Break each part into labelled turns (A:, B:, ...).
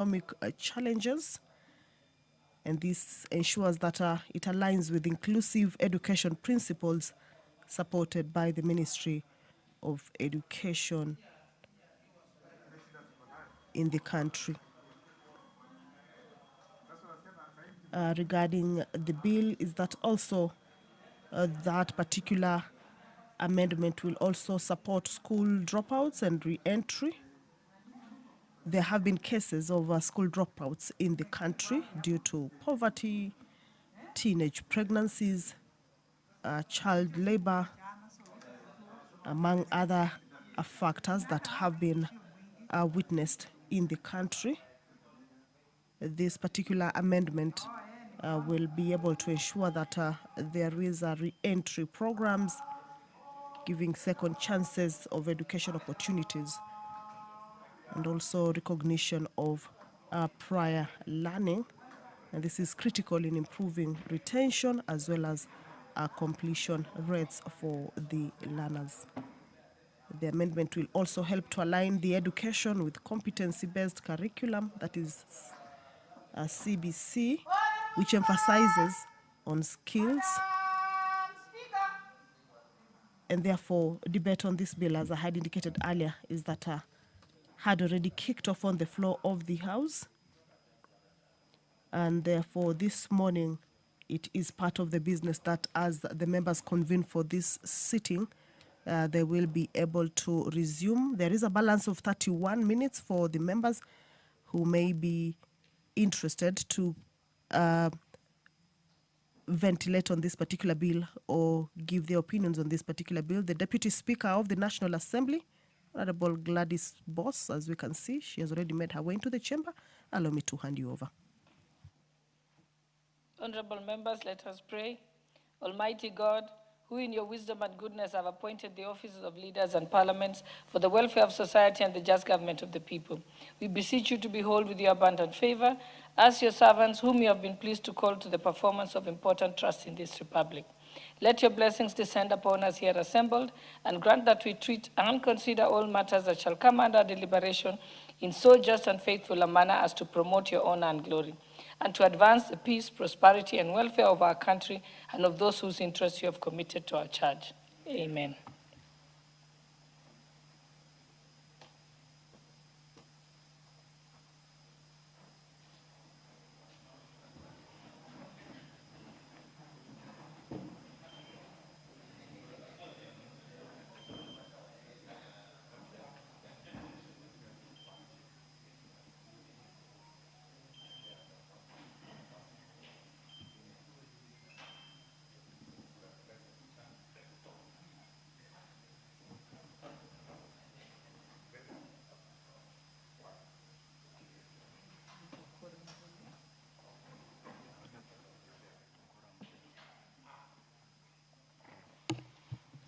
A: economic challenges, and this ensures that it aligns with inclusive education principles supported by the Ministry of Education in the country. Regarding the bill is that also that particular amendment will also support school dropouts and re-entry. There have been cases of school dropouts in the country due to poverty, teenage pregnancies, child labor, among other factors that have been witnessed in the country. This particular amendment will be able to ensure that there is a re-entry programs giving second chances of education opportunities and also recognition of prior learning. And this is critical in improving retention as well as completion rates for the learners. The amendment will also help to align the education with competency-based curriculum, that is CBC, which emphasizes on skills. And therefore, debate on this bill, as I had indicated earlier, is that had already kicked off on the floor of the House. And therefore, this morning, it is part of the business that as the members convene for this sitting, they will be able to resume. There is a balance of 31 minutes for the members who may be interested to ventilate on this particular bill or give their opinions on this particular bill. The Deputy Speaker of the National Assembly, Honorable Gladys Boss, as we can see, she has already made her way into the chamber. Allow me to hand you over.
B: Honorable members, let us pray. Almighty God, who in your wisdom and goodness have appointed the offices of leaders and parliaments for the welfare of society and the just government of the people, we beseech you to behold with your abundant favor as your servants whom you have been pleased to call to the performance of important trusts in this republic. Let your blessings descend upon us here assembled, and grant that we treat and consider all matters that shall come under deliberation in so just and faithful a manner as to promote your honor and glory, and to advance the peace, prosperity, and welfare of our country and of those whose interests you have committed to our charge. Amen.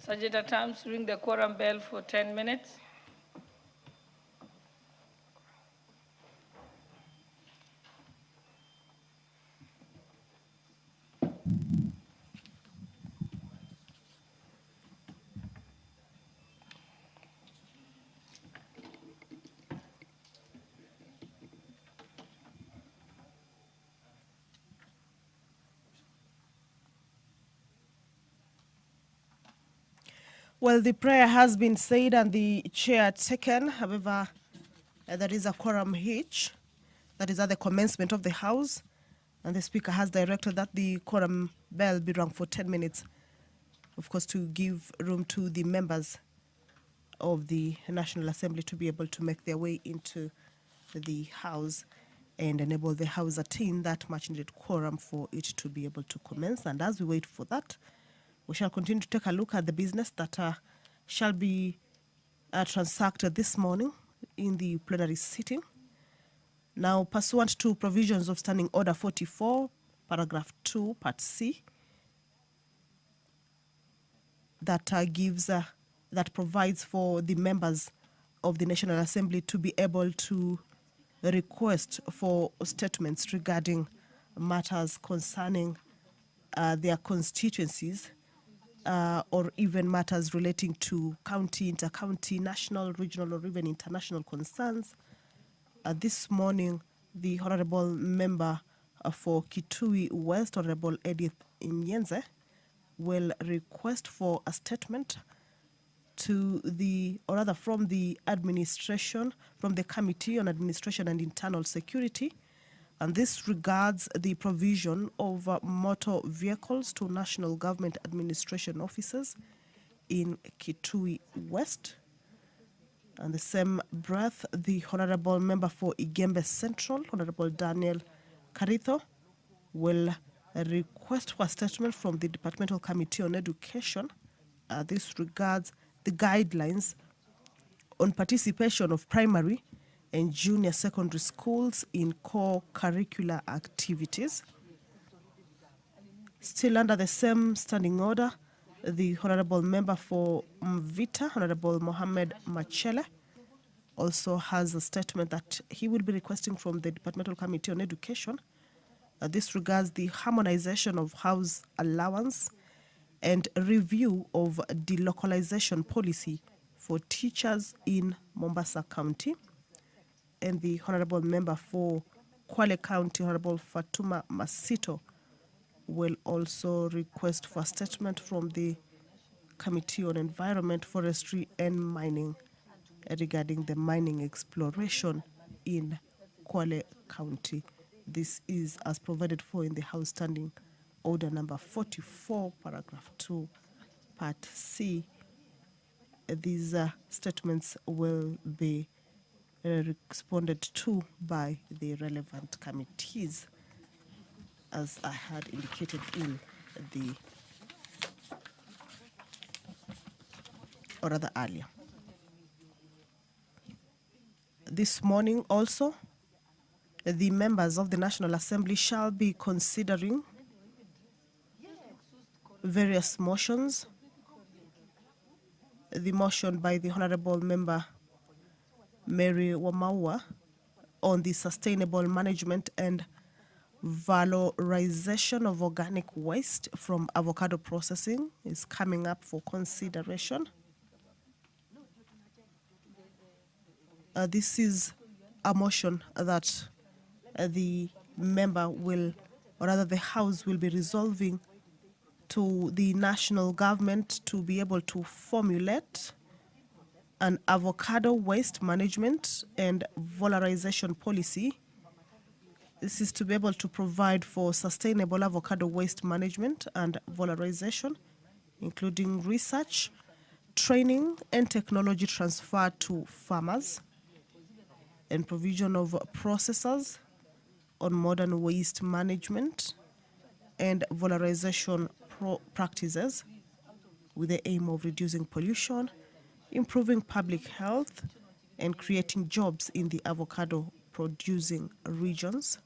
B: Sergeant at Arms, ring the quorum bell for 10 minutes.
A: Well, the prayer has been said and the chair taken. However, there is a quorum hitch. That is at the commencement of the House. And the Speaker has directed that the quorum bell be rung for 10 minutes, of course, to give room to the members of the National Assembly to be able to make their way into the House and enable the House attain that much needed quorum for it to be able to commence. And as we wait for that, we shall continue to take a look at the business that shall be transacted this morning in the plenary sitting. Now, pursuant to provisions of Standing Order 44, paragraph 2, part C, that that provides for the members of the National Assembly to be able to request for statements regarding matters concerning their constituencies, or even matters relating to county, inter-county, national, regional, or even international concerns. This morning, the Honorable Member for Kitui West, Honorable Edith Nyenze, will request for a statement to the, or rather from the administration, from the Committee on Administration and Internal Security, and this regards the provision of motor vehicles to national government administration offices in Kitui West. And the same breath, the Honorable Member for Igembe Central, Honorable Daniel Karitho, will request for a statement from the Departmental Committee on Education. This regards the guidelines on participation of primary and junior secondary schools in core curricular activities. Still under the same standing order, the Honorable Member for Mvita, Honorable Mohammed Machele, also has a statement that he will be requesting from the Departmental Committee on Education. This regards the harmonization of house allowance and review of delocalization policy for teachers in Mombasa County. And the Honorable Member for Kwale County, Honorable Fatuma Masito, will also request for a statement from the Committee on Environment, Forestry and Mining regarding the mining exploration in Kwale County. This is as provided for in the House Standing Order number 44, paragraph 2, part C. These statements will be responded to by the relevant committees, as I had indicated in the, or rather earlier. This morning also, the members of the National Assembly shall be considering various motions. The motion by the Honorable Member Mary Wamaua on the sustainable management and valorization of organic waste from avocado processing is coming up for consideration. This is a motion that the member will, or rather the House will be resolving to the national government to be able to formulate an avocado waste management and valorization policy. This is to be able to provide for sustainable avocado waste management and valorization, including research, training, and technology transfer to farmers, and provision of processors on modern waste management and valorization practices with the aim of reducing pollution, improving public health, and creating jobs in the avocado producing regions.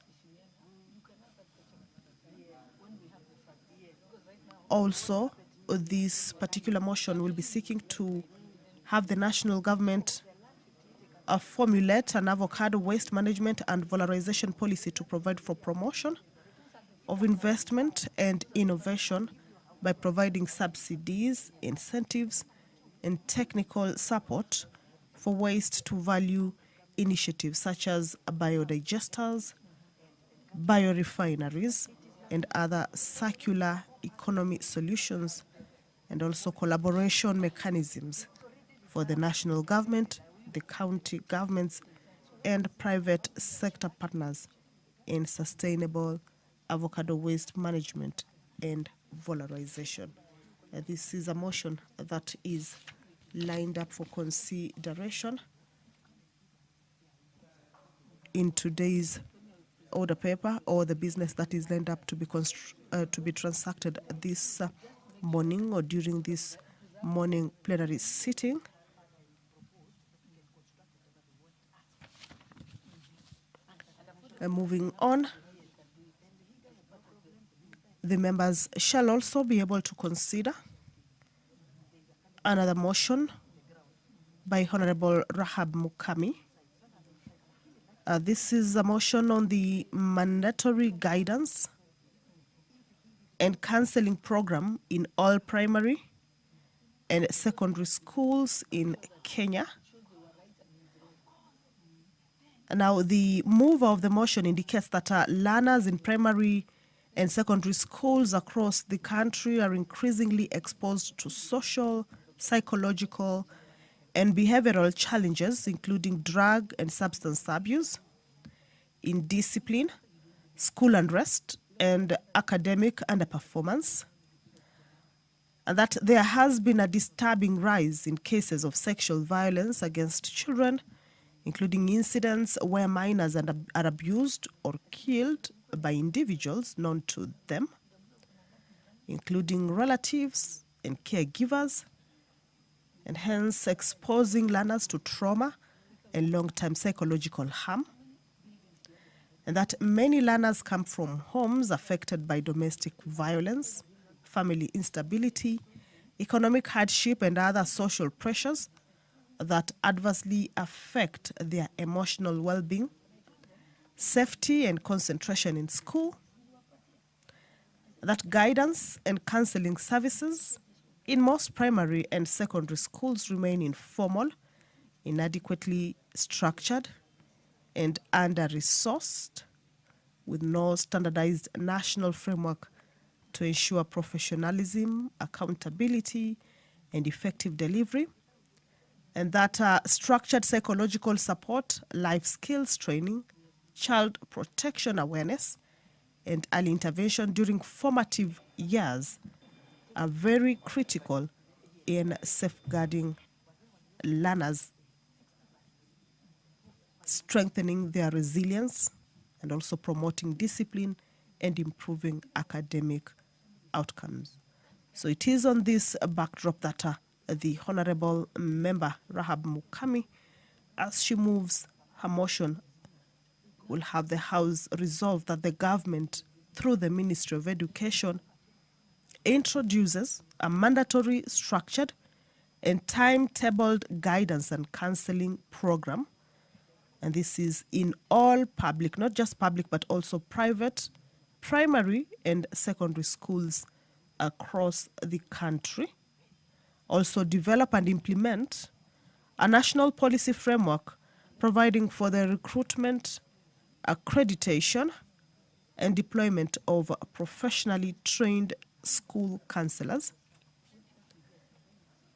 A: Also, this particular motion will be seeking to have the national government formulate an avocado waste management and valorization policy to provide for promotion of investment and innovation by providing subsidies, incentives, and technical support for waste to value initiatives such as biodigesters, biorefineries, and other circular economy solutions, and also collaboration mechanisms for the national government, the county governments, and private sector partners in sustainable avocado waste management and valorization. This is a motion that is lined up for consideration in today's order paper, or the business that is lined up to be transacted this morning or during this morning plenary sitting. Moving on, the members shall also be able to consider another motion by Honorable Rahab Mukami. This is a motion on the mandatory guidance and counseling program in all primary and secondary schools in Kenya. Now, the mover of the motion indicates that learners in primary and secondary schools across the country are increasingly exposed to social, psychological, and behavioral challenges, including drug and substance abuse, indiscipline, school unrest, and academic underperformance, and that there has been a disturbing rise in cases of sexual violence against children, including incidents where minors are abused or killed by individuals known to them, including relatives and caregivers, and hence exposing learners to trauma and long-term psychological harm. And that many learners come from homes affected by domestic violence, family instability, economic hardship, and other social pressures that adversely affect their emotional well-being, safety, and concentration in school. That guidance and counseling services in most primary and secondary schools remain informal, inadequately structured, and under-resourced, with no standardized national framework to ensure professionalism, accountability, and effective delivery. And that structured psychological support, life skills training, child protection awareness, and early intervention during formative years are very critical in safeguarding learners, strengthening their resilience, and also promoting discipline and improving academic outcomes. So it is on this backdrop that the Honorable Member Rahab Mukami, as she moves her motion, will have the House resolve that the government, through the Ministry of Education, introduces a mandatory, structured, and timetabled guidance and counseling program. And this is in all public, not just public, but also private, primary and secondary schools across the country. Also develop and implement a national policy framework providing for the recruitment, accreditation, and deployment of professionally trained school counselors.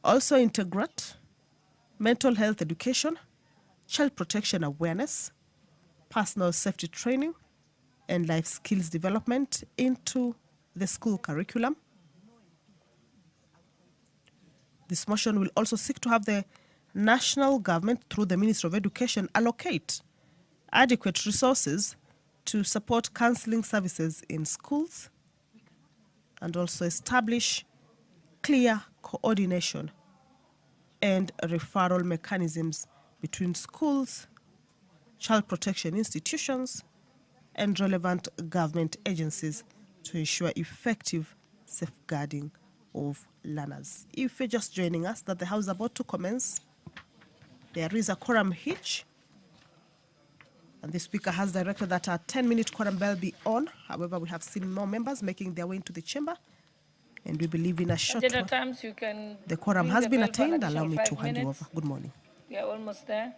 A: Also integrate mental health education, child protection awareness, personal safety training, and life skills development into the school curriculum. This motion will also seek to have the national government, through the Ministry of Education, allocate adequate resources to support counseling services in schools, and also establish clear coordination and referral mechanisms between schools, child protection institutions, and relevant government agencies to ensure effective safeguarding of learners. If you're just joining us, that the House is about to commence, there is a quorum hitch, and the Speaker has directed that a 10-minute quorum bell be on. However, we have seen more members making their way into the chamber, and we believe in a short while.
B: Times you can
A: the quorum has been attained. Allow me to
B: 5
A: hand you
B: minutes.
A: over. Good morning.
B: We are almost there.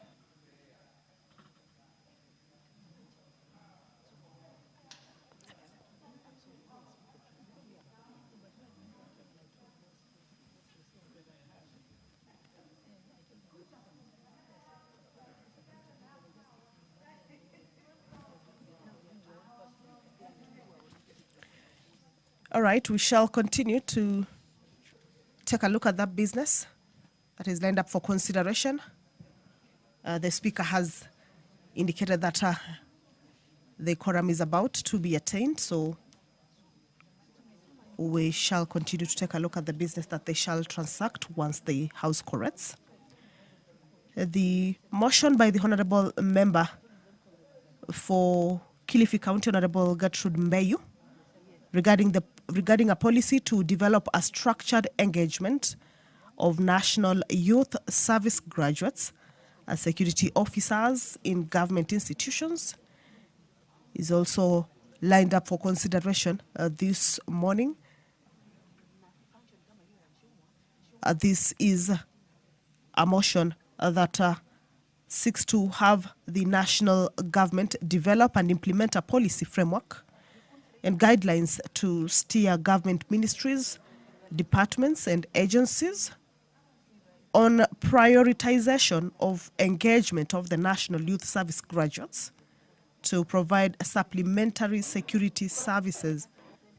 A: All right, we shall continue to take a look at that business that is lined up for consideration. The Speaker has indicated that the quorum is about to be attained, so we shall continue to take a look at the business that they shall transact once the House corrects. The motion by the Honourable Member for Kilifi County, Honourable Gertrude Mbeyu, regarding a policy to develop a structured engagement of National Youth Service graduates as security officers in government institutions is also lined up for consideration this morning. This is a motion that seeks to have the national government develop and implement a policy framework and guidelines to steer government ministries, departments, and agencies on prioritization of engagement of the National Youth Service graduates to provide supplementary security services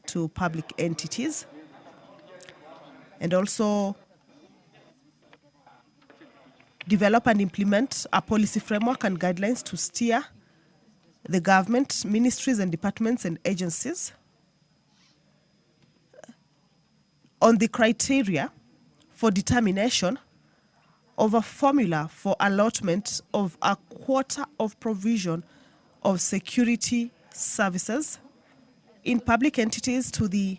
A: to public entities, and also develop and implement a policy framework and guidelines to steer the government, ministries and departments and agencies on the criteria for determination of a formula for allotment of a quota of provision of security services in public entities to the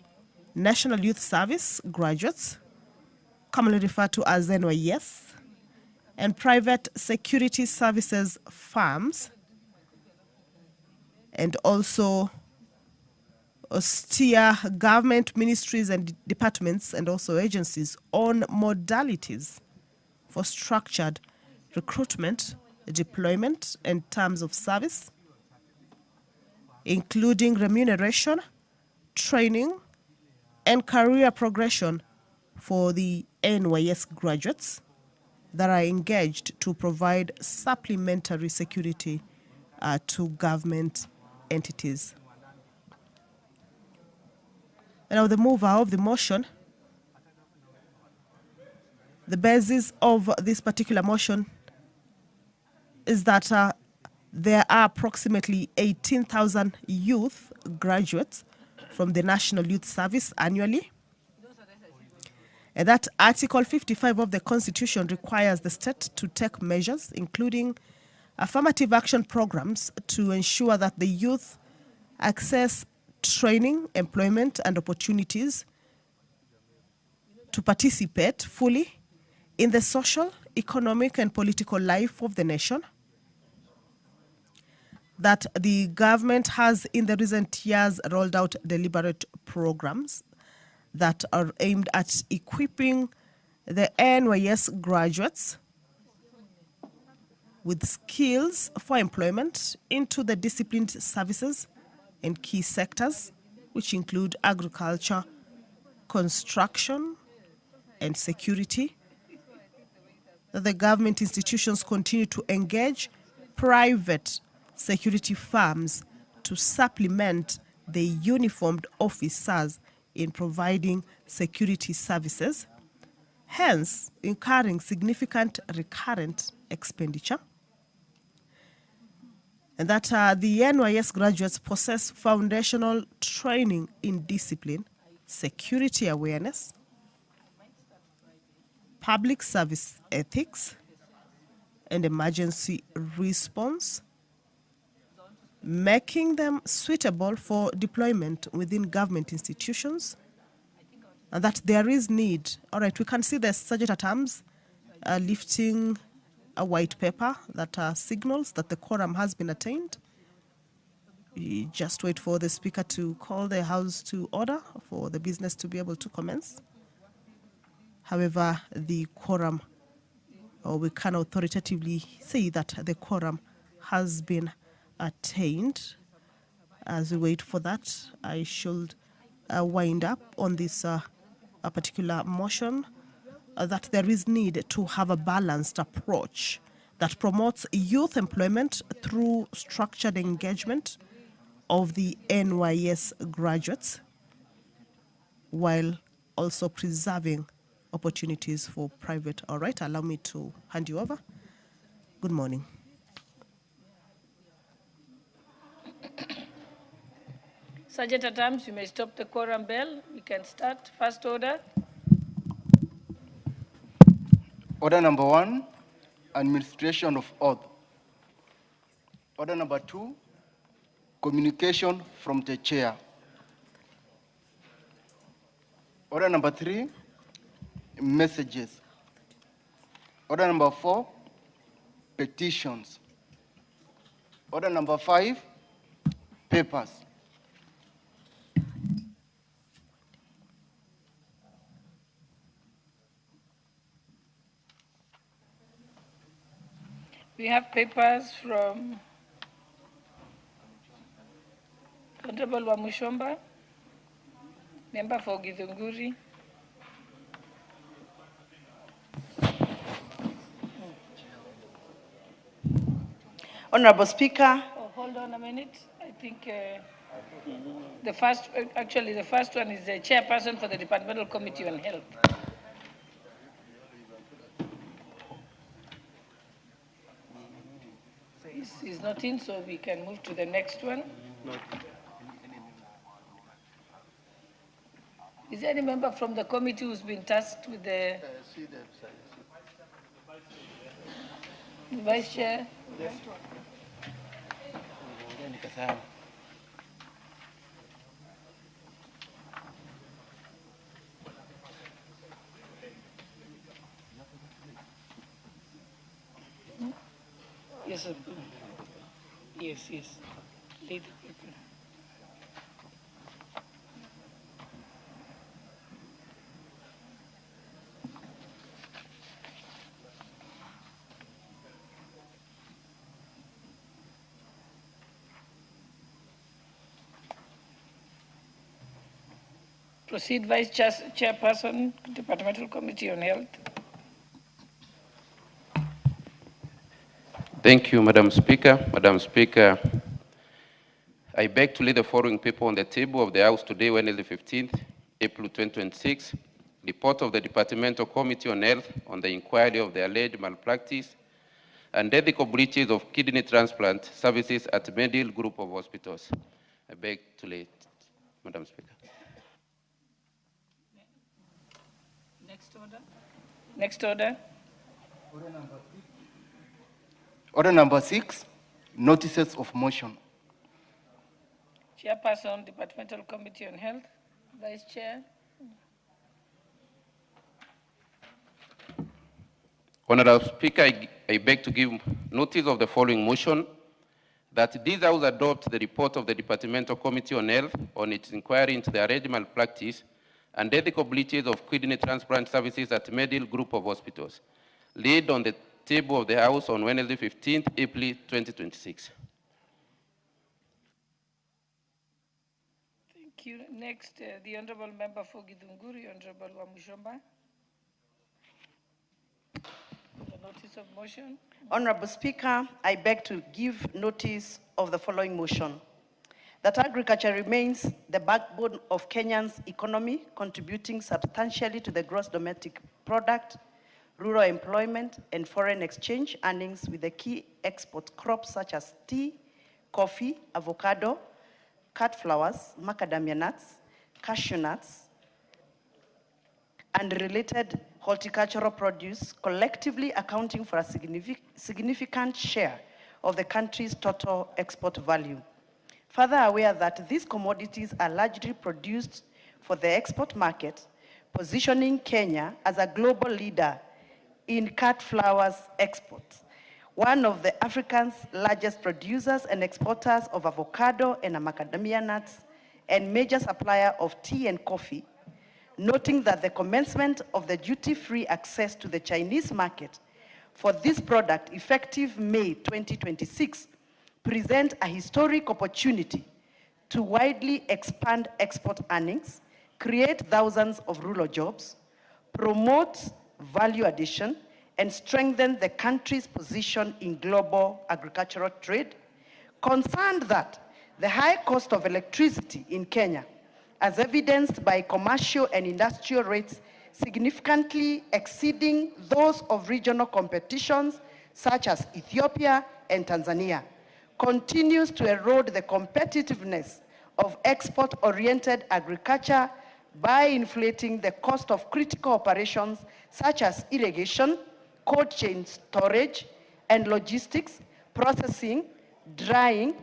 A: National Youth Service graduates, commonly referred to as NYS, and private security services firms, and also steer government ministries and departments and also agencies on modalities for structured recruitment, deployment, and terms of service, including remuneration, training, and career progression for the NYS graduates that are engaged to provide supplementary security to government entities. And now the mover of the motion. The basis of this particular motion is that there are approximately 18,000 youth graduates from the National Youth Service annually, and that Article 55 of the Constitution requires the state to take measures, including affirmative action programs, to ensure that the youth access training, employment, and opportunities to participate fully in the social, economic, and political life of the nation. That the government has in the recent years rolled out deliberate programs that are aimed at equipping the NYS graduates with skills for employment into the disciplined services in key sectors, which include agriculture, construction, and security. That the government institutions continue to engage private security firms to supplement the uniformed officers in providing security services, hence incurring significant recurrent expenditure. And that the NYS graduates possess foundational training in discipline, security awareness, public service ethics, and emergency response, making them suitable for deployment within government institutions, and that there is need. All right, we can see the Sergeant at Arms lifting a white paper that signals that the quorum has been attained. We just wait for the Speaker to call the House to order for the business to be able to commence. However, the quorum, or we can authoritatively say that the quorum has been attained. As we wait for that, I should wind up on this a particular motion that there is need to have a balanced approach that promotes youth employment through structured engagement of the NYS graduates, while also preserving opportunities for private. All right, allow me to hand you over. Good morning.
B: Sergeant at Arms, you may stop the quorum bell. We can start. First order.
C: Order number 1, administration of oath. Order number 2, communication from the chair. Order number 3, messages. Order number 4, petitions. Order number 5, papers.
B: We have papers from Honorable Wamushomba, member for Githunguri.
D: Honorable Speaker.
B: Oh, hold on a minute. I think the first one is the chairperson for the Departmental Committee on Health. He's not in, so we can move to the next one. Is there any member from the committee who's been tasked with the Vice Chair?
C: Yes.
B: Yes, sir. Yes. Lead the paper. Proceed, Vice Chairperson, Departmental Committee on Health.
E: Thank you, Madam Speaker. Madam Speaker, I beg to lay the following paper on the table of the House today, Wednesday, 15th April 2026. Report of the Departmental Committee on Health on the inquiry of the alleged malpractice and ethical breaches of kidney transplant services at Medill Group of Hospitals. I beg to lay it, Madam Speaker.
B: Next order.
C: Order number 6, notices of motion.
B: Chairperson, Departmental Committee on Health. Vice Chair.
E: Honorable Speaker, I beg to give notice of the following motion, that this House adopt the report of the Departmental Committee on Health on its inquiry into the alleged malpractice and ethical breaches of kidney transplant services at Medill Group of Hospitals, laid on the table of the House on Wednesday, 15th April 2026.
B: Thank you. Next, the Honorable Member for Githunguri, Honorable Wamushomba. The notice of motion.
D: Honorable Speaker, I beg to give notice of the following motion. That agriculture remains the backbone of Kenya's economy, contributing substantially to the gross domestic product, rural employment, and foreign exchange earnings, with the key export crops such as tea, coffee, avocado, cut flowers, macadamia nuts, cashew nuts, and related horticultural produce, collectively accounting for a significant share of the country's total export value. Further aware that these commodities are largely produced for the export market, positioning Kenya as a global leader in cut flowers exports, one of the Africa's largest producers and exporters of avocado and macadamia nuts, and major supplier of tea and coffee, noting that the commencement of the duty-free access to the Chinese market for this product effective May 2026 present a historic opportunity to widely expand export earnings, create thousands of rural jobs, promote value addition, and strengthen the country's position in global agricultural trade. Concerned that the high cost of electricity in Kenya, as evidenced by commercial and industrial rates significantly exceeding those of regional competitions such as Ethiopia and Tanzania, continues to erode the competitiveness of export-oriented agriculture by inflating the cost of critical operations such as irrigation, cold chain storage, and logistics, processing, drying,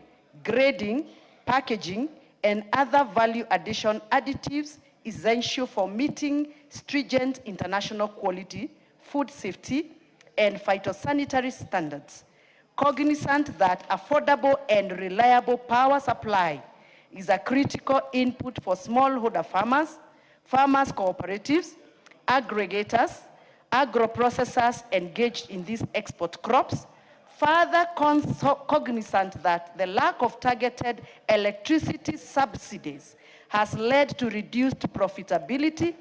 D: grading, packaging, and other value addition additives essential for meeting stringent international quality, food safety, and phytosanitary standards. Cognizant that affordable and reliable power supply is a critical input for smallholder farmers, farmers cooperatives, aggregators, agro-processors engaged in these export crops, further cognizant that the lack of targeted electricity subsidies has led to reduced profitability,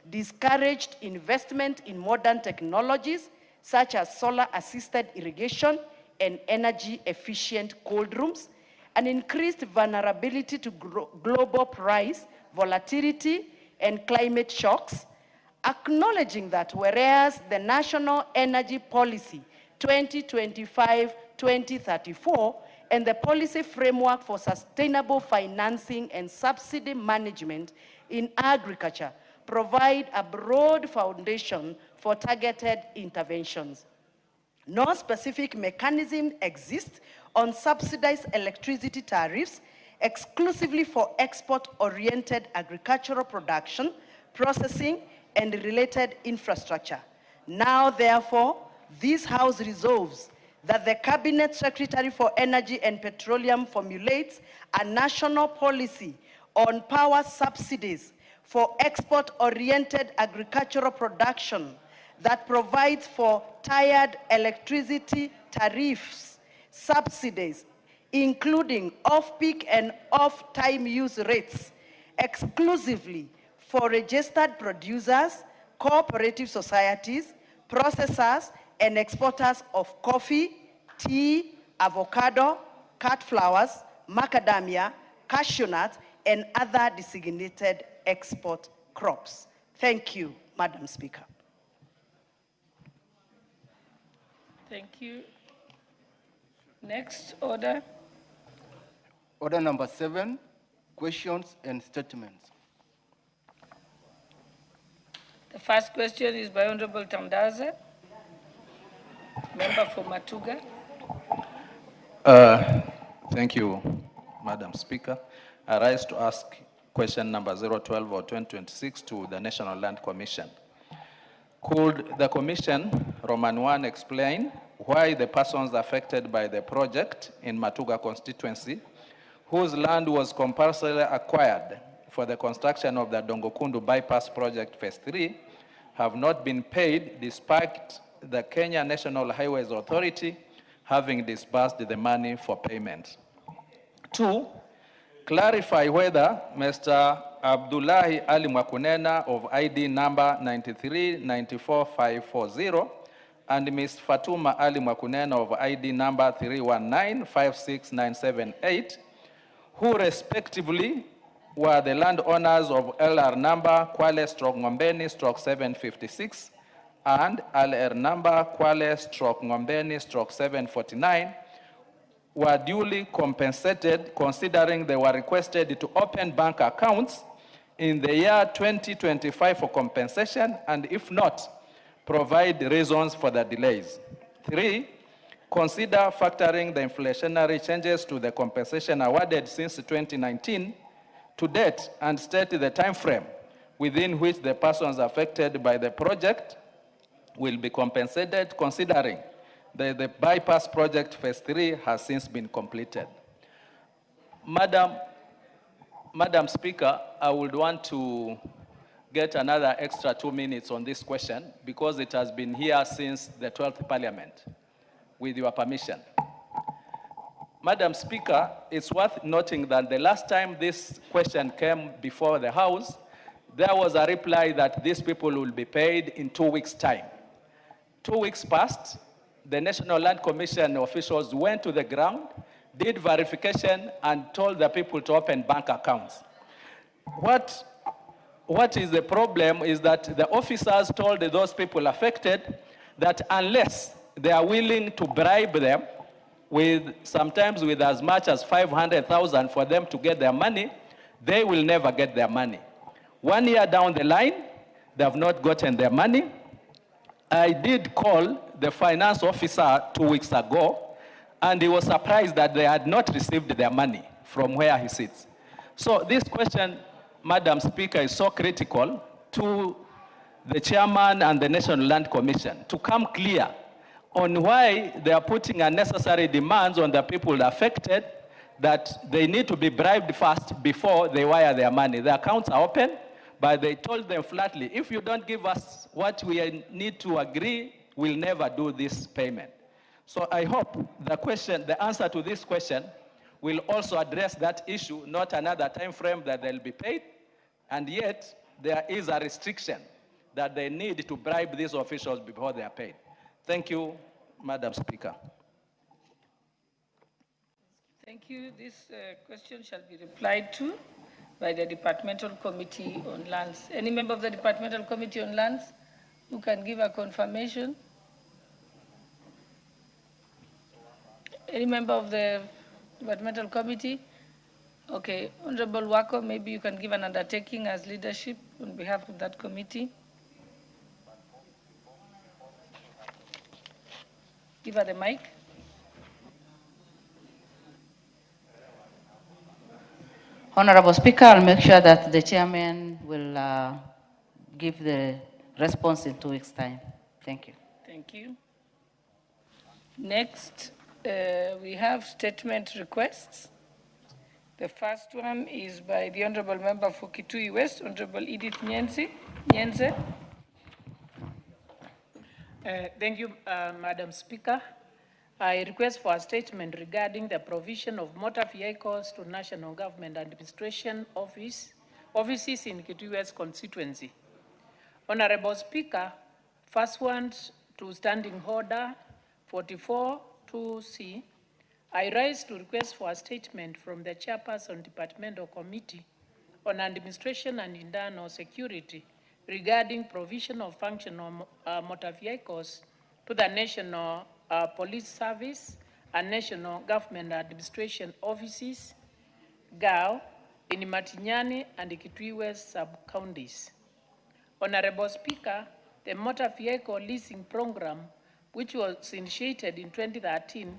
D: discouraged investment in modern technologies such as solar-assisted irrigation and energy-efficient cold rooms, and increased vulnerability to global price volatility and climate shocks, acknowledging that whereas the National Energy Policy 2025-2034 and the Policy Framework for Sustainable Financing and Subsidy Management in Agriculture provide a broad foundation for targeted interventions, no specific mechanism exists on subsidized electricity tariffs exclusively for export-oriented agricultural production, processing, and related infrastructure. Now, therefore, this House resolves that the Cabinet Secretary for Energy and Petroleum formulates a national policy on power subsidies for export-oriented agricultural production that provides for tiered electricity tariffs, subsidies, including off-peak and off-time use rates, exclusively for registered producers, cooperative societies, processors, and exporters of coffee, tea, avocado, cut flowers, macadamia, cashew nuts, and other designated export crops. Thank you, Madam Speaker.
B: Thank you. Next order.
C: Order number 7, questions and statements.
B: The first question is by Honorable Tandaza, member for Matuga.
F: Thank you, Madam Speaker. I rise to ask question number 012 or 2026 to the National Land Commission. Could the Commission, Roman 1, explain why the persons affected by the project in Matuga constituency, whose land was compulsorily acquired for the construction of the Dongokundu Bypass Project Phase 3, have not been paid despite the Kenya National Highways Authority having disbursed the money for payment? 2, clarify whether Mr. Abdullahi Ali Mwakunena of ID number 9394540 and Ms. Fatuma Ali Mwakunena of ID number 319-56978, who respectively were the landowners of LR number Kwale/Ngombeni/756 and LR number Kwale/Ngombeni/749, were duly compensated considering they were requested to open bank accounts in the year 2025 for compensation, and if not, provide reasons for the delays. 3, consider factoring the inflationary changes to the compensation awarded since 2019 to date and state the time frame within which the persons affected by the project will be compensated, considering the bypass project phase 3 has since been completed. Madam Speaker, I would want to get another extra 2 minutes on this question because it has been here since the 12th Parliament, with your permission. Madam Speaker, it's worth noting that the last time this question came before the House, there was a reply that these people will be paid in 2 weeks' time. 2 weeks passed, the National Land Commission officials went to the ground, did verification, and told the people to open bank accounts. What is the problem is that the officers told those people affected that unless they are willing to bribe them sometimes with as much as 500,000 for them to get their money, they will never get their money. 1 year down the line, they have not gotten their money. I did call the finance officer 2 weeks ago, and he was surprised that they had not received their money from where he sits. So this question, Madam Speaker, is so critical to the chairman and the National Land Commission to come clear on why they are putting unnecessary demands on the people affected, that they need to be bribed first before they wire their money. The accounts are open, but they told them flatly, if you don't give us what we need to agree, we'll never do this payment. So I hope the answer to this question will also address that issue, not another time frame that they'll be paid, and yet there is a restriction that they need to bribe these officials before they are paid. Thank you, Madam Speaker.
B: Thank you. This question shall be replied to by the Departmental Committee on Lands. Any member of the Departmental Committee on Lands who can give a confirmation? Any member of the Departmental Committee? Okay, Honorable Wako, maybe you can give an undertaking as leadership on behalf of that committee. Give her the mic.
G: Honorable Speaker, I'll make sure that the chairman will give the response in 2 weeks' time. Thank you.
B: Thank you. Next, we have statement requests. The first one is by the Honorable Member for Kitui West, Honorable Edith Nyenze.
H: Thank you, Madam Speaker. I request for a statement regarding the provision of motor vehicles to National Government Administration offices in Kitui West constituency. Honorable Speaker, pursuant to Standing Order 44-2C, I rise to request for a statement from the Chairperson Departmental Committee on Administration and Internal Security regarding provision of functional motor vehicles to the National Police Service and National Government Administration offices, GAO, in Matinyani and Kitui West sub-counties. Honorable Speaker, the motor vehicle leasing program, which was initiated in 2013,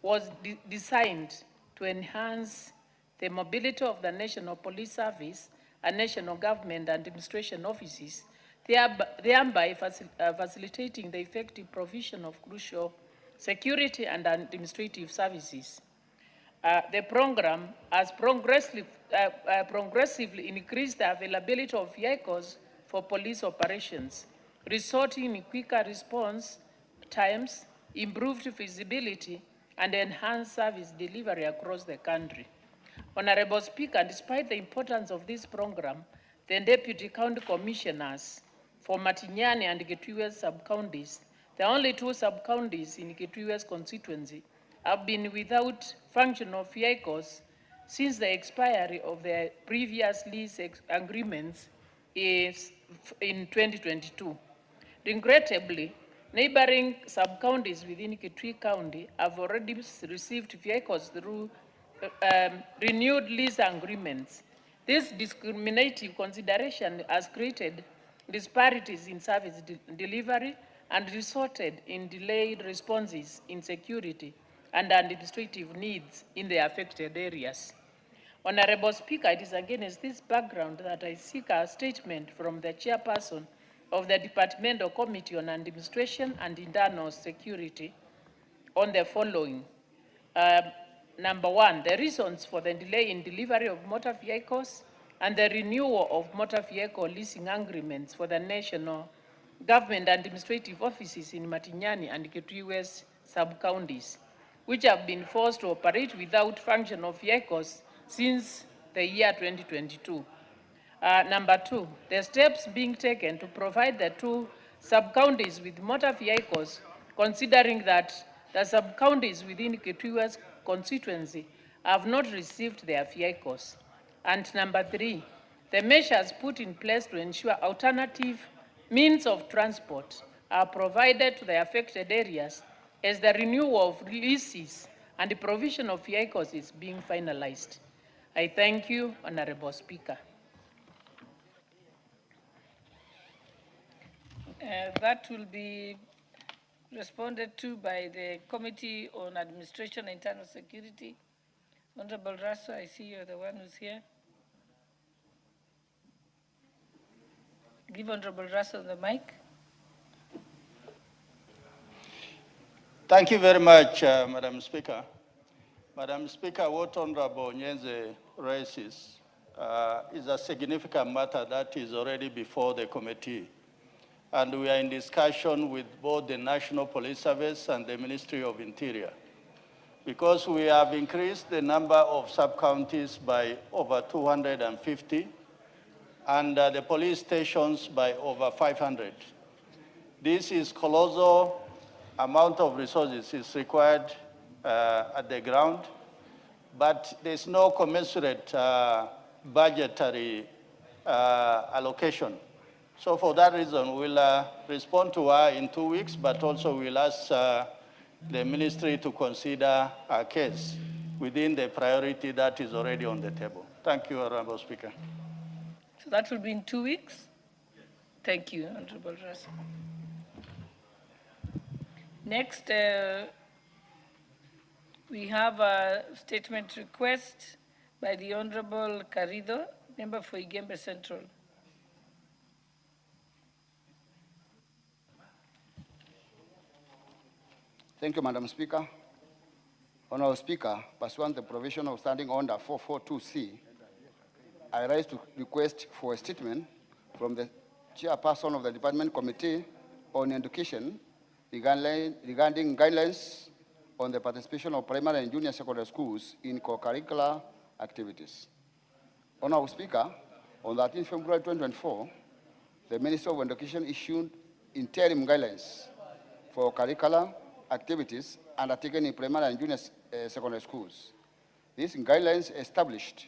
H: was designed to enhance the mobility of the National Police Service and National Government Administration offices, thereby facilitating the effective provision of crucial security and administrative services. The program has progressively increased the availability of vehicles for police operations, resulting in quicker response times, improved visibility, and enhanced service delivery across the country. Honorable Speaker, despite the importance of this program, the Deputy County Commissioners for Matinyani and Kitui West sub-counties, the only 2 sub-counties in Kitui West constituency, have been without functional vehicles since the expiry of the previous lease agreements is in 2022. Regrettably, neighboring sub-counties within Kitui County have already received vehicles through renewed lease agreements. This discriminative consideration has created disparities in service delivery and resulted in delayed responses in security and administrative needs in the affected areas. Honorable Speaker, it is against this background that I seek a statement from the Chairperson of the Departmental Committee on Administration and Internal Security on the following. Number 1, the reasons for the delay in delivery of motor vehicles and the renewal of motor vehicle leasing agreements for the National Government Administrative offices in Matinyani and Kitui West sub-counties, which have been forced to operate without functional vehicles since the year 2022. Number 2, the steps being taken to provide the 2 sub-counties with motor vehicles, considering that the sub-counties within Kitui West constituency have not received their vehicles. And number 3, the measures put in place to ensure alternative means of transport are provided to the affected areas as the renewal of leases and the provision of vehicles is being finalized. I thank you, Honorable Speaker.
B: That will be responded to by the Committee on Administration and Internal Security. Honorable Russell, I see you're the one who's here. Give Honorable Russell the mic.
I: Thank you very much, Madam Speaker. Madam Speaker, what Honorable Nyenze raises is a significant matter that is already before the committee. and we are in discussion with both the National Police Service and the Ministry of Interior. Because we have increased the number of sub-counties by over 250, and the police stations by over 500. This is colossal amount of resources is required at the ground, but there's no commensurate budgetary allocation. So for that reason, we'll respond to her in 2 weeks, but also we'll ask the ministry to consider our case within the priority that is already on the table. Thank you, Honorable Speaker.
B: So that will be in 2 weeks? Thank you, Honorable Russell. Next, we have a statement request by the Honorable Karido, member for Igembe Central.
J: Thank you, Madam Speaker. Honorable Speaker, pursuant to the provision of Standing Order 442C, I rise to request for a statement from the chairperson of the Department Committee on Education regarding guidelines on the participation of primary and junior secondary schools in co-curricular activities. Honorable Speaker, on 13 February 2024, the Minister of Education issued interim guidelines for curricular activities undertaken in primary and junior secondary schools. These guidelines established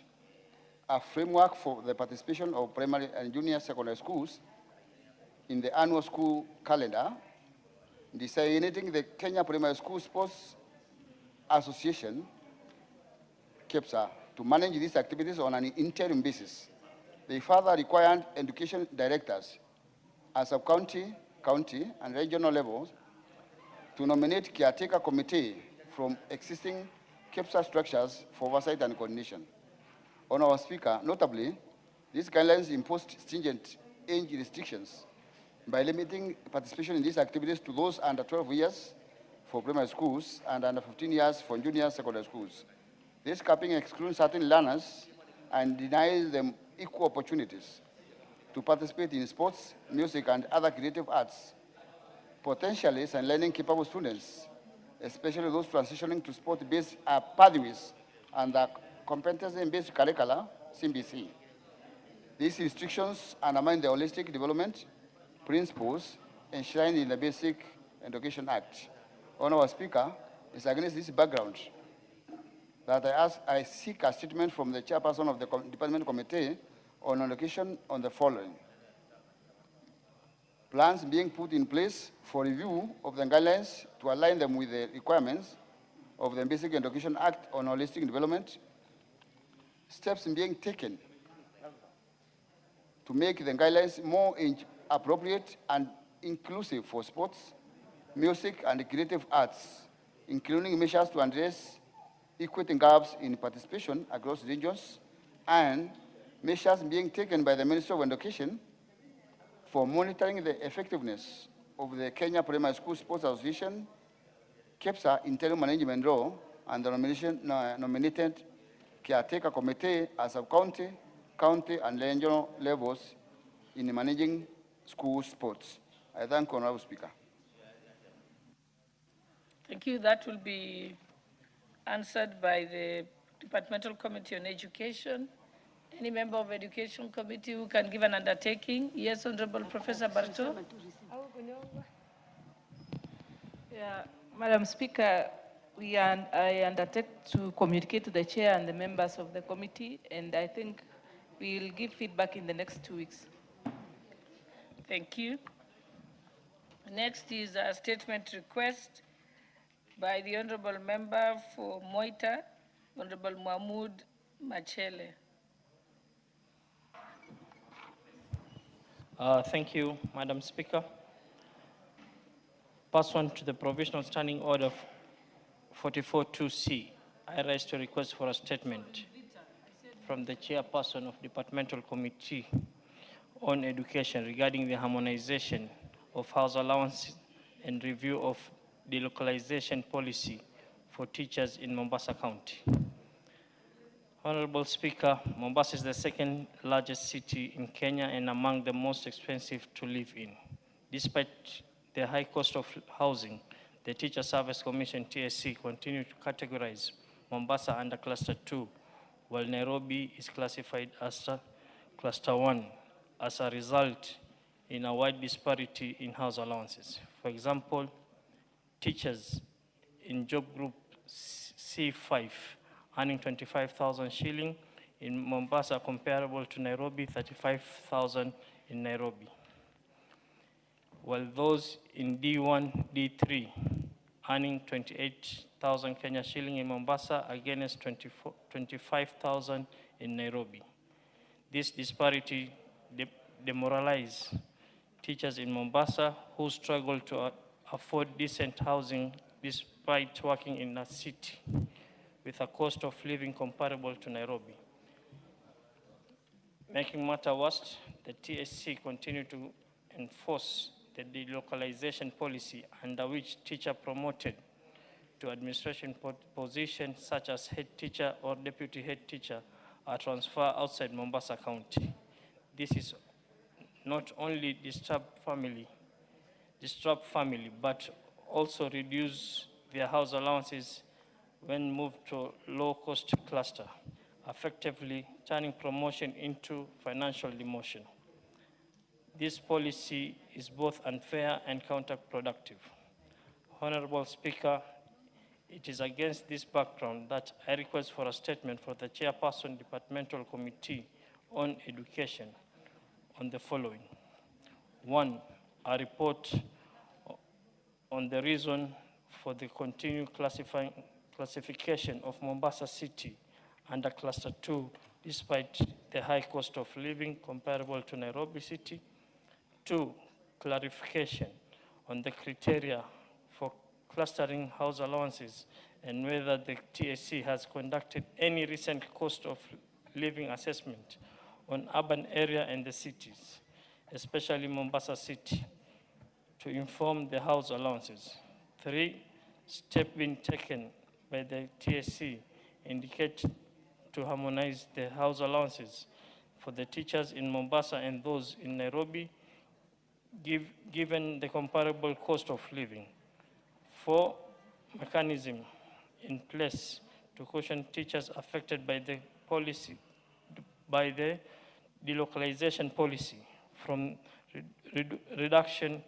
J: a framework for the participation of primary and junior secondary schools in the annual school calendar, designating the Kenya Primary School Sports Association, KEPSA, to manage these activities on an interim basis. They further required education directors at sub-county, county, and regional levels to nominate caretaker committee from existing KEPSA structures for oversight and coordination. Honorable Speaker, notably, these guidelines imposed stringent age restrictions by limiting participation in these activities to those under 12 years for primary schools and under 15 years for junior secondary schools. This capping excludes certain learners and denies them equal opportunities to participate in sports, music, and other creative arts, potentially and learning capable students, especially those transitioning to sport-based pathways and the competency-based curricula, CBC. These restrictions undermine the holistic development principles enshrined in the Basic Education Act. Honorable Speaker, it's against this background that I seek a statement from the chairperson of the Department Committee on Education on the following. Plans being put in place for review of the guidelines to align them with the requirements of the Basic Education Act on holistic development. Steps being taken to make the guidelines more appropriate and inclusive for sports, music, and creative arts, including measures to address equity gaps in participation across regions, and measures being taken by the Ministry of Education for monitoring the effectiveness of the Kenya Primary School Sports Association, KEPSA interim management role, and the nominated caretaker committee as of county, and regional levels in managing school sports. I thank Honorable Speaker.
B: Thank you. That will be answered by the Departmental Committee on Education. Any member of Education Committee who can give an undertaking? Yes, Honorable Professor Barto.
H: Yeah, Madam Speaker, I undertake to communicate to the chair and the members of the committee, and I think we'll give feedback in the next 2 weeks.
B: Thank you. Next is a statement request by the Honorable Member for Moita, Honorable Mahmoud Machele.
K: Thank you, Madam Speaker. Pursuant to the Provisional Standing Order 44.2c, I rise to request for a statement from the chairperson of Departmental Committee on Education regarding the harmonization of house allowance and review of delocalization policy for teachers in Mombasa County. Honorable Speaker, Mombasa is the second largest city in Kenya and among the most expensive to live in. Despite the high cost of housing, the Teacher Service Commission, TSC, continued to categorize Mombasa under Cluster 2, while Nairobi is classified as Cluster 1, as a result in a wide disparity in house allowances. For example, teachers in job group C5 earning 25,000 shilling in Mombasa, comparable to Nairobi, 35,000 in Nairobi. While those in D1, D3 earning 28,000 Kenya shilling in Mombasa against 25,000 in Nairobi. This disparity demoralizes teachers in Mombasa who struggle to afford decent housing despite working in a city with a cost of living comparable to Nairobi. Making matter worse, the TSC continued to enforce the delocalization policy under which teacher promoted to administration positions such as head teacher or deputy head teacher are transferred outside Mombasa County. This is not only disturb family, but also reduce their house allowances when moved to low-cost cluster, effectively turning promotion into financial demotion. This policy is both unfair and counterproductive. Honorable Speaker, it is against this background that I request for a statement for the Chairperson Departmental Committee on Education on the following. 1, a report on the reason for the continued classification of Mombasa City under Cluster 2, despite the high cost of living comparable to Nairobi City. 2, clarification on the criteria for clustering house allowances and whether the TSC has conducted any recent cost of living assessment on urban area and the cities, especially Mombasa City, to inform the house allowances. 3, step being taken by the TSC indicate to harmonize the house allowances for the teachers in Mombasa and those in Nairobi, given the comparable cost of living. 4, mechanism in place to caution teachers affected by the policy, by the delocalization policy from reduction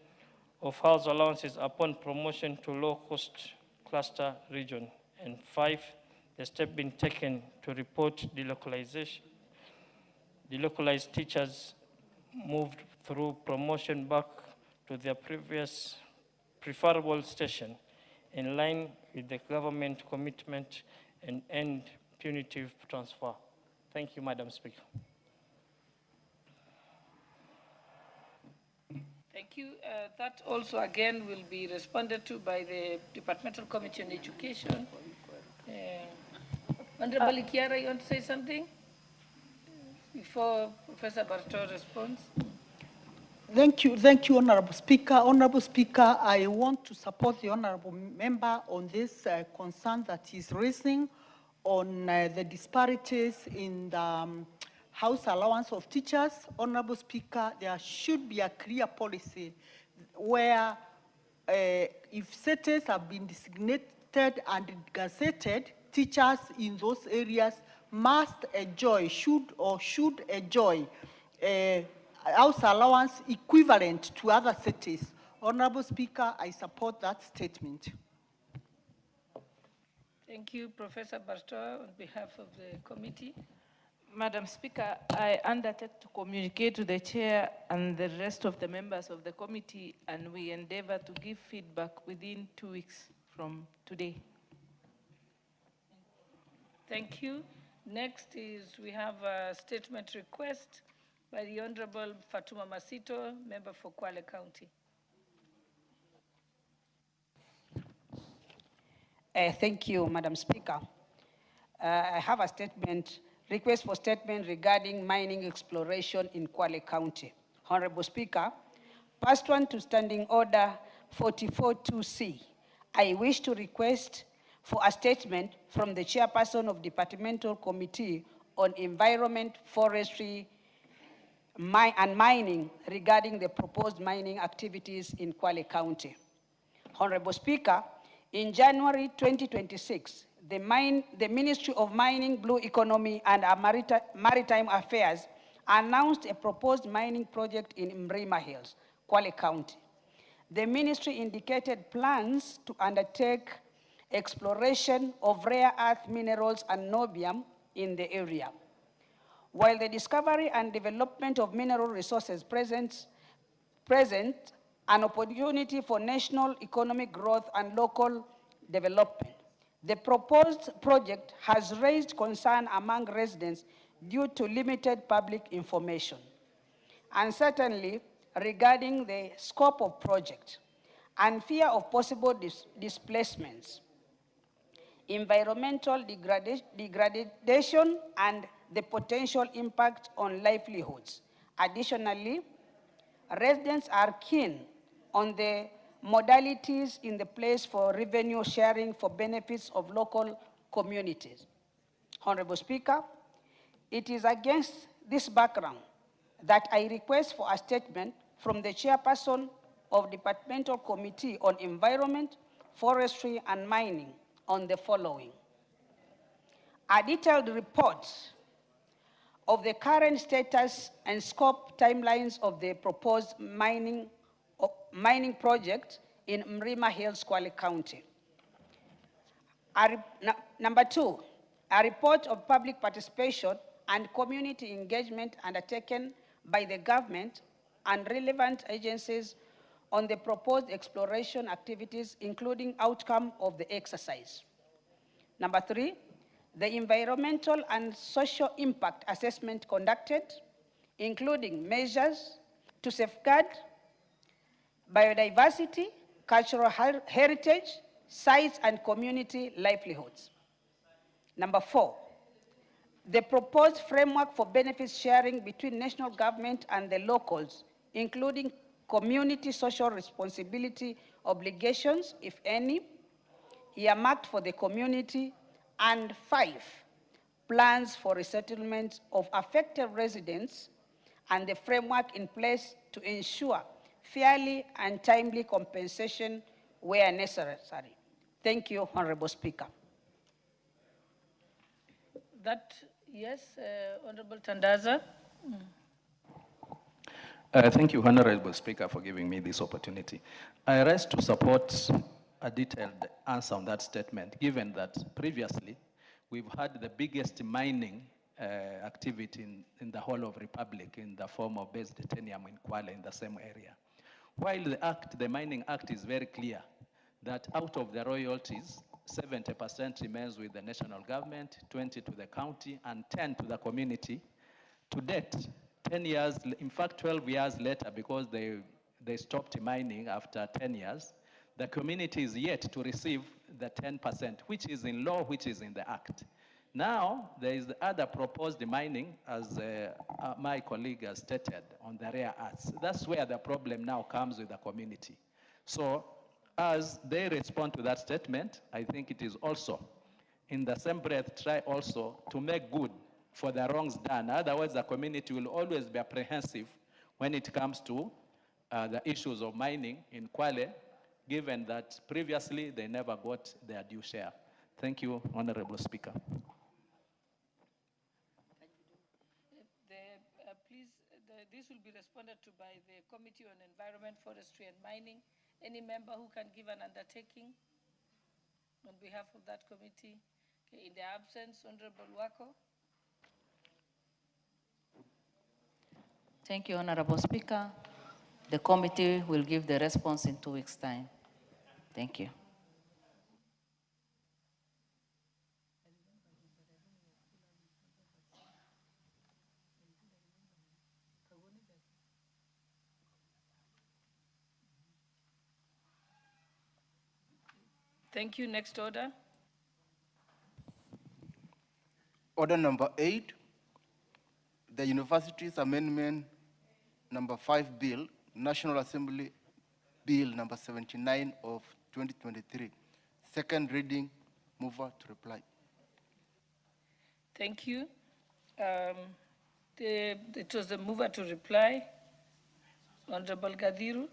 K: of house allowances upon promotion to low-cost cluster region. And 5, the step being taken to report delocalized teachers moved through promotion back to their previous preferable station in line with the government commitment and end punitive transfer. Thank you, Madam Speaker.
B: Thank you. That also again will be responded to by the Departmental Committee on Education. Honorable Kiara, you want to say something before Professor Barto responds?
L: Thank you, Honorable Speaker. Honorable Speaker, I want to support the Honorable Member on this concern that he's raising on the disparities in the house allowance of teachers. Honorable Speaker, there should be a clear policy where if cities have been designated and gazetted, teachers in those areas must enjoy, should enjoy house allowance equivalent to other cities. Honorable Speaker, I support that statement.
B: Thank you, Professor Barto, on behalf of the committee.
H: Madam Speaker, I undertake to communicate to the chair and the rest of the members of the committee, and we endeavor to give feedback within 2 weeks from today.
B: Thank you. Next is we have a statement request by the Honorable Fatuma Masito, member for Kwale County.
M: Thank you, Madam Speaker. I have a statement, request for statement regarding mining exploration in Kwale County. Honorable Speaker, pursuant to Standing Order 44.2c, I wish to request for a statement from the Chairperson of Departmental Committee on Environment, Forestry, and mining regarding the proposed mining activities in Kwale County. Honorable Speaker, in January 2026, the Ministry of Mining, Blue Economy, and Maritime Affairs announced a proposed mining project in Mrima Hills, Kwale County. The ministry indicated plans to undertake exploration of rare earth minerals and niobium in the area. While the discovery and development of mineral resources present an opportunity for national economic growth and local development, the proposed project has raised concern among residents due to limited public information, and certainly regarding the scope of project and fear of possible displacements, environmental degradation, and the potential impact on livelihoods. Additionally, residents are keen on the modalities in the place for revenue sharing for benefits of local communities. Honorable Speaker, it is against this background that I request for a statement from the chairperson of Departmental Committee on Environment, Forestry, and Mining on the following. A detailed report of the current status and scope timelines of the proposed mining project in Mrima Hills, Kwale County. Number 2, a report of public participation and community engagement undertaken by the government and relevant agencies on the proposed exploration activities, including outcome of the exercise. Number 3, the environmental and social impact assessment conducted, including measures to safeguard biodiversity, cultural heritage, sites, and community livelihoods. Number 4, the proposed framework for benefits sharing between national government and the locals, including community social responsibility obligations, if any, earmarked for the community. And 5, plans for resettlement of affected residents and the framework in place to ensure fairly and timely compensation where necessary. Thank you, Honorable Speaker.
B: Yes, Honorable Tandaza.
F: Thank you, Honorable Speaker, for giving me this opportunity. I rise to support a detailed answer on that statement, given that previously we've had the biggest mining activity in the whole of Republic in the form of base titanium in Kwale in the same area. While the Mining Act is very clear that out of the royalties, 70% remains with the national government, 20 to the county, and 10 to the community. To date, 10 years, in fact 12 years later, because they stopped mining after 10 years, the community is yet to receive the 10%, which is in law, which is in the act. Now, there is the other proposed mining, as my colleague has stated, on the rare earths. That's where the problem now comes with the community. So, as they respond to that statement, I think it is also, in the same breath, try also to make good for the wrongs done. Otherwise, the community will always be apprehensive when it comes to the issues of mining in Kwale, given that previously they never got their due share. Thank you, Honorable Speaker.
B: This will be responded to by the Committee on Environment, Forestry, and Mining. Any member who can give an undertaking on behalf of that committee? Okay, in their absence, Honorable Wako.
G: Thank you, Honorable Speaker. The committee will give the response in 2 weeks' time. Thank you.
B: Thank you. Next order.
C: Order number 8, the Universities Amendment number 5 Bill, National Assembly Bill number 79 of 2023. Second reading, mover to reply.
B: Thank you. It was the mover to reply, Honorable Gadiru.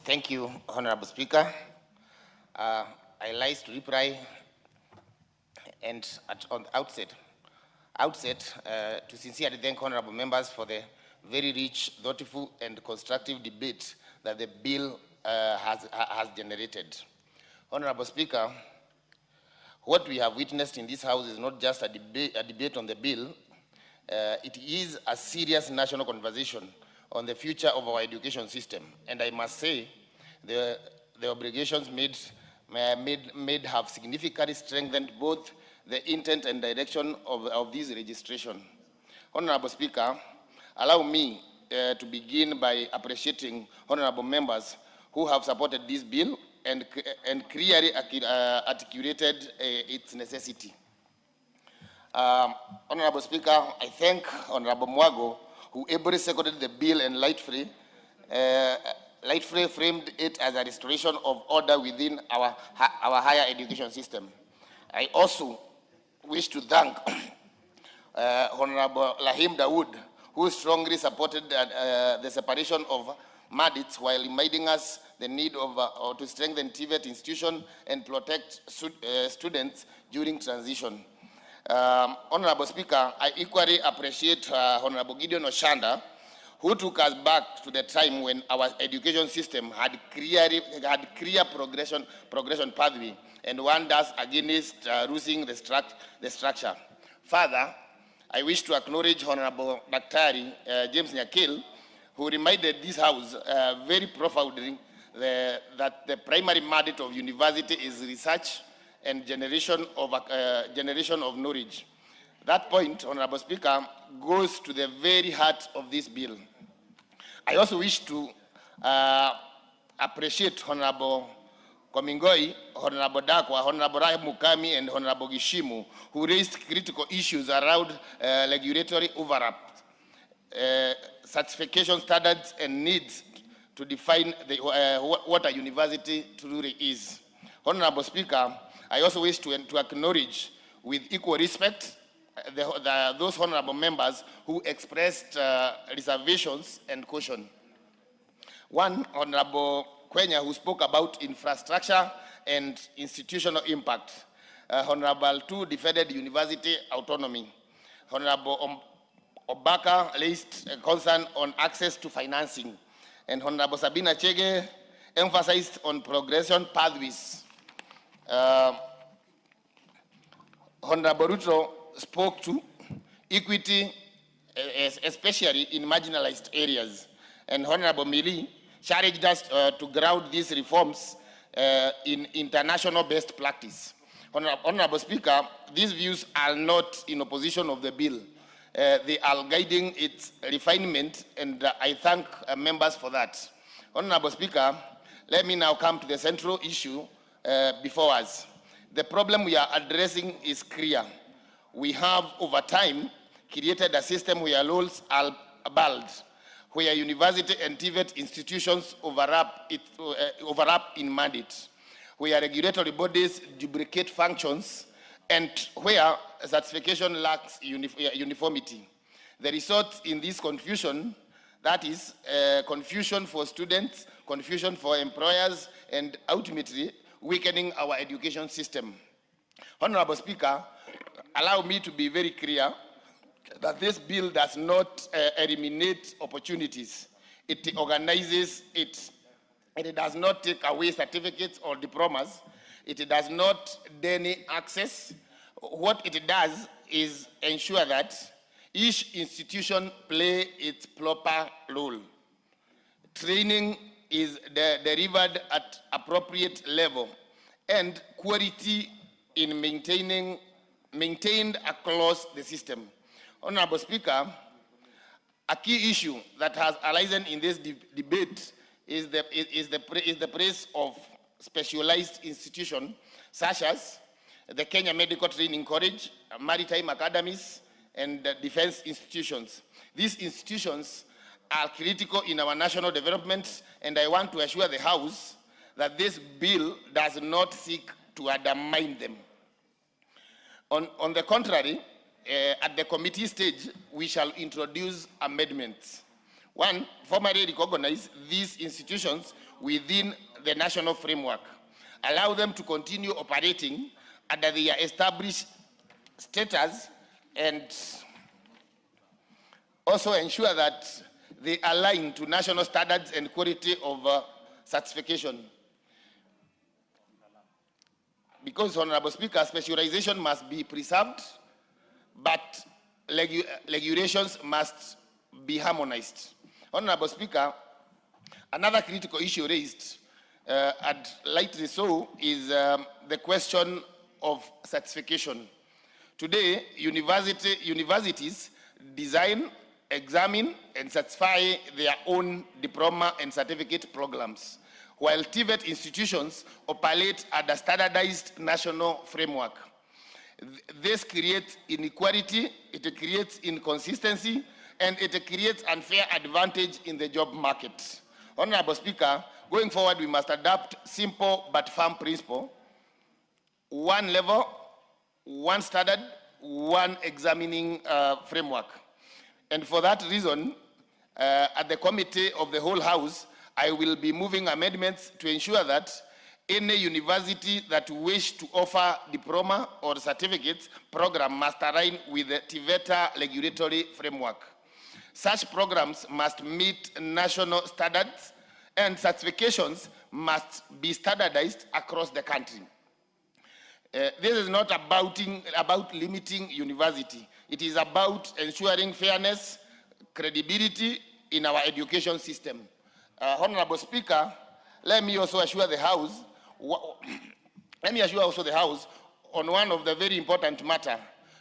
N: Thank you, Honorable Speaker. I like to reply and on the outset, to sincerely thank honorable members for the very rich, thoughtful, and constructive debate that the bill has generated. Honorable Speaker, what we have witnessed in this House is not just a debate on the bill, it is a serious national conversation on the future of our education system. And I must say, the obligations made have significantly strengthened both the intent and direction of this registration. Honorable Speaker, allow me to begin by appreciating honorable members who have supported this bill and clearly articulated its necessity. Honorable Speaker, I thank Honorable Mwago, who ably seconded the bill and lightfully framed it as a restoration of order within our higher education system. I also wish to thank Honorable Lahim Dawood, who strongly supported the separation of mandate while reminding us the need of to strengthen TVET institution and protect students during transition. Honorable Speaker, I equally appreciate Honorable Gideon Oshanda, who took us back to the time when our education system had clear progression pathway and warned us against losing the structure. Further, I wish to acknowledge Honorable Dr. James Nyakil, who reminded this House very profoundly that the primary mandate of university is research and generation of knowledge. That point, Honorable Speaker, goes to the very heart of this bill. I also wish to appreciate Honorable Komingoi, Honorable Dakwa, Honorable Rahim Mukami, and Honorable Gishimu, who raised critical issues around regulatory overlap, certification standards, and needs to define what a university truly is. Honorable Speaker, I also wish to acknowledge with equal respect those honorable members who expressed reservations and caution. One, Honorable Kenya, who spoke about infrastructure and institutional impact. Honorable Tu defended university autonomy. Honorable Obaka raised a concern on access to financing. And Honorable Sabina Chege emphasized on progression pathways. Honorable Ruto spoke to equity, especially in marginalized areas. And Honorable Mili challenged us to ground these reforms in international best practice. Honorable Speaker, these views are not in opposition of the bill. They are guiding its refinement, and I thank members for that. Honorable Speaker, let me now come to the central issue before us. The problem we are addressing is clear. We have, over time, created a system where roles are bald, where university and TVET institutions overlap in mandate, where regulatory bodies duplicate functions, and where certification lacks uniformity. The result in this confusion, that is confusion for students, confusion for employers, and ultimately weakening our education system. Honorable Speaker, allow me to be very clear that this bill does not eliminate opportunities. It organizes it. It does not take away certificates or diplomas. It does not deny access. What it does is ensure that each institution play its proper role. Training is delivered at appropriate level, and quality in maintained across the system. Honorable Speaker, a key issue that has arisen in this debate is the praise of specialized institutions such as the Kenya Medical Training College, maritime academies, and defense institutions. These institutions are critical in our national development, and I want to assure the House that this bill does not seek to undermine them. On the contrary, at the committee stage, we shall introduce amendments. One, formally recognize these institutions within the national framework, allow them to continue operating under their established status, and also ensure that they align to national standards and quality of certification. Because, Honorable Speaker, specialization must be preserved, but regulations must be harmonized. Honorable Speaker, another critical issue raised, and lightly so, is the question of certification. Today, universities design, examine, and certify their own diploma and certificate programs, while TVET institutions operate under standardized national framework. This creates inequality, it creates inconsistency, and it creates unfair advantage in the job market. Honorable Speaker, going forward, we must adopt simple but firm principle: one level, one standard, one examining framework. And for that reason, at the committee of the whole House, I will be moving amendments to ensure that any university that wish to offer diploma or certificates program must align with the TVETA regulatory framework. Such programs must meet national standards, and certifications must be standardized across the country. This is not about limiting university. It is about ensuring fairness, credibility in our education system. Honorable Speaker, let me also assure the House, on one of the very important matter: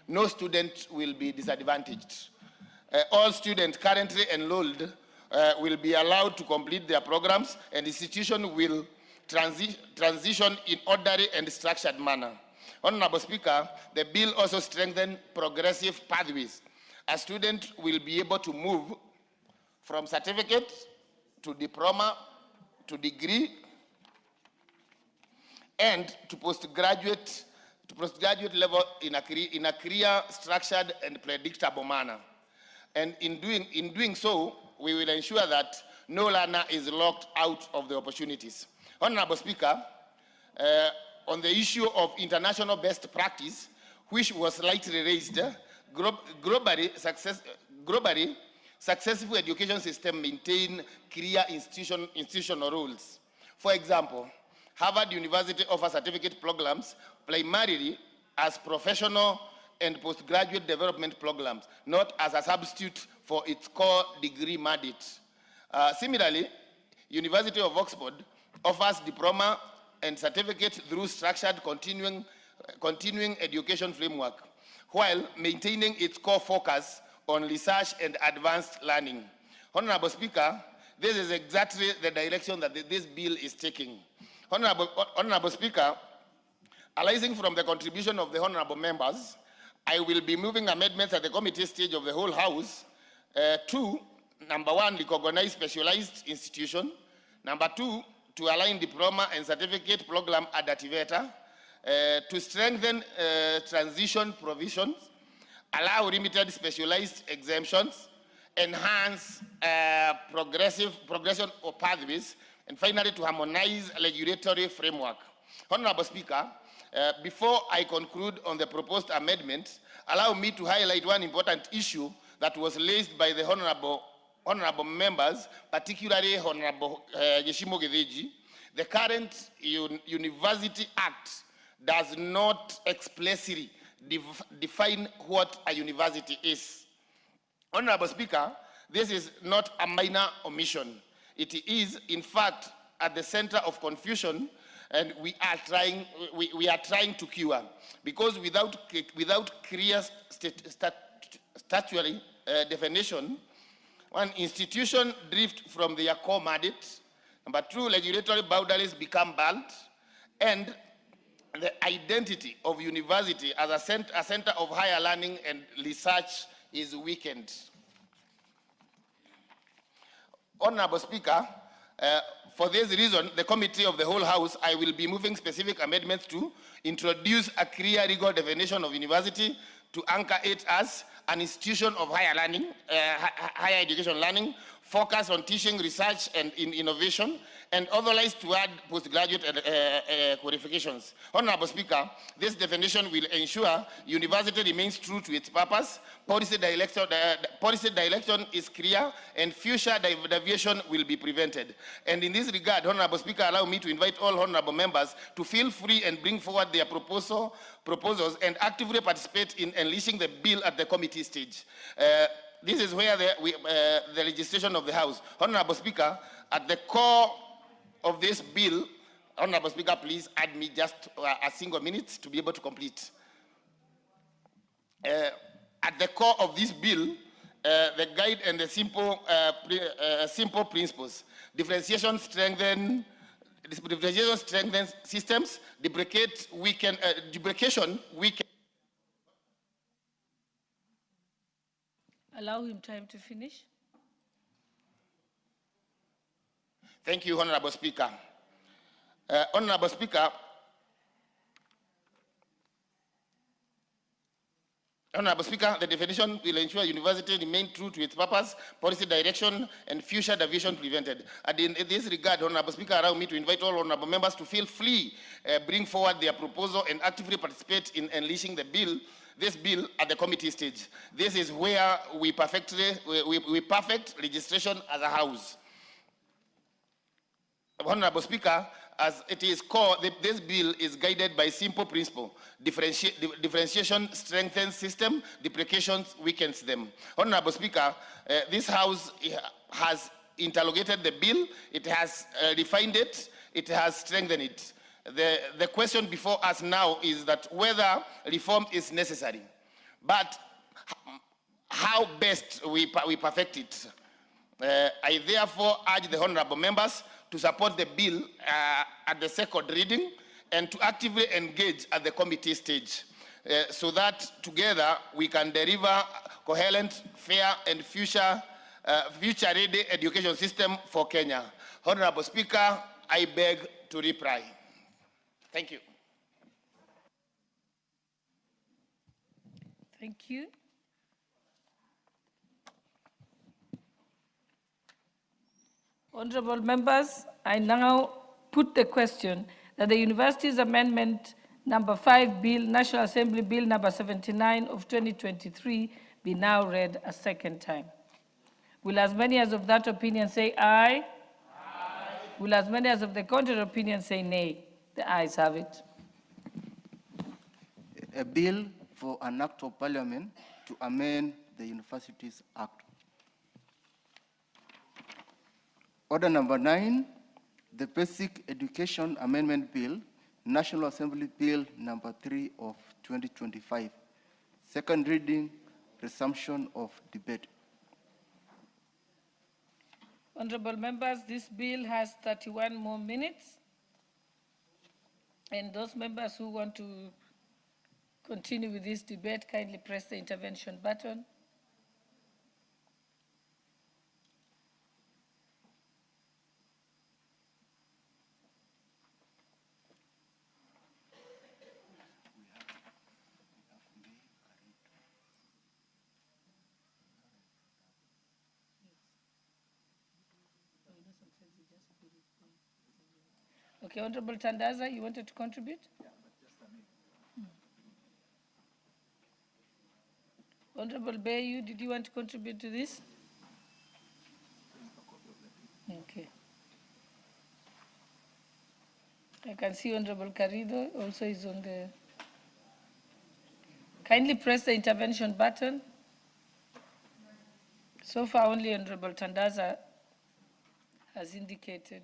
N: no student will be disadvantaged. All students currently enrolled will be allowed to complete their programs, and the institution will transition in orderly and structured manner. Honorable Speaker, the bill also strengthens progressive pathways. A student will be able to move from certificate to diploma to degree and to postgraduate level in a clear, structured, and predictable manner. And in doing so, we will ensure that no learner is locked out of the opportunities. Honorable Speaker, on the issue of international best practice, which was slightly raised, globally, successful education systems maintain clear institutional rules. For example, Harvard University offers certificate programs primarily as professional and postgraduate development programs, not as a substitute for its core degree mandate. Similarly, University of Oxford offers diploma and certificate through structured continuing education framework, while maintaining its core focus on research and advanced learning. Honorable Speaker, this is exactly the direction that this bill is taking. Honorable Speaker, arising from the contribution of the honorable members, I will be moving amendments at the committee stage of the whole House to, number one, recognize specialized institution; number two, to align diploma and certificate program under TVETA; to strengthen transition provisions; allow limited specialized exemptions; enhance progression of pathways; and finally, to harmonize regulatory framework. Honorable Speaker, before I conclude on the proposed amendment, allow me to highlight one important issue that was raised by the honorable members, particularly Honorable Geshimo Gedeji. The current University Act does not explicitly define what a university is. Honorable Speaker, this is not a minor omission. It is, in fact, at the center of confusion, and we are trying to cure, because without clear statutory definition, one institution drifts from their core mandate. Number two, regulatory boundaries become blurred, and the identity of university as a center of higher learning and research is weakened. Honorable Speaker, For this reason, the Committee of the Whole House, I will be moving specific amendments to introduce a clear legal definition of university to anchor it as an institution of higher learning, higher education learning, focus on teaching, research, and innovation, and authorized to add postgraduate qualifications. Honorable Speaker, this definition will ensure university remains true to its purpose, policy direction is clear, and future deviation will be prevented. And in this regard, Honorable Speaker, allow me to invite all honorable members to feel free and bring forward their proposals and actively participate in unleashing the bill at the committee stage. This is where the legislation of the House. Honorable Speaker, at the core of this bill, Honorable Speaker, please add me just a single minute to be able to complete. At the core of this bill, the guide and the simple principles. Differentiation strengthens systems, deprecation weaken.
B: Allow him time to finish.
N: Thank you, Honorable Speaker. Honorable Speaker, the definition will ensure university remain true to its purpose, policy direction, and future deviation prevented. And in this regard, Honorable Speaker, allow me to invite all honorable members to feel free, bring forward their proposal, and actively participate in unleashing this bill at the committee stage. This is where we perfect legislation as a house. Honorable Speaker, as it is core, this bill is guided by simple principle. Differentiation strengthens system, deprecation weakens them. Honorable Speaker, this House has interrogated the bill, it has refined it, it has strengthened it. The question before us now is that whether reform is necessary, but how best we perfect it. I therefore urge the honorable members to support the bill at the second reading and to actively engage at the committee stage so that together we can deliver coherent, fair, and future-ready education system for Kenya. Honorable Speaker, I beg to reply. Thank you.
B: Thank you. Honorable members, I now put the question that the University's Amendment Number 5 Bill, National Assembly Bill Number 79 of 2023 be now read a second time. Will as many as of that opinion say aye? Aye. Will as many as of the contrary opinion say nay? The ayes have it.
C: A bill for an act of parliament to amend the Universities Act. Order number 9, the Basic Education Amendment Bill, National Assembly Bill number 3 of 2025. Second reading, resumption of debate.
B: Honorable members, this bill has 31 more minutes. And those members who want to continue with this debate, kindly press the intervention button. Okay, Honorable Tandaza, you wanted to contribute? Yeah, but just a minute. Honorable Bayu, did you want to contribute to this? Okay. I can see Honorable Carrido also is on the... Kindly press the intervention button. So far, only Honorable Tandaza has indicated.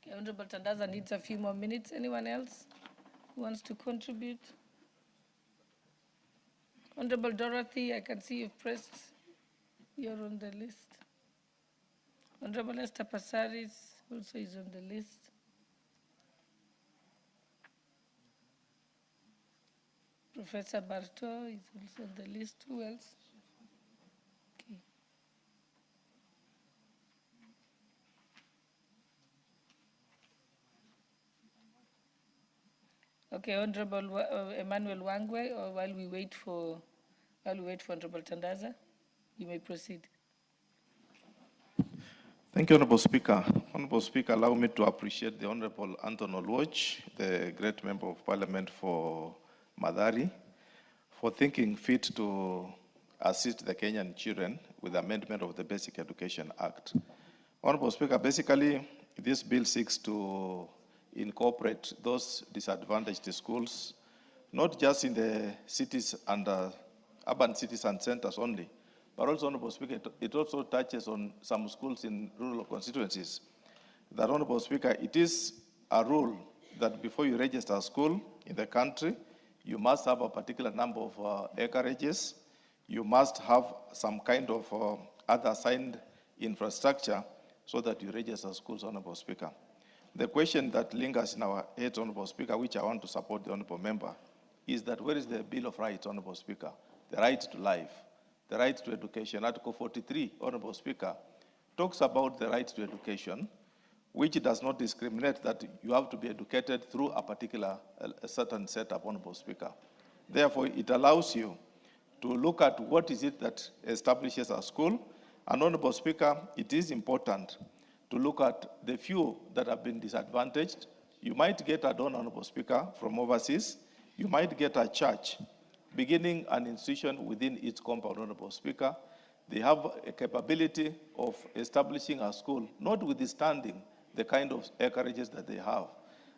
B: Okay, Honorable Tandaza needs a few more minutes. Anyone else who wants to contribute? Honorable Dorothy, I can see you've pressed. You're on the list. Honorable Esther Passaris also is on the list. Professor Barto is also on the list. Who else? Okay. Okay, Honorable Emmanuel Wangwe, or while we wait for Honorable Tandaza, you may proceed.
O: Thank you, Honorable Speaker. Honorable Speaker, allow me to appreciate the Honorable Anton Oluoch, the great member of Parliament for Madari, for thinking fit to assist the Kenyan children with the amendment of the Basic Education Act. Honorable Speaker, basically, this bill seeks to incorporate those disadvantaged schools, not just in the cities and urban cities and centers only, but also, Honorable Speaker, it also touches on some schools in rural constituencies. That, Honorable Speaker, it is a rule that before you register a school in the country, you must have a particular number of acreages. You must have some kind of other assigned infrastructure so that you register schools, Honorable Speaker. The question that lingers in our heads, Honorable Speaker, which I want to support the Honorable Member, is that where is the Bill of Rights, Honorable Speaker? The right to life, the right to education. Article 43, Honorable Speaker, talks about the right to education, which does not discriminate that you have to be educated through a particular, a certain setup, Honorable Speaker. Therefore, it allows you to look at what is it that establishes a school. And Honorable Speaker, it is important to look at the few that have been disadvantaged. You might get a donor, Honorable Speaker, from overseas. You might get a church beginning an institution within its compound, Honorable Speaker. They have a capability of establishing a school, notwithstanding the kind of acreages that they have.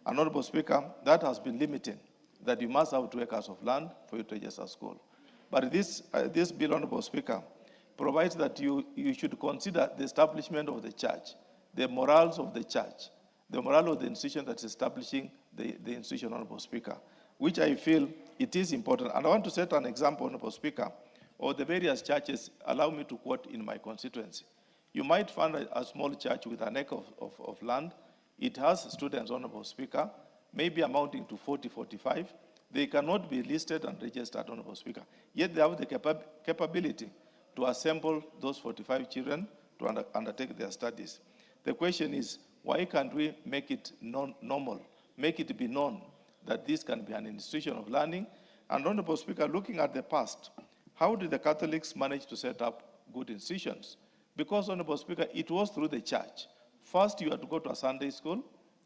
O: And Honorable Speaker, that has been limiting, that you must have 2 acres of land for you to register a school. But this bill, Honorable Speaker, provides that you should consider the establishment of the church, the morals of the church, the morale of the institution that's establishing the institution, Honorable Speaker, which I feel it is important. And I want to set an example, Honorable Speaker, of the various churches. Allow me to quote in my constituency. You might find a small church with an acre of land. It has students, Honorable Speaker, maybe amounting to 40, 45. They cannot be listed and registered, Honorable Speaker. Yet they have the capability to assemble those 45 children to undertake their studies. The question is, why can't we make it normal, make it be known that this can be an institution of learning? And Honorable Speaker, looking at the past, how did the Catholics manage to set up good institutions? Because, Honorable Speaker, it was through the church. First, you had to go to a Sunday school,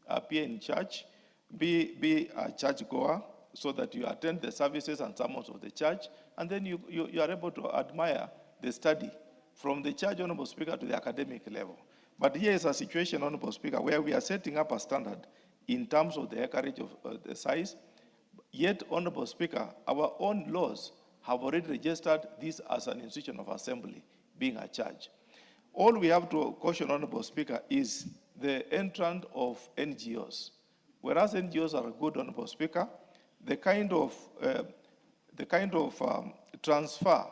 O: appear in church, be a churchgoer, so that you attend the services and sermons of the church, and then you are able to admire the study from the church, Honorable Speaker, to the academic level. But here is a situation, Honorable Speaker, where we are setting up a standard in terms of the acreage of the size. Yet, Honorable Speaker, our own laws have already registered this as an institution of assembly, being a church. All we have to caution, Honorable Speaker, is the entrance of NGOs. Whereas NGOs are good, Honorable Speaker, the kind of transfer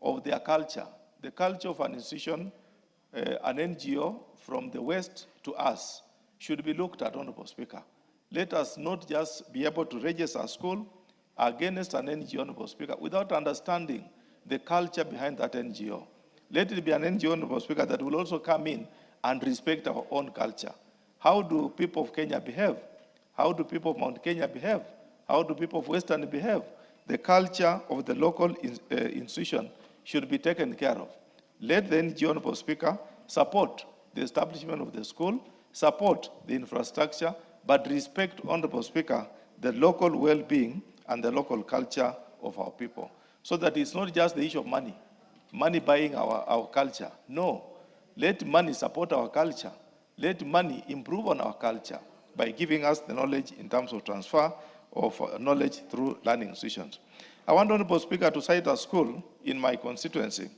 O: of their culture, the culture of an institution, an NGO from the West to us, should be looked at, Honorable Speaker. Let us not just be able to register a school against an NGO, Honorable Speaker, without understanding the culture behind that NGO. Let it be an NGO, Honorable Speaker, that will also come in and respect our own culture. How do people of Kenya behave? How do people of Mount Kenya behave? How do people of Western behave? The culture of the local institution should be taken care of. Let the NGO, Honorable Speaker, support the establishment of the school, support the infrastructure, but respect, Honorable Speaker, the local well-being and the local culture of our people. So that it's not just the issue of money buying our culture. No, let money support our culture. Let money improve on our culture by giving us the knowledge in terms of transfer of knowledge through learning institutions. I want, Honorable Speaker, to cite a school in my constituency,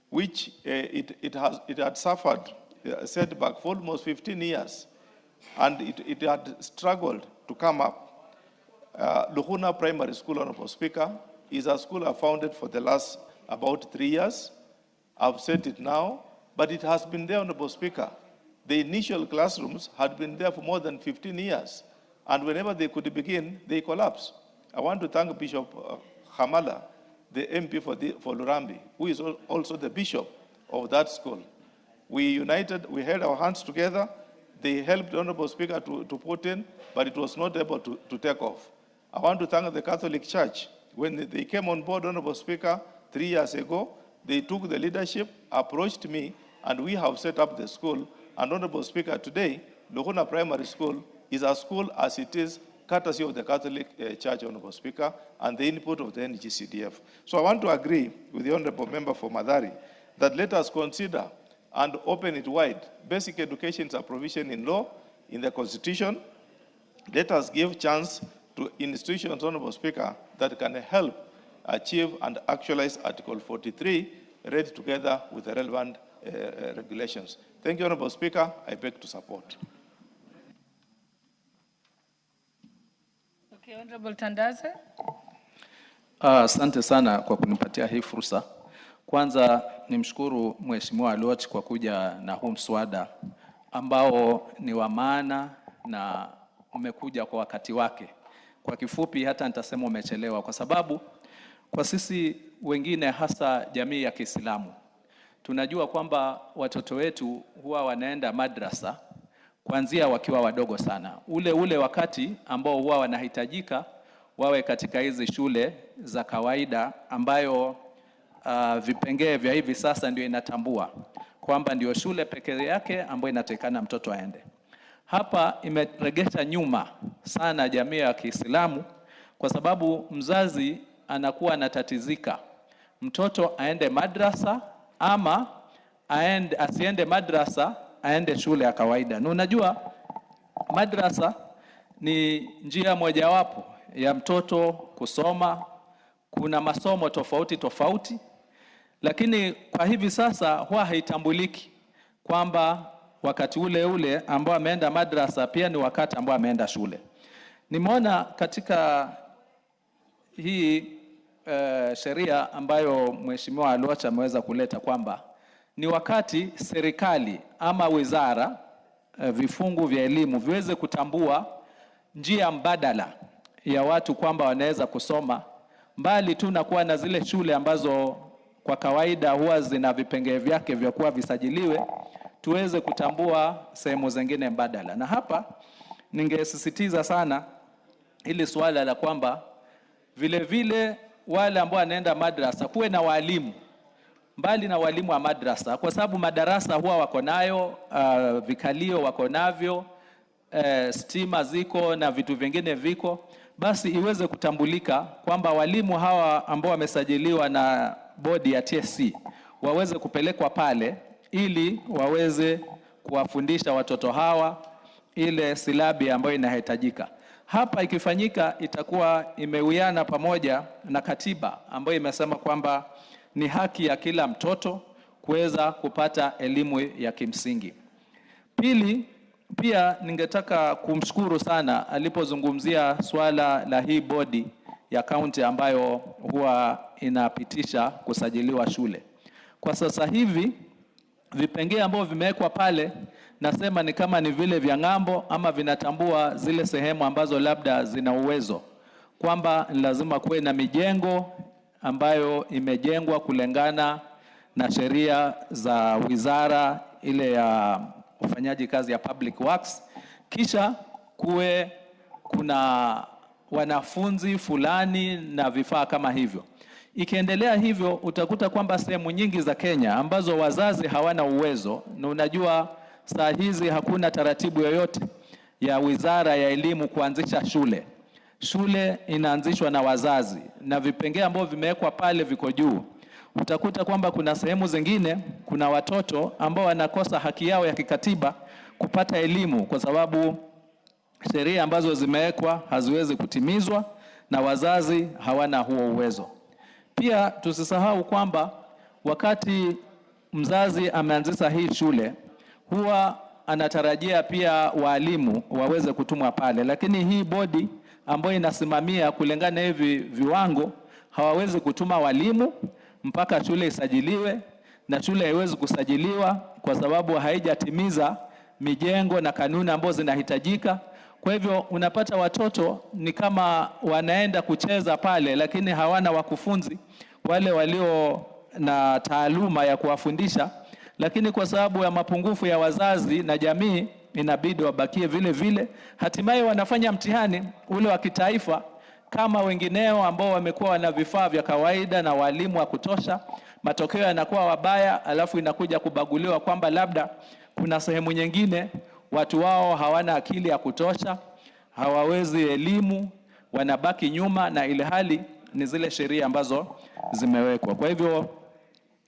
O: which it had suffered a setback for almost 15 years and it had struggled to come up. Luhuna Primary School, Honorable Speaker, is a school I founded for the last about 3 years. I've said it now, but it has been there, Honorable Speaker. The initial classrooms had been there for more than 15 years, and whenever they could begin, they collapsed. I want to thank Bishop Hamala, the MP for Lurambi, who is also the bishop of that school. We united, we held our hands together. They helped the Honorable Speaker to put in, but it was not able to take off. I want to thank the Catholic Church. When they came on board, Honorable Speaker, 3 years ago, they took the leadership, approached me, and we have set up the school. And Honorable Speaker, today, Luhuna Primary School is a school as it is, courtesy of the Catholic Church, Honorable Speaker, and the input of the NGCDF. So I want to agree with the Honorable Member for Mathari that let us consider and open it wide. Basic education is a provision in law, in the Constitution. Let us give chance to institutions, Honorable Speaker, that can help achieve and actualize Article 43, read together with the relevant regulations. Thank you, Honorable Speaker. I beg to support.
B: Okay, Honorable Tandaze.
F: Asante sana kwa kunipatia hii fursa. Kwanza nimshukuru Mheshimiwa Loch kwa kuja na huu mswada ambao ni wa maana na umekuja kwa wakati wake. Kwa kifupi hata nitasema umechelewa kwa sababu kwa sisi wengine hasa jamii ya Kiislamu tunajua kwamba watoto wetu huwa wanaenda madrasa kuanzia wakiwa wadogo sana. Ule wakati ambao huwa wanahitajika wawe katika hizi shule za kawaida ambayo vipengee vya hivi sasa ndio inatambua kwamba ndio shule pekee yake ambayo inatakikana mtoto aende. Hapa imeregesha nyuma sana jamii ya Kiislamu kwa sababu mzazi anakuwa anatatizika mtoto aende madrasa ama asiende madrasa aende shule ya kawaida. Na unajua madrasa ni njia mojawapo ya mtoto kusoma, kuna masomo tofauti, lakini kwa hivi sasa huwa haitambuliki kwamba wakati ule ambao ameenda madrasa pia ni wakati ambao ameenda shule. Nimeona katika hii sheria ambayo Mheshimiwa Alocha ameweza kuleta kwamba ni wakati serikali ama wizara vifungu vya elimu viweze kutambua njia mbadala ya watu kwamba wanaweza kusoma mbali tu na kuwa na zile shule ambazo kwa kawaida huwa zina vipengee vyake vya kuwa visajiliwe, tuweze kutambua sehemu zingine mbadala. Na hapa ningesisitiza sana ili swala la kwamba vile wale ambao wanaenda madrasa kuwe na walimu mbali na walimu wa madrasa, kwa sababu madarasa huwa wako nayo, vikalio wako navyo, stima ziko na vitu vingine viko, basi iweze kutambulika kwamba walimu hawa ambao wamesajiliwa na bodi ya TSC waweze kupelekwa pale ili waweze kuwafundisha watoto hawa ile silabi ambayo inahitajika. Hapa ikifanyika itakuwa imewiana pamoja na katiba ambayo imesema kwamba ni haki ya kila mtoto kuweza kupata elimu ya kimsingi. Pili, pia ningetaka kumshukuru sana alipozungumzia swala la hii bodi ya kaunti ambayo huwa inapitisha kusajiliwa shule. Kwa sasa hivi vipengee ambavyo vimewekwa pale nasema ni kama ni vile vya ng'ambo ama vinatambua zile sehemu ambazo labda zina uwezo kwamba lazima kuwe na mijengo ambayo imejengwa kulingana na sheria za wizara ile ya ufanyaji kazi ya public works, kisha kuwe kuna wanafunzi fulani na vifaa kama hivyo. Ikiendelea hivyo utakuta kwamba sehemu nyingi za Kenya ambazo wazazi hawana uwezo, na unajua saa hizi hakuna taratibu yoyote ya wizara ya elimu kuanzisha shule. Shule inaanzishwa na wazazi na vipengee ambavyo vimewekwa pale viko juu. Utakuta kwamba kuna sehemu zingine kuna watoto ambao wanakosa haki yao ya kikatiba kupata elimu kwa sababu sheria ambazo zimewekwa haziwezi kutimizwa na wazazi hawana huo uwezo. Pia tusisahau kwamba wakati mzazi ameanzisha hii shule huwa anatarajia pia walimu waweze kutumwa pale, lakini hii bodi ambayo inasimamia kulingana hivi viwango hawawezi kutuma walimu mpaka shule isajiliwe, na shule haiwezi kusajiliwa kwa sababu haijatimiza mijengo na kanuni ambazo zinahitajika. Kwa hivyo unapata watoto ni kama wanaenda kucheza pale, lakini hawana wakufunzi wale walio na taaluma ya kuwafundisha, lakini kwa sababu ya mapungufu ya wazazi na jamii inabidi wabakie vile vile. Hatimaye wanafanya mtihani ule wa kitaifa kama wengineo ambao wamekuwa na vifaa vya kawaida na walimu wa kutosha. Matokeo yanakuwa wabaya, alafu inakuja kubaguliwa kwamba labda kuna sehemu nyingine watu wao hawana akili ya kutosha, hawawezi elimu, wanabaki nyuma, na ile hali ni zile sheria ambazo zimewekwa. Kwa hivyo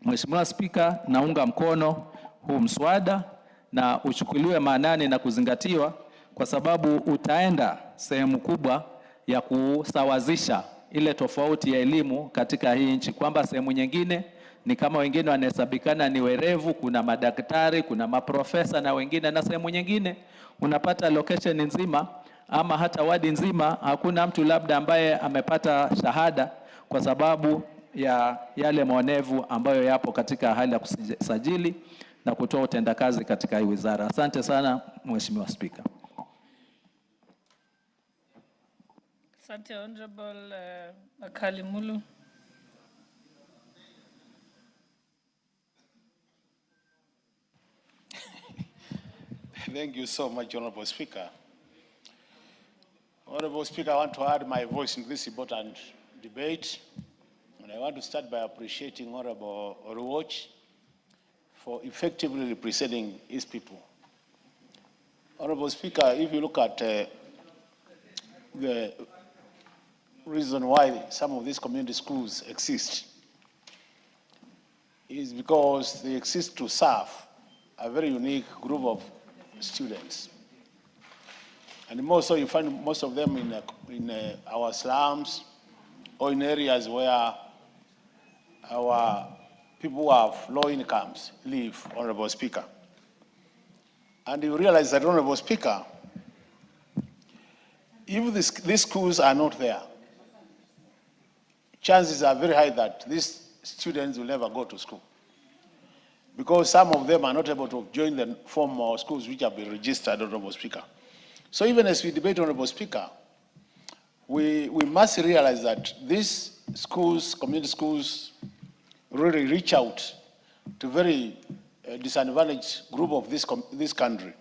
F: Mheshimiwa Spika, naunga mkono huu mswada na uchukuliwe maanani na kuzingatiwa, kwa sababu utaenda sehemu kubwa ya kusawazisha ile tofauti ya elimu katika hii nchi, kwamba sehemu nyingine ni kama wengine wanahesabikana ni werevu, kuna madaktari, kuna maprofesa na wengine, na sehemu nyingine unapata location nzima ama hata wadi nzima hakuna mtu labda ambaye amepata shahada, kwa sababu ya yale maonevu ambayo yapo katika hali ya kusajili na kutoa utendakazi katika hii wizara. Asante sana Mheshimiwa Spika.
B: Asante Honorable Makali Mulu.
P: Thank you so much, Honorable Speaker. Honorable Speaker, I want to add my voice in this important debate. And I want to start by appreciating Honorable Oruoch for effectively representing his people. Honorable Speaker, if you look at the reason why some of these community schools exist, is because they exist to serve a very unique group of students. And more so, you find most of them in our slums or in areas where our people who have low incomes live, Honorable Speaker. And you realize that, Honorable Speaker, if these schools are not there, chances are very high that these students will never go to school, because some of them are not able to join the formal schools which have been registered, Honorable Speaker. So even as we debate, Honorable Speaker, we must realize that these schools, community schools, really reach out to very disadvantaged group of this country.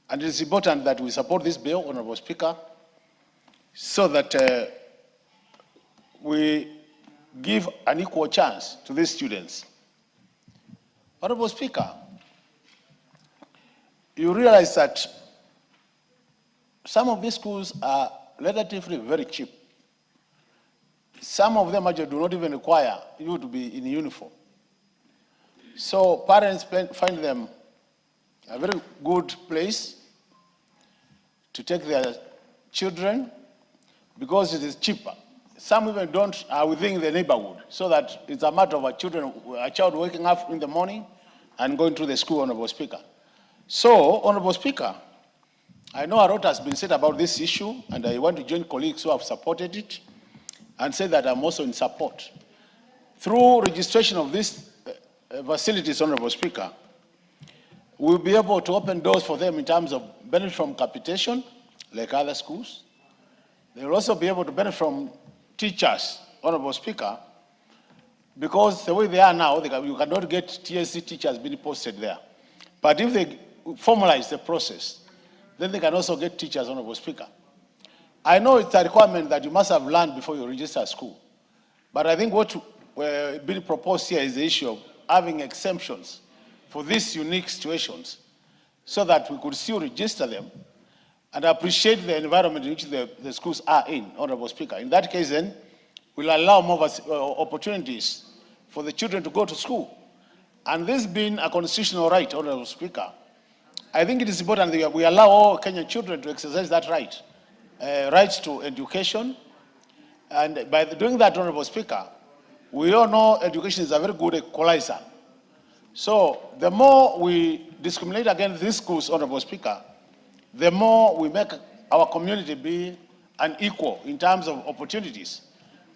P: And it is important that we support this bill, Honorable Speaker, so that we give an equal chance to these students. Honorable Speaker, you realize that some of these schools are relatively very cheap. Some of them actually do not even require you to be in uniform. So parents find them a very good place to take their children because it is cheaper. Some even are within the neighborhood, so that it's a matter of a child waking up in the morning and going to the school, Honorable Speaker. So, Honorable Speaker, I know a lot has been said about this issue, and I want to join colleagues who have supported it and say that I'm also in support. Through registration of these facilities, Honorable Speaker, we'll be able to open doors for them in terms of benefit from capitation, like other schools. They will also be able to benefit from teachers, Honorable Speaker, because the way they are now, you cannot get TSC teachers being posted there. But if they formalize the process, then they can also get teachers, Honorable Speaker. I know it's a requirement that you must have learned before you register a school. But I think what being proposed here is the issue of having exemptions for these unique situations so that we could still register them and appreciate the environment in which the schools are in, Honorable Speaker. In that case, then, we'll allow more opportunities for the children to go to school. And this being a constitutional right, Honorable Speaker, I think it is important that we allow all Kenyan children to exercise that right, rights to education. And by doing that, Honorable Speaker, we all know education is a very good equalizer So the more we discriminate against these schools, Honorable Speaker, the more we make our community be unequal in terms of opportunities.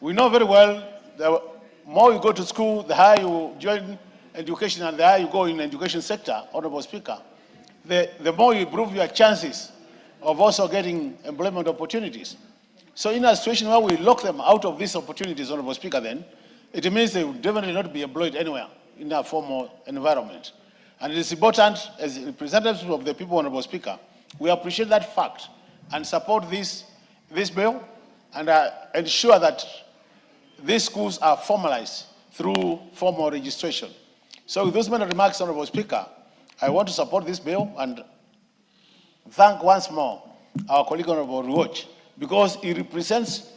P: We know very well the more you go to school, the higher you join education and the higher you go in the education sector, Honorable Speaker, the more you improve your chances of also getting employment opportunities. So in a situation where we lock them out of these opportunities, Honorable Speaker, then, it means they will definitely not be employed anywhere in a formal environment. And it is important, as representatives of the people, Honorable Speaker, we appreciate that fact and support this bill and ensure that these schools are formalized through formal registration. So with those many remarks, Honorable Speaker, I want to support this bill and thank once more our colleague, Honorable Ruoch, because he represents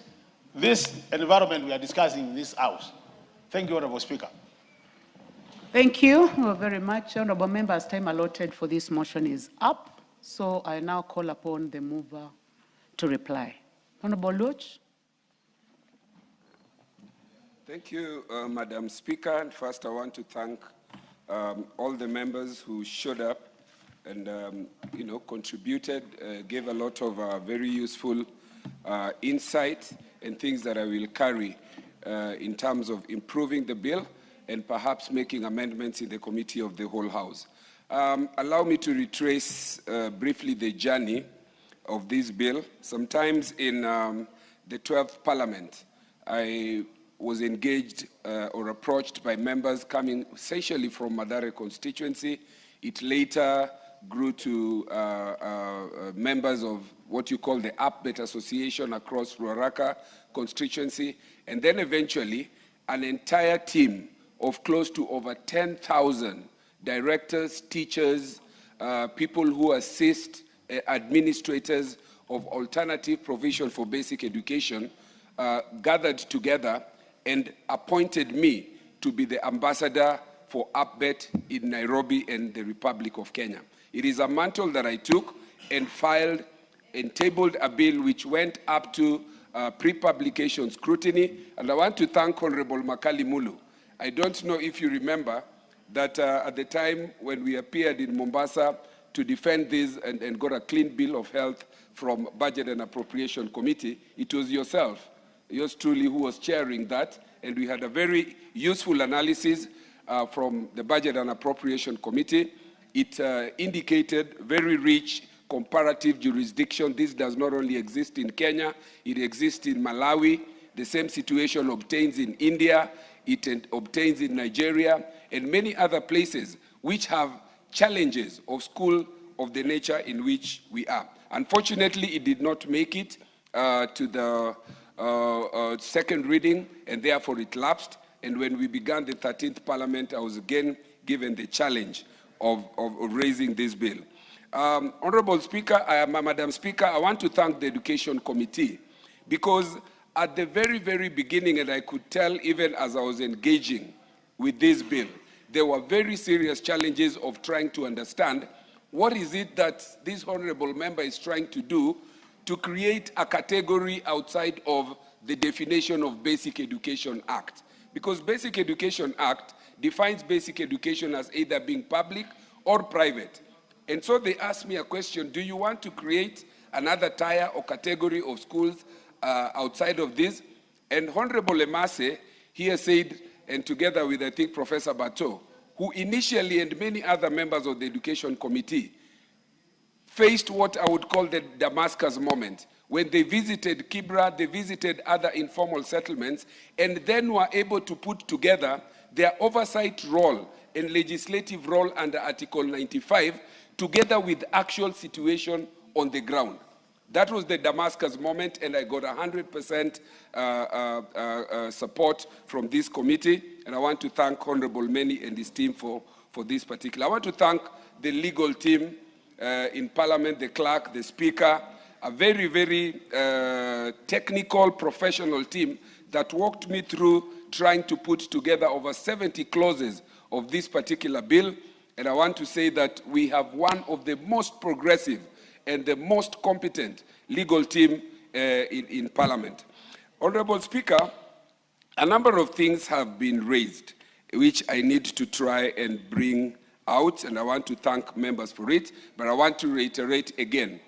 P: this environment we are discussing in this House. Thank you, Honorable Speaker.
Q: Thank you very much. Honorable members, time allotted for this motion is up. So I now call upon the mover to reply. Honorable Luch.
R: Thank you, Madam Speaker. And first, I want to thank all the members who showed up and contributed, gave a lot of very useful insight and things that I will carry in terms of improving the bill and perhaps making amendments in the committee of the whole House. Allow me to retrace briefly the journey of this bill. Sometimes in the 12th Parliament, I was engaged or approached by members coming essentially from Mathare constituency. It later grew to members of what you call the Upbet Association across Ruaraka constituency, and then eventually an entire team of close to over 10,000 directors, teachers, people who assist administrators of alternative provision for basic education gathered together and appointed me to be the ambassador for Upbet in Nairobi and the Republic of Kenya. It is a mantle that I took and filed and tabled a bill which went up to pre-publication scrutiny, and I want to thank Honorable Makali Mulu. I don't know if you remember that at the time when we appeared in Mombasa to defend this and got a clean bill of health from Budget and Appropriation Committee, it was yourself, yours truly, who was chairing that, and we had a very useful analysis from the Budget and Appropriation Committee. It indicated very rich comparative jurisdiction. This does not only exist in Kenya, it exists in Malawi. The same situation obtains in India, it obtains in Nigeria, and many other places which have challenges of school of the nature in which we are. Unfortunately, it did not make it to the second reading, and therefore it lapsed. And when we began the 13th Parliament, I was again given the challenge of raising this bill. Honorable Speaker, Madam Speaker, I want to thank the Education Committee because at the very, very beginning, and I could tell even as I was engaging with this bill, there were very serious challenges of trying to understand what is it that this honorable member is trying to do to create a category outside of the definition of Basic Education Act. Because Basic Education Act defines basic education as either being public or private. And so they asked me a question, do you want to create another tier or category of schools outside of this? And Honorable Emase here said, and together with, I think, Professor Bato, who initially and many other members of the Education Committee faced what I would call the Damascus moment, when they visited Kibra, they visited other informal settlements, and then were able to put together their oversight role and legislative role under Article 95, together with actual situation on the ground. That was the Damascus moment, and I got 100% support from this committee, and I want to thank Honorable Meni and his team for this particular. I want to thank the legal team in Parliament, the clerk, the speaker, a very, very technical, professional team that walked me through trying to put together over 70 clauses of this particular bill. And I want to say that we have one of the most progressive and the most competent legal team in Parliament. Honorable Speaker, a number of things have been raised. which I need to try and bring out, and I want to thank members for it, but I want to reiterate again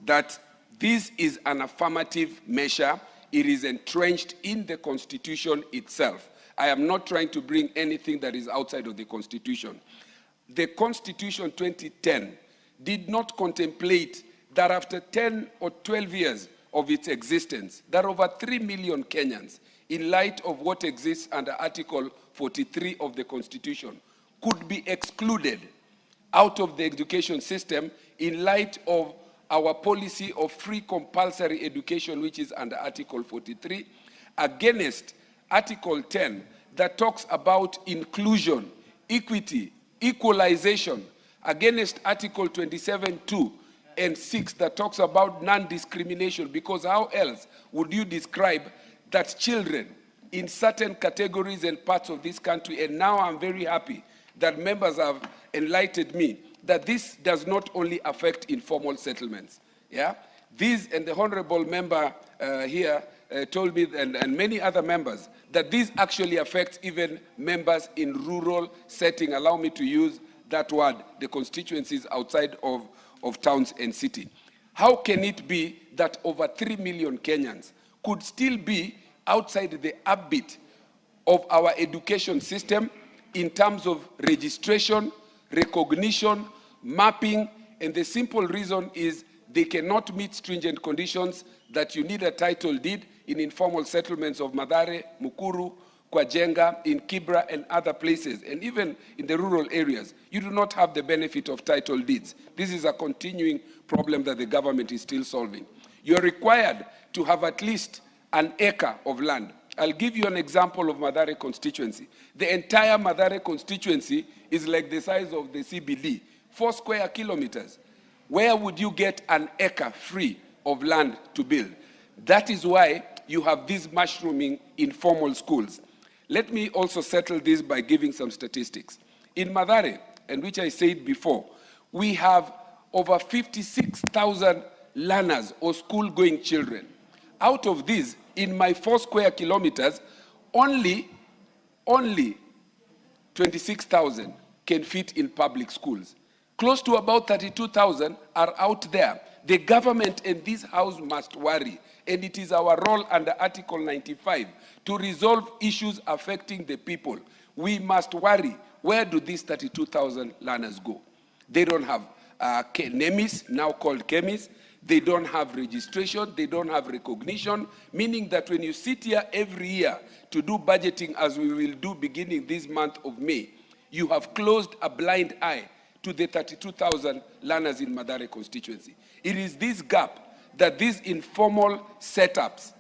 R: that this is an affirmative measure. It is entrenched in the Constitution itself. I am not trying to bring anything that is outside of the Constitution. The Constitution 2010 did not contemplate that after 10 or 12 years of its existence, that over 3 million Kenyans, in light of what exists under Article 43 of the Constitution, could be excluded out of the education system in light of our policy of free compulsory education, which is under Article 43, against Article 10 that talks about inclusion, equity, equalization, against Article 27(2) and 6 that talks about non-discrimination, because how else would you describe that children in certain categories and parts of this country, and now I'm very happy that members have enlightened me, that this does not only affect informal settlements. Yeah? These, and the honorable member here told me, and many other members, that this actually affects even members in rural setting, allow me to use that word, the constituencies outside of towns and city. How can it be that over 3 million Kenyans could still be outside the ambit of our education system in terms of registration, recognition, mapping, and the simple reason is they cannot meet stringent conditions that you need a title deed in informal settlements of Mathare, Mukuru, Kwajenga, in Kibra, and other places, and even in the rural areas. You do not have the benefit of title deeds. This is a continuing problem that the government is still solving. You're required to have at least an acre of land. I'll give you an example of Mathare constituency. The entire Mathare constituency is like the size of the CBD, 4 square kilometers. Where would you get an acre free of land to build? That is why you have these mushrooming informal schools. Let me also settle this by giving some statistics. In Mathare, and which I said before, we have over 56,000 learners or school-going children. Out of these, in my 4 square kilometers, only 26,000 can fit in public schools. Close to about 32,000 are out there. The government and this house must worry, and it is our role under Article 95 to resolve issues affecting the people. We must worry, where do these 32,000 learners go? They don't have NEMIS, now called chemists. They don't have registration, they don't have recognition, meaning that when you sit here every year to do budgeting, as we will do beginning this month of May, you have closed a blind eye to the 32,000 learners in Mathare constituency. It is this gap that these informal setups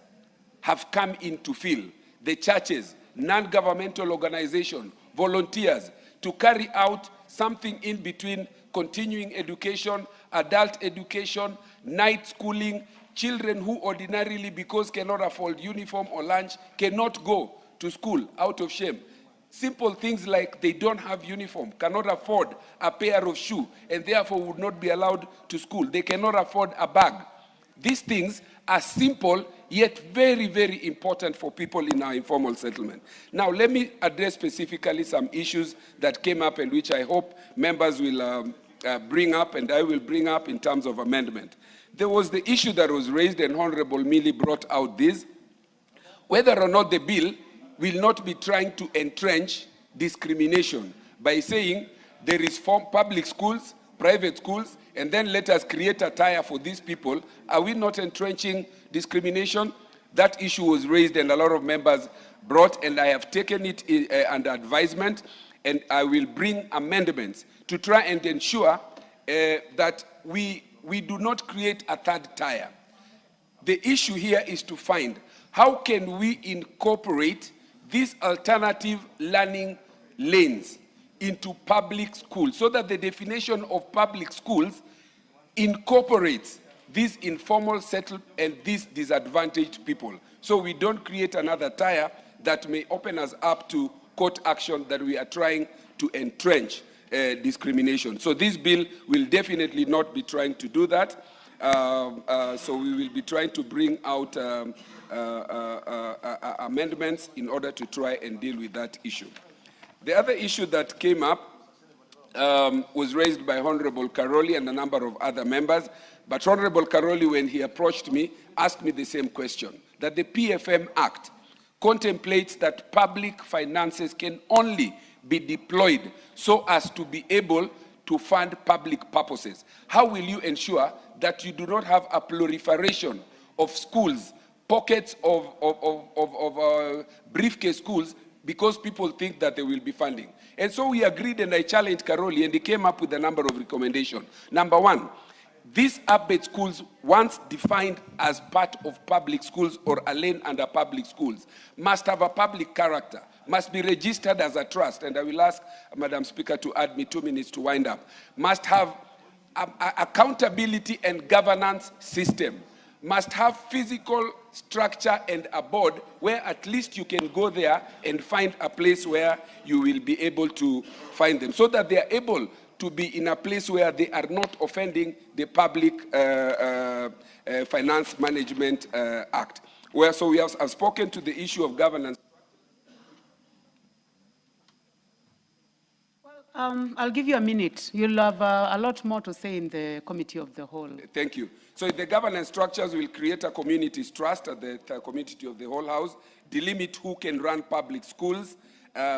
R: have come in to fill. The churches, non-governmental organizations, volunteers, to carry out something in between continuing education, adult education, night schooling, children who ordinarily, because cannot afford uniform or lunch, cannot go to school out of shame. Simple things like they don't have uniform, cannot afford a pair of shoes, and therefore would not be allowed to school. They cannot afford a bag. These things are simple, yet very, very important for people in our informal settlement. Now, let me address specifically some issues that came up and which I hope members will bring up, and I will bring up in terms of amendment. There was the issue that was raised, and Honorable Millie brought out this, whether or not the bill will not be trying to entrench discrimination by saying there is public schools, private schools, and then let us create a tier for these people. Are we not entrenching discrimination? That issue was raised and a lot of members brought, and I have taken it under advisement, and I will bring amendments to try and ensure that we do not create a third tier. The issue here is to find how can we incorporate these alternative learning lanes into public schools so that the definition of public schools incorporates these informal settled and these disadvantaged people. So we don't create another tier that may open us up to court action that we are trying to entrench discrimination. So this bill will definitely not be trying to do that. So we will be trying to bring out amendments in order to try and deal with that issue. The other issue that came up was raised by Honorable Karoli and a number of other members. But Honorable Karoli, when he approached me, asked me the same question, that the PFM Act contemplates that public finances can only be deployed so as to be able to fund public purposes. How will you ensure that you do not have a proliferation of schools, pockets of briefcase schools, because people think that they will be funding? And so we agreed, and I challenged Karoli, and he came up with a number of recommendations. Number one, these up-based schools, once defined as part of public schools or a lane under public schools, must have a public character, must be registered as a trust, and I will ask Madam Speaker to add me 2 minutes to wind up, must have accountability and governance system, must have physical structure and a board where at least you can go there and find a place where you will be able to find them, so that they are able to be in a place where they are not offending the Public Finance Management Act. So we have spoken to the issue of governance.
Q: I'll give you a minute. You'll have a lot more to say in the Committee of the Whole.
R: Thank you. So the governance structures will create a community's trust at the Committee of the Whole House, delimit who can run public schools,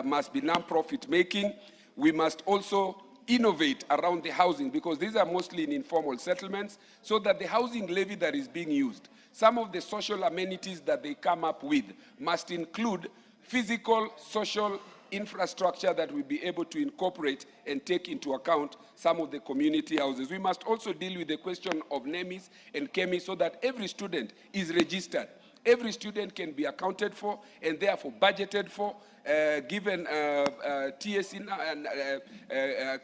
R: must be non-profit making. We must also innovate around the housing, because these are mostly in informal settlements, so that the housing levy that is being used, some of the social amenities that they come up with must include physical, social infrastructure that will be able to incorporate and take into account some of the community houses. We must also deal with the question of NEMIS and KEMI, so that every student is registered. Every student can be accounted for and therefore budgeted for, given TSC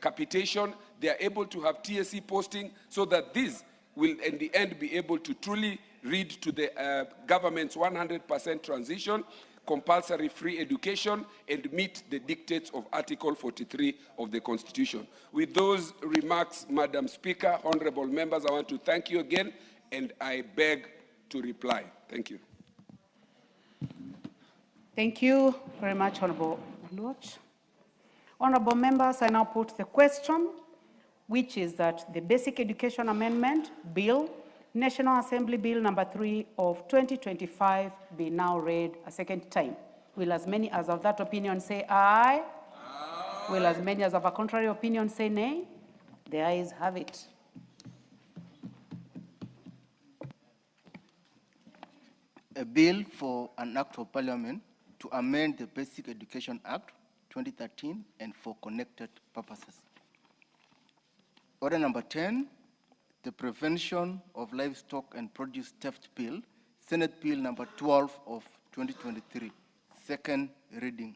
R: capitation. They are able to have TSC posting, so that this will in the end be able to truly lead to the government's 100% transition, compulsory free education, and meet the dictates of Article 43 of the Constitution. With those remarks, Madam Speaker, honorable members, I want to thank you again, and I beg to reply. Thank you.
Q: Thank you very much, Honorable Lodge. Honorable members, I now put the question, which is that the Basic Education Amendment Bill, National Assembly Bill number 3 of 2025 be now read a second time. Will as many as of that opinion say aye? Aye. Will as many as of a contrary opinion say nay? The ayes have it.
C: A bill for an act of parliament to amend the Basic Education Act 2013 and for connected purposes. Order number 10, the Prevention of Livestock and Produce Theft Bill, Senate Bill number 12 of 2023, second reading.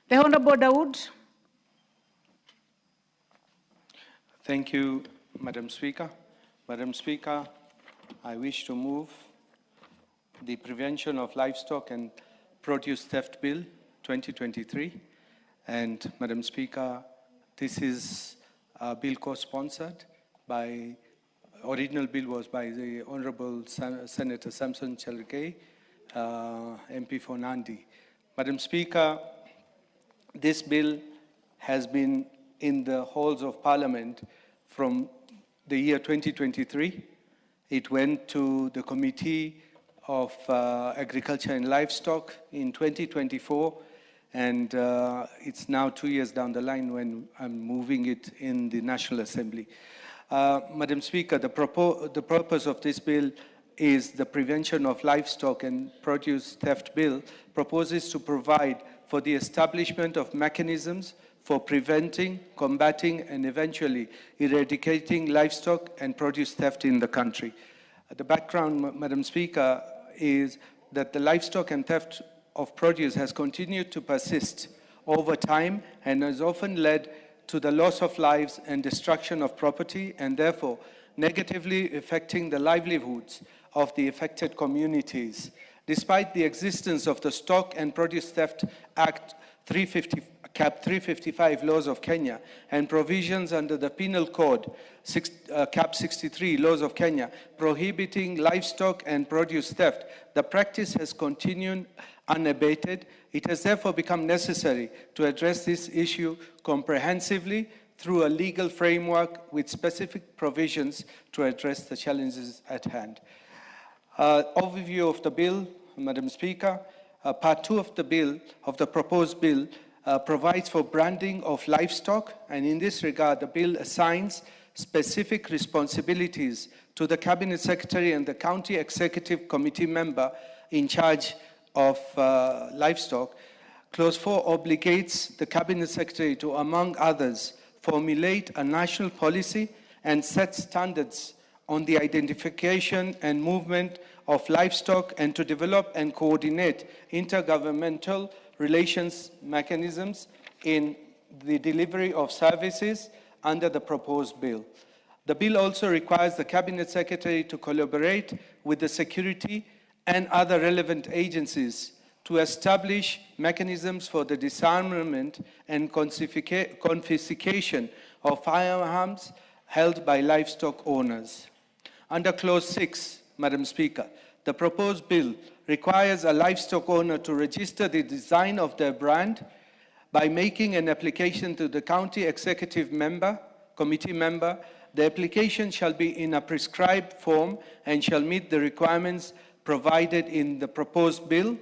Q: The Honorable Dawood.
S: Thank you, Madam Speaker. Madam Speaker, I wish to move the Prevention of Livestock and Produce Theft Bill 2023. And Madam Speaker, this is a bill co-sponsored by, original bill was by the Honorable Senator Samson Cherargei, MP for Nandi. Madam Speaker, this bill has been in the halls of Parliament from the year 2023. It went to the Committee of Agriculture and Livestock in 2024, and it's now 2 years down the line when I'm moving it in the National Assembly. Madam Speaker, the purpose of this bill is the Prevention of Livestock and Produce Theft Bill proposes to provide for the establishment of mechanisms for preventing, combating, and eventually eradicating livestock and produce theft in the country. The background, Madam Speaker, is that the livestock and theft of produce has continued to persist over time and has often led to the loss of lives and destruction of property, and therefore negatively affecting the livelihoods of the affected communities. Despite the existence of the Stock and Produce Theft Act Cap 355 laws of Kenya, and provisions under the Penal Code, Cap 63 laws of Kenya, prohibiting livestock and produce theft, the practice has continued unabated. It has therefore become necessary to address this issue comprehensively through a legal framework with specific provisions to address the challenges at hand. Overview of the bill, Madam Speaker. Part 2 of the bill, of the proposed bill, provides for branding of livestock, and in this regard, the bill assigns specific responsibilities to the Cabinet Secretary and the County Executive Committee member in charge of livestock. Clause 4 obligates the Cabinet Secretary to, among others, formulate a national policy and set standards on the identification and movement of livestock, and to develop and coordinate intergovernmental relations mechanisms in the delivery of services under the proposed bill. The bill also requires the Cabinet Secretary to collaborate with the security and other relevant agencies to establish mechanisms for the disarmament and confiscation of firearms held by livestock owners. Under Clause 6, Madam Speaker, the proposed bill requires a livestock owner to register the design of their brand by making an application to the county executive committee member. The application shall be in a prescribed form and shall meet the requirements provided in the proposed bill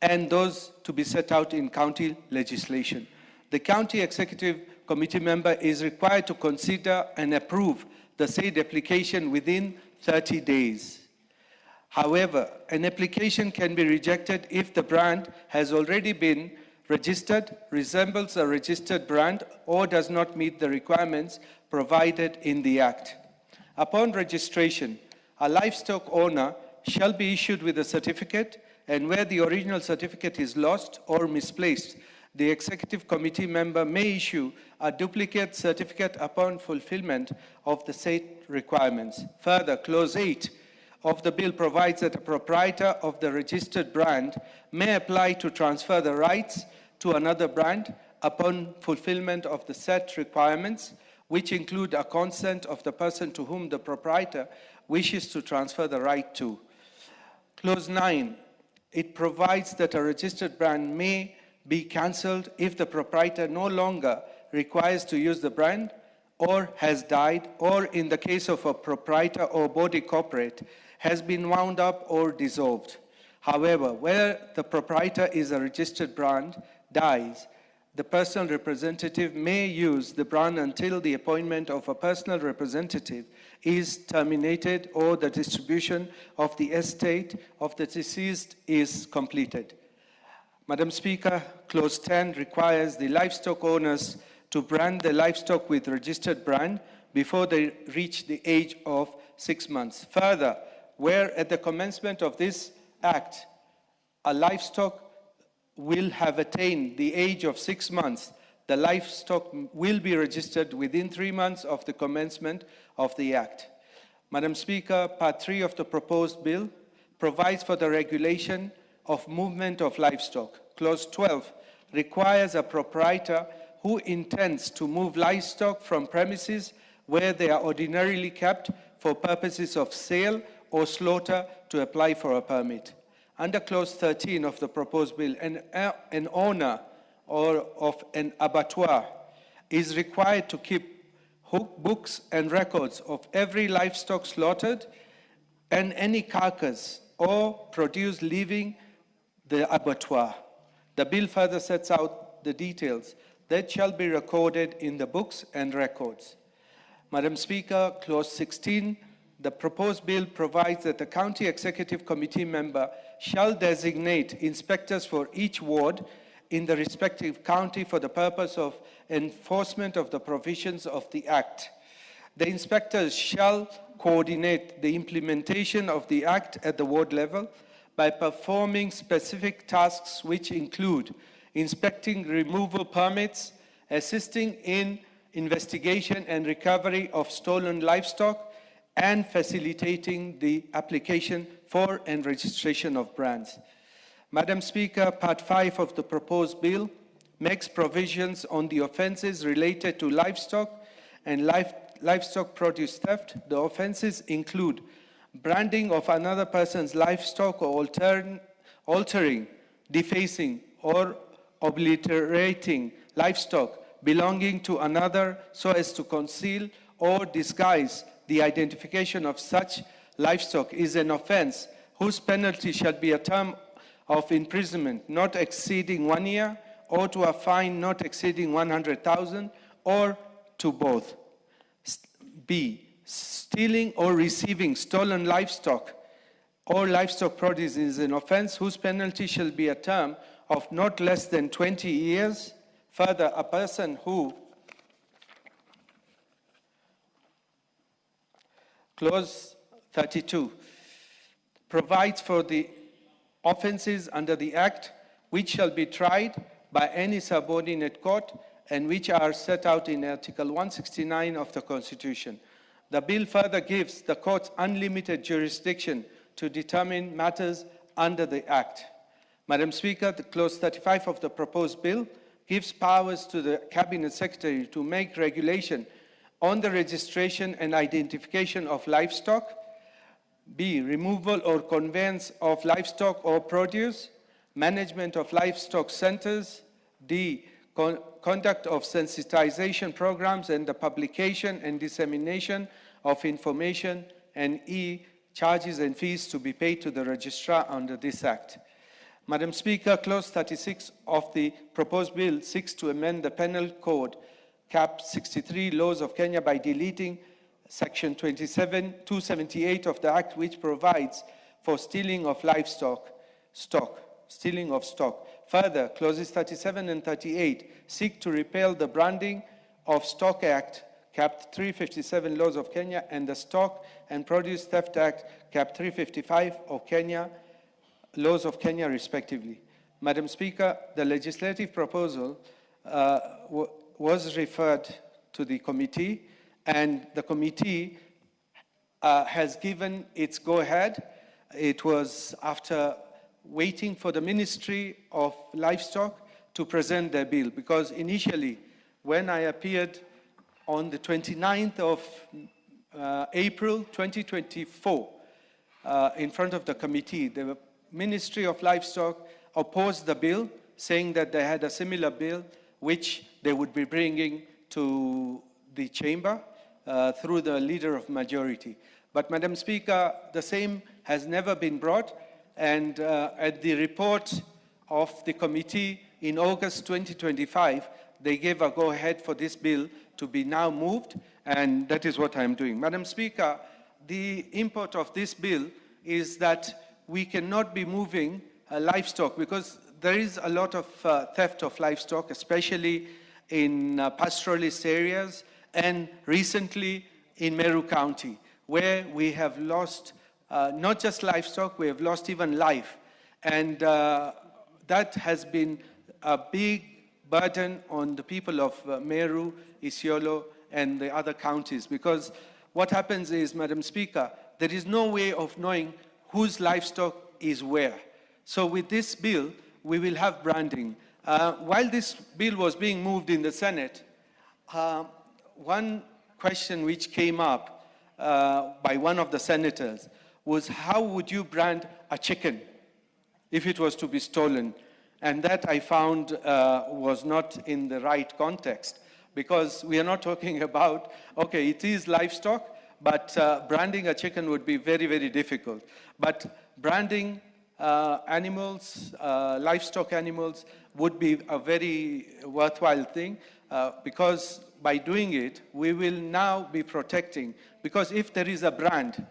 S: and those to be set out in county legislation. The county executive committee member is required to consider and approve the said application within 30 days. However, an application can be rejected if the brand has already been registered, resembles a registered brand, or does not meet the requirements provided in the Act. Upon registration, a livestock owner shall be issued with a certificate, and where the original certificate is lost or misplaced, the executive committee member may issue a duplicate certificate upon fulfillment of the said requirements. Further, Clause 8 of the bill provides that a proprietor of the registered brand may apply to transfer the rights to another brand upon fulfillment of the set requirements, which include a consent of the person to whom the proprietor wishes to transfer the right to. Clause 9, it provides that a registered brand may be cancelled if the proprietor no longer requires to use the brand or has died, or in the case of a proprietor or body corporate, has been wound up or dissolved. However, where the proprietor is a registered brand dies, the personal representative may use the brand until the appointment of a personal representative is terminated or the distribution of the estate of the deceased is completed. Madam Speaker, Clause 10 requires the livestock owners to brand the livestock with registered brand before they reach the age of 6 months. Further, where at the commencement of this Act, a livestock will have attained the age of 6 months, the livestock will be registered within 3 months of the commencement of the Act. Madam Speaker, Part 3 of the proposed bill provides for the regulation of movement of livestock. Clause 12 requires a proprietor who intends to move livestock from premises where they are ordinarily kept for purposes of sale or slaughter to apply for a permit. Under Clause 13 of the proposed bill, an owner of an abattoir is required to keep books and records of every livestock slaughtered and any carcass or produce leaving the abattoir. The bill further sets out the details that shall be recorded in the books and records. Madam Speaker, Clause 16, the proposed bill provides that the County Executive Committee member shall designate inspectors for each ward in the respective county for the purpose of enforcement of the provisions of the Act. The inspectors shall coordinate the implementation of the Act at the ward level by performing specific tasks which include inspecting removal permits, assisting in investigation and recovery of stolen livestock, and facilitating the application for and registration of brands. Madam Speaker, Part 5 of the proposed bill makes provisions on the offenses related to livestock and livestock produce theft. The offenses include branding of another person's livestock or altering, defacing, or obliterating livestock belonging to another so as to conceal or disguise the identification of such livestock is an offense whose penalty shall be a term of imprisonment not exceeding 1 year, or to a fine not exceeding 100,000, or to both. B, stealing or receiving stolen livestock or livestock produce is an offense whose penalty shall be a term of not less than 20 years. Further, a person who Clause 32 provides for the offenses under the Act which shall be tried by any subordinate court and which are set out in Article 169 of the Constitution. The bill further gives the courts unlimited jurisdiction to determine matters under the Act. Madam Speaker, the Clause 35 of the proposed bill gives powers to the Cabinet Secretary to make regulation on the registration and identification of livestock. B, removal or conveyance of livestock or produce, management of livestock centers. D, conduct of sensitization programs and the publication and dissemination of information. And E, charges and fees to be paid to the registrar under this Act. Madam Speaker, Clause 36 of the proposed bill seeks to amend the Penal Code, Cap 63 laws of Kenya by deleting Section 278 of the Act, which provides for stealing of livestock, stealing of stock. Further, clauses 37 and 38 seek to repeal the Branding of Stock Act, Cap 357 laws of Kenya, and the Stock and Produce Theft Act, Cap 355 of Kenya, laws of Kenya, respectively. Madam Speaker, the legislative proposal was referred to the committee, and the committee has given its go-ahead. It was after waiting for the Ministry of Livestock to present their bill, because initially, when I appeared on the 29th of April 2024 in front of the committee, the Ministry of Livestock opposed the bill, saying that they had a similar bill which they would be bringing to the chamber through the leader of majority. But Madam Speaker, the same has never been brought, and at the report of the committee in August 2025, they gave a go-ahead for this bill to be now moved, and that is what I'm doing. Madam Speaker, the import of this bill is that we cannot be moving livestock, because there is a lot of theft of livestock, especially in pastoralist areas, and recently in Meru County, where we have lost not just livestock, we have lost even life. And that has been a big burden on the people of Meru, Isiolo, and the other counties, because what happens is, Madam Speaker, there is no way of knowing whose livestock is where. So with this bill, we will have branding. While this bill was being moved in the Senate, one question which came up by one of the senators was, how would you brand a chicken if it was to be stolen? And that I found was not in the right context, because we are not talking about, okay, it is livestock, but branding a chicken would be very, very difficult. But branding animals, livestock animals, would be a very worthwhile thing, because by doing it, we will now be protecting. Because if there is a brand,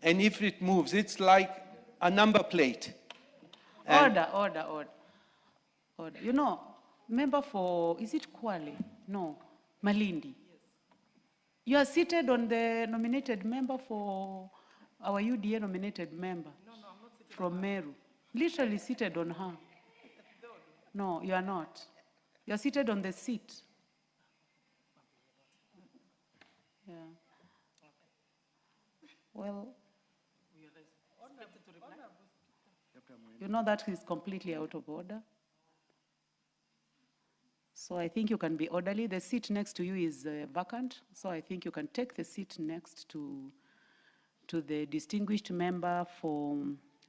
S: and if it moves, it's like a number plate.
Q: Order. You know, member for, is it Kwale? No, Malindi. Yes. You are seated on the nominated member for our UDA nominated member. No, I'm not seated from Meru. Literally seated on her. No, you are not. You are seated on the seat. Yeah. Well, you know that is completely out of order. So I think you can be orderly. The seat next to you is vacant, so I think you can take the seat next to the distinguished member for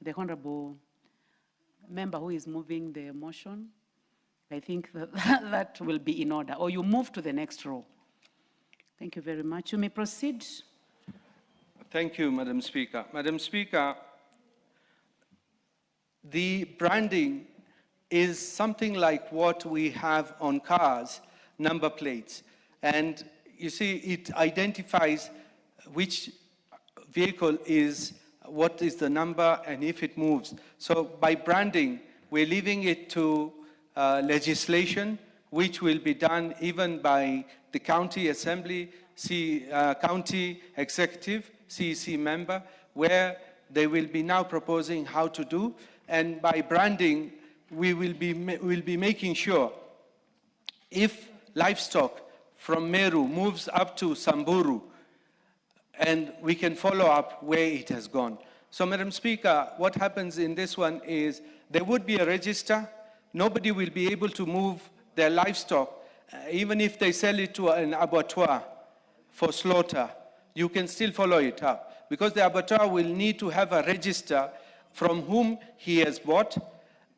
Q: the honorable member who is moving the motion. I think that will be in order, or you move to the next row. Thank you very much. You may proceed.
S: Thank you, Madam Speaker. Madam Speaker, the branding is something like what we have on cars, number plates. And you see, it identifies which vehicle is, what is the number, and if it moves. So by branding, we're leaving it to legislation, which will be done even by the county assembly, county executive, CEC member, where they will be now proposing how to do. And by branding, we will be making sure if livestock from Meru moves up to Samburu, and we can follow up where it has gone. So, Madam Speaker, what happens in this one is there would be a register. Nobody will be able to move their livestock, even if they sell it to an abattoir for slaughter. You can still follow it up, because the abattoir will need to have a register from whom he has bought,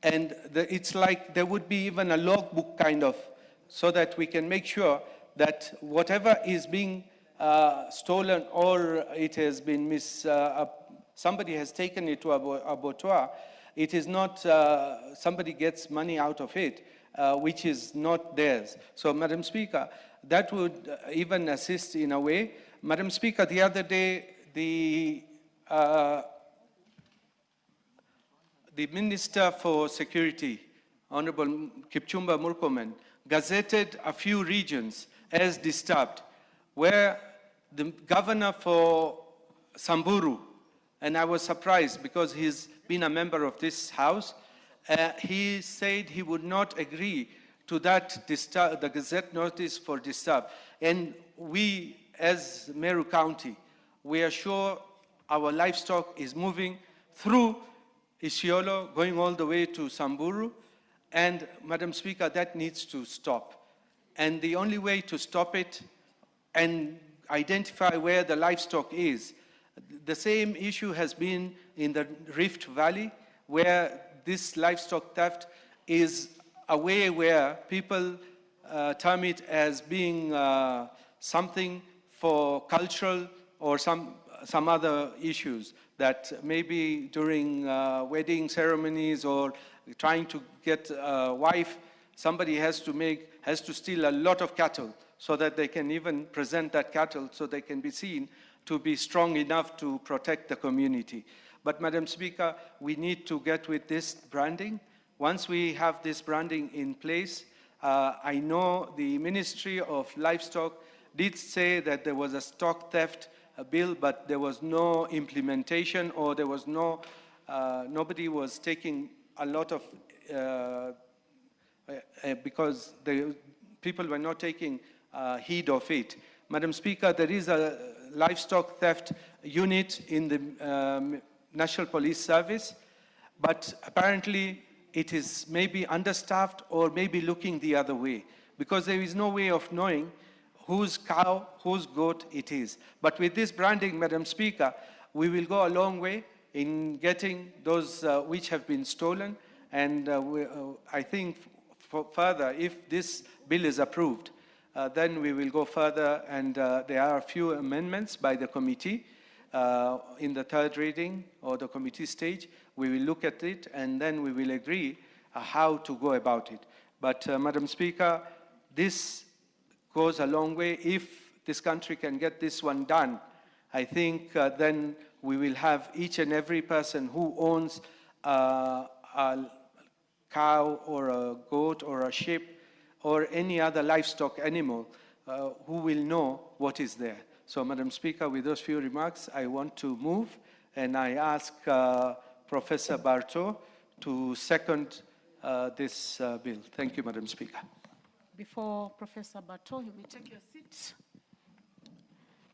S: and it's like there would be even a logbook kind of, so that we can make sure that whatever is being stolen or it has been somebody has taken it to a abattoir, it is not somebody gets money out of it, which is not theirs. So, Madam Speaker, that would even assist in a way. Madam Speaker, the other day, the Minister for Security, Honorable Kipchumba Murkomen, gazetted a few regions as disturbed, where the governor for Samburu, and I was surprised because he's been a member of this house, he said he would not agree to that the Gazette notice for disturb. And we, as Meru County, we are sure our livestock is moving through Isiolo, going all the way to Samburu. And Madam Speaker, that needs to stop. And the only way to stop it and identify where the livestock is, the same issue has been in the Rift Valley, where this livestock theft is a way where people term it as being something for cultural or some other issues, that maybe during wedding ceremonies or trying to get a wife, somebody has to steal a lot of cattle so that they can even present that cattle so they can be seen to be strong enough to protect the community. But Madam Speaker, we need to get with this branding. Once we have this branding in place, I know the Ministry of Livestock did say that there was a stock theft bill, but there was no implementation, or there was no, nobody was taking a lot of, because the people were not taking heed of it. Madam Speaker, there is a livestock theft unit in the National Police Service, but apparently it is maybe understaffed or maybe looking the other way, because there is no way of knowing whose cow, whose goat it is. But with this branding, Madam Speaker, we will go a long way in getting those which have been stolen. And I think further, if this bill is approved, then we will go further, and there are a few amendments by the committee in the third reading or the committee stage. We will look at it, and then we will agree how to go about it. But Madam Speaker, this goes a long way. If this country can get this one done, I think then we will have each and every person who owns a cow or a goat or a sheep or any other livestock animal who will know what is there. So, Madam Speaker, with those few remarks, I want to move, and I ask Professor Barto to second this bill. Thank you, Madam Speaker.
Q: Before Professor Barto, you may take your seat.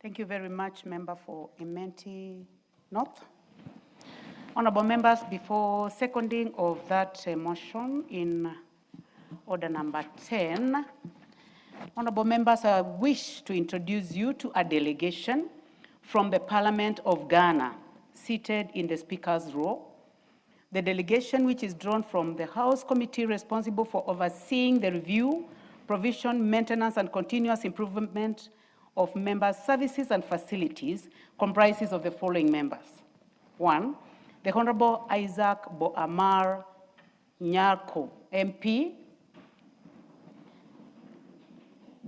Q: Thank you very much, Member for Imenti North. Honorable members, before seconding of that motion in order number 10. Honorable members, I wish to introduce you to a delegation from the Parliament of Ghana, seated in the Speaker's row. The delegation, which is drawn from the House Committee responsible for overseeing the review, provision, maintenance, and continuous improvement of members' services and facilities, comprises of the following members. 1, the Honorable Isaac Boamar Nyarko, MP,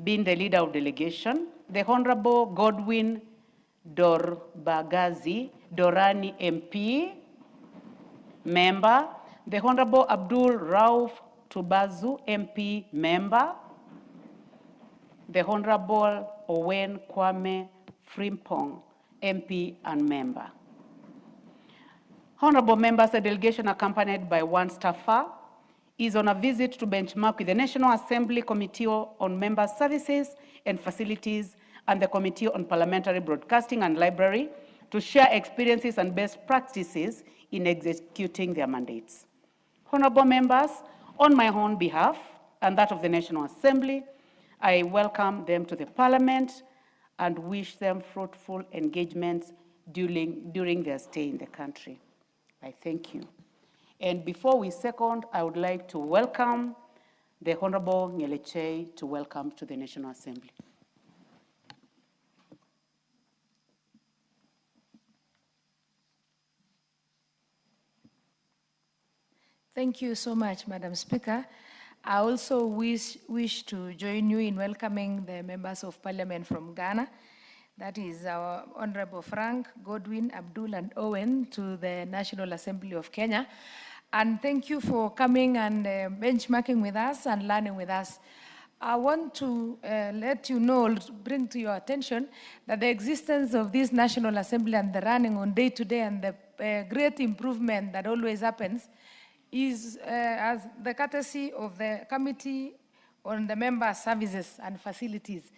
Q: being the leader of delegation. The Honorable Godwin Dorbagazi Dorani, MP, member. The Honorable Abdul Rauf Tubazu, MP, member. The Honorable Owen Kwame Frimpong, MP and member. Honorable members, the delegation accompanied by one staffer is on a visit to benchmark with the National Assembly Committee on Member Services and Facilities and the Committee on Parliamentary Broadcasting and Library to share experiences and best practices in executing their mandates. Honorable members, on my own behalf and that of the National Assembly, I welcome them to the Parliament and wish them fruitful engagements during their stay in the country. I thank you. And before we second, I would like to welcome the Honorable Nyeleche to welcome to the National Assembly.
T: Thank you so much, Madam Speaker. I also wish to join you in welcoming the members of Parliament from Ghana. That is our Honorable Frank, Godwin, Abdul, and Owen to the National Assembly of Kenya. And thank you for coming and benchmarking with us and learning with us. I want to let you know, bring to your attention that the existence of this National Assembly and the running on day-to-day and the great improvement that always happens is as the courtesy of the Committee on the Member Services and Facilities.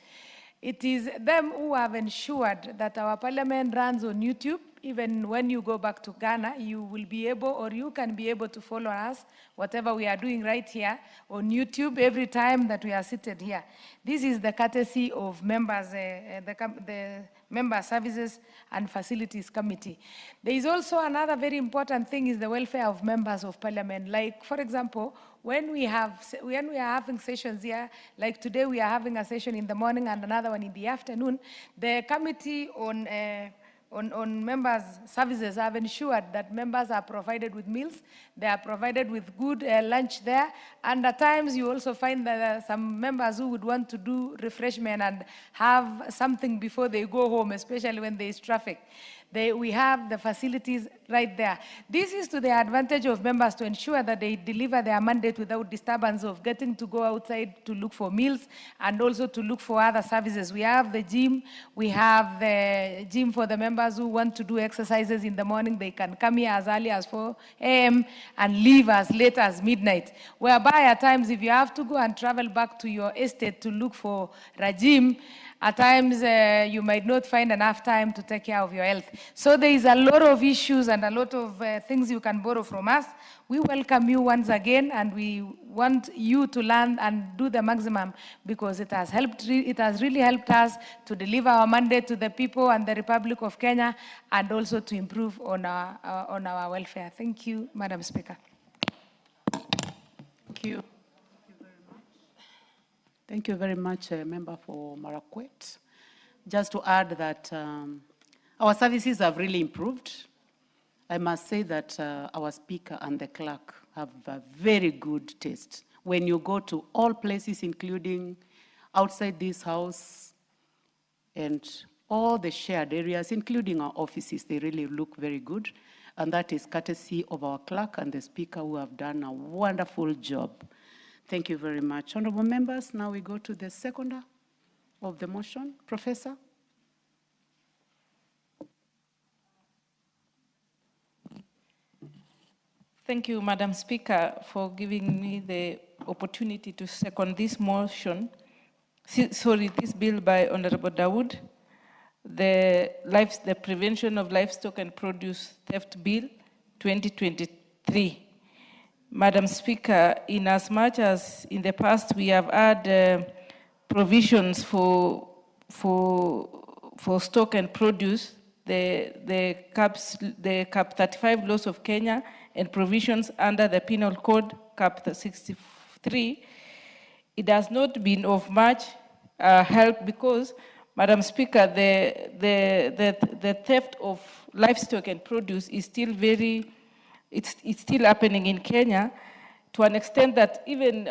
T: It is them who have ensured that our Parliament runs on YouTube. Even when you go back to Ghana, you will be able, or you can be able to follow us, whatever we are doing right here on YouTube every time that we are seated here. This is the courtesy of members, the Member Services and Facilities Committee. There is also another very important thing is the welfare of members of Parliament. Like, for example, when we are having sessions here, like today we are having a session in the morning and another one in the afternoon, the Committee on members' services have ensured that members are provided with meals, they are provided with good lunch there, and at times you also find that there are some members who would want to do refreshment and have something before they go home, especially when there is traffic. We have the facilities right there. This is to the advantage of members to ensure that they deliver their mandate without disturbance of getting to go outside to look for meals and also to look for other services. We have the gym. We have the gym for the members who want to do exercises in the morning. They can come here as early as 4 a.m. and leave as late as midnight. Whereby at times if you have to go and travel back to your estate to look for a gym, at times you might not find enough time to take care of your health. So there is a lot of issues and a lot of things you can borrow from us. We welcome you once again and we want you to learn and do the maximum because it has really helped us to deliver our mandate to the people and the Republic of Kenya and also to improve on our welfare. Thank you, Madam Speaker.
Q: Thank you. Thank you very much, Member for Marakwet. Just to add that our services have really improved. I must say that our Speaker and the clerk have a very good taste. When you go to all places, including outside this house and all the shared areas, including our offices, they really look very good. And that is courtesy of our clerk and the Speaker who have done a wonderful job. Thank you very much. Honorable members, now we go to the seconder of the motion. Professor.
U: Thank you, Madam Speaker, for giving me the opportunity to second this motion. This bill by Honorable Dawood, the Prevention of Livestock and Produce Theft Bill 2023. Madam Speaker, in as much as in the past we have had provisions for stock and produce, the Cap 35 laws of Kenya and provisions under the Penal Code Cap 63, it has not been of much help because, Madam Speaker, the theft of livestock and produce is still it's still happening in Kenya to an extent that even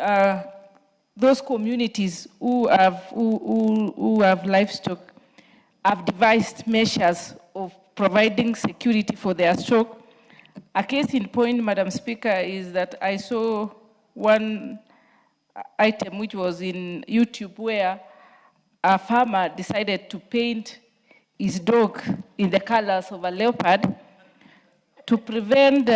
U: those communities who have livestock have devised measures of providing security for their stock. A case in point, Madam Speaker, is that I saw one item which was in YouTube where a farmer decided to paint his dog in the colors of a leopard to prevent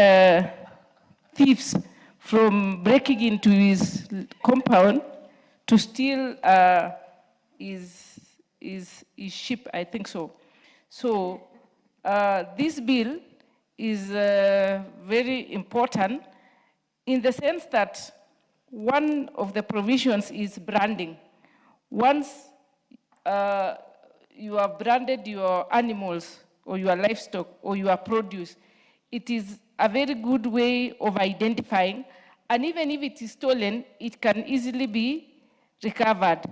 U: thieves from breaking into his compound to steal his sheep, I think so. So this bill is very important in the sense that one of the provisions is branding. Once you have branded your animals or your livestock or your produce, it is a very good way of identifying, and even if it is stolen, it can easily be recovered.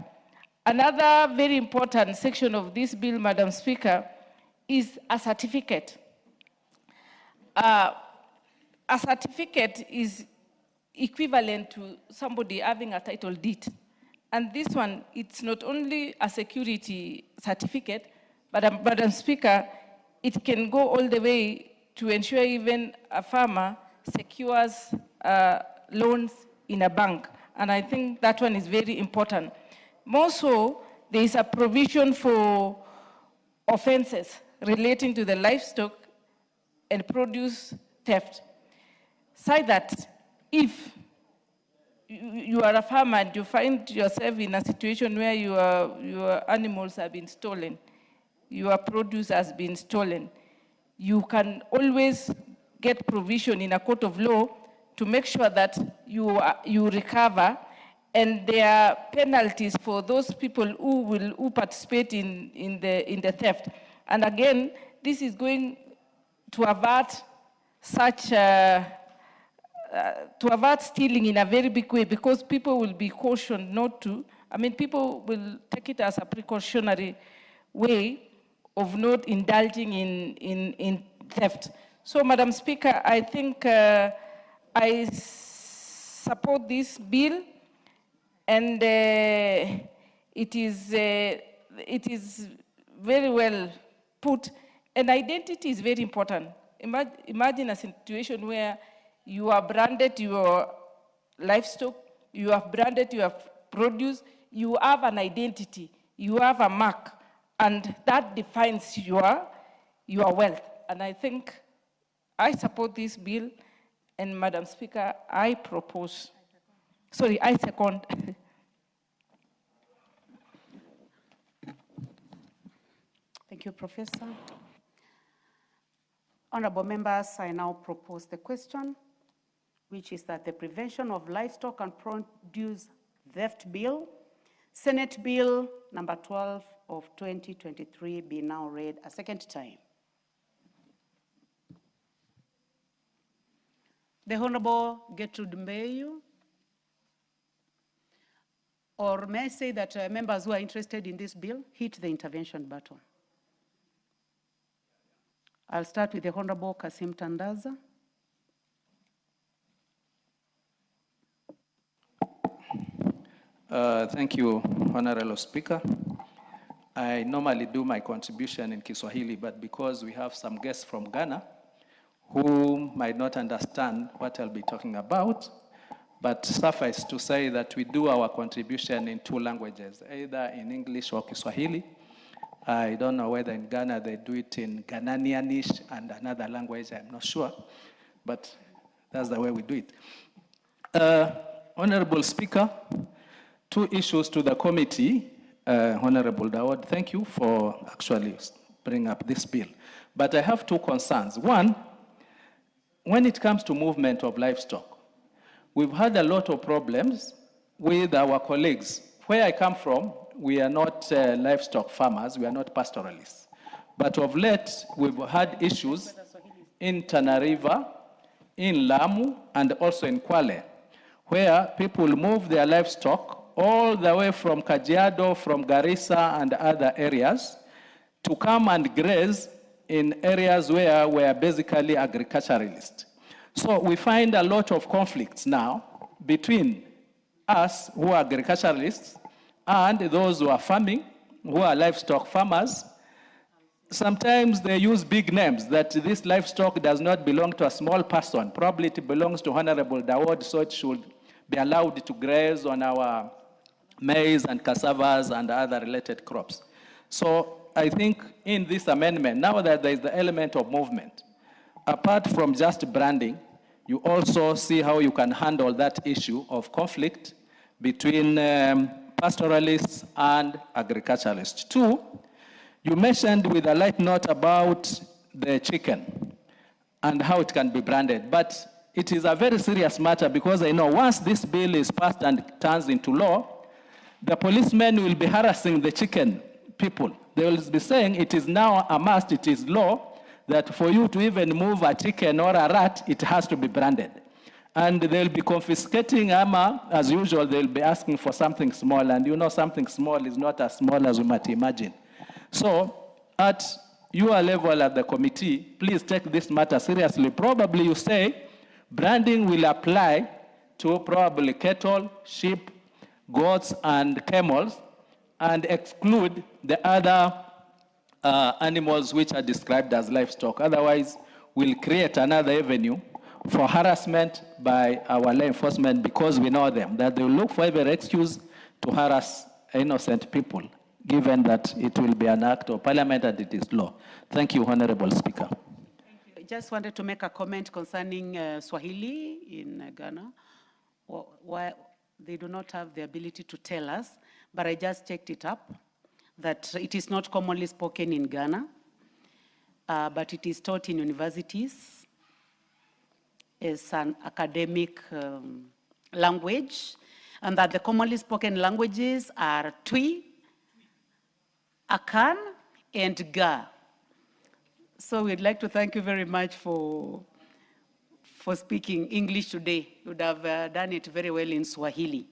U: Another very important section of this bill, Madam Speaker, is a certificate. A certificate is equivalent to somebody having a title deed. And this one, it's not only a security certificate, but Madam Speaker, it can go all the way to ensure even a farmer secures loans in a bank. And I think that one is very important. More so, there is a provision for offenses relating to the livestock and produce theft. Say that if you are a farmer and you find yourself in a situation where your animals have been stolen, your produce has been stolen, you can always get provision in a court of law to make sure that you recover, and there are penalties for those people who participate in the theft. And again, this is going to avert such to avert stealing in a very big way, because people will be cautioned not to. I mean, people will take it as a precautionary way of not indulging in theft. So, Madam Speaker, I think I support this bill, and it is very well put. And identity is very important. Imagine a situation where you have branded your livestock, you have branded your produce, you have an identity, you have a mark, and that defines your wealth. And I think I support this bill, and Madam Speaker, I second.
Q: Thank you, Professor. Honorable members, I now propose the question, which is that the Prevention of Livestock and Produce Theft Bill, Senate Bill number 12 of 2023, be now read a second time. The Honorable Gertrude Mbeyu, or may I say that members who are interested in this bill, hit the intervention button. I'll start with the Honorable Kasim Tandaza.
F: Thank you, Honorable Speaker. I normally do my contribution in Kiswahili, but because we have some guests from Ghana who might not understand what I'll be talking about, but suffice to say that we do our contribution in two languages, either in English or Kiswahili. I don't know whether in Ghana they do it in Ghananianish and another language, I'm not sure, but that's the way we do it. Honorable Speaker, two issues to the committee. Honorable Dawood, thank you for actually bringing up this bill. But I have two concerns. One, when it comes to movement of livestock, we've had a lot of problems with our colleagues. Where I come from, we are not livestock farmers, we are not pastoralists. But of late, we've had issues in Tana River, in Lamu, and also in Kwale, where people move their livestock all the way from Kajiado, from Garissa, and other areas to come and graze in areas where we are basically agriculturalists. So we find a lot of conflicts now between us who are agriculturalists and those who are farming, who are livestock farmers. Sometimes they use big names that this livestock does not belong to a small person. Probably it belongs to Honorable Dawood, so it should be allowed to graze on our maize and cassavas and other related crops. So I think in this amendment, now that there is the element of movement, apart from just branding, you also see how you can handle that issue of conflict between pastoralists and agriculturalists. Two, you mentioned with a light note about the chicken and how it can be branded, but it is a very serious matter because I know once this bill is passed and turns into law, the policemen will be harassing the chicken people. They will be saying it is now a must, it is law, that for you to even move a chicken or a rat, it has to be branded. And they'll be confiscating as usual, they'll be asking for something small, and you know something small is not as small as we might imagine. So at your level at the committee, please take this matter seriously. Probably you say branding will apply to probably cattle, sheep, goats, and camels, and exclude the other animals which are described as livestock. Otherwise, we'll create another avenue for harassment by our law enforcement because we know them, that they will look for every excuse to harass innocent people, given that it will be an act of parliament and it is law. Thank you, Honorable Speaker.
Q: Thank you. I just wanted to make a comment concerning Swahili in Ghana. Why they do not have the ability to tell us, but I just checked it up, that it is not commonly spoken in Ghana, but it is taught in universities as an academic language, and that the commonly spoken languages are Twi, Akan, and Ga. So we'd like to thank you very much for speaking English today. You would have done it very well in Swahili.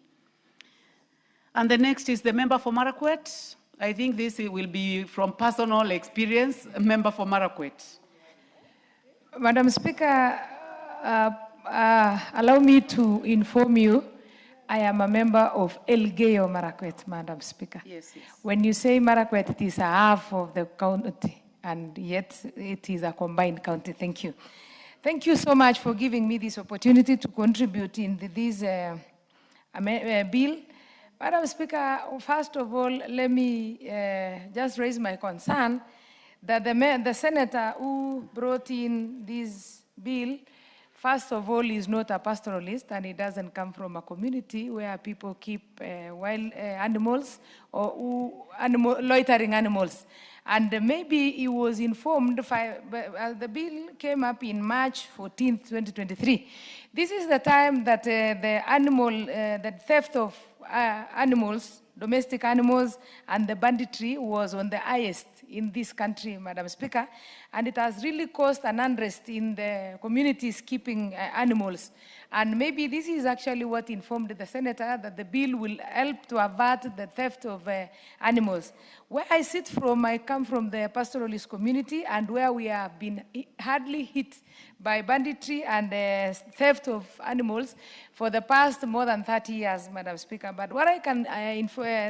Q: And the next is the member for Marakwet. I think this will be from personal experience, a member for Marakwet.
T: Madam Speaker, allow me to inform you, I am a member of Elgeyo Marakwet, Madam Speaker.
Q: Yes, yes.
T: When you say Marakwet, it is a half of the county, and yet it is a combined county. Thank you. Thank you so much for giving me this opportunity to contribute in this bill. Madam Speaker, first of all, let me just raise my concern that the senator who brought in this bill, first of all, is not a pastoralist, and he doesn't come from a community where people keep wild animals or loitering animals. And maybe he was informed, the bill came up in March 14th, 2023. This is the time that the theft of animals, domestic animals, and the banditry was on the highest in this country, Madam Speaker, and it has really caused an unrest in the communities keeping animals. And maybe this is actually what informed the senator that the bill will help to avert the theft of animals. Where I sit from, I come from the pastoralist community, and where we have been hardly hit by banditry and theft of animals for the past more than 30 years, Madam Speaker. But what I can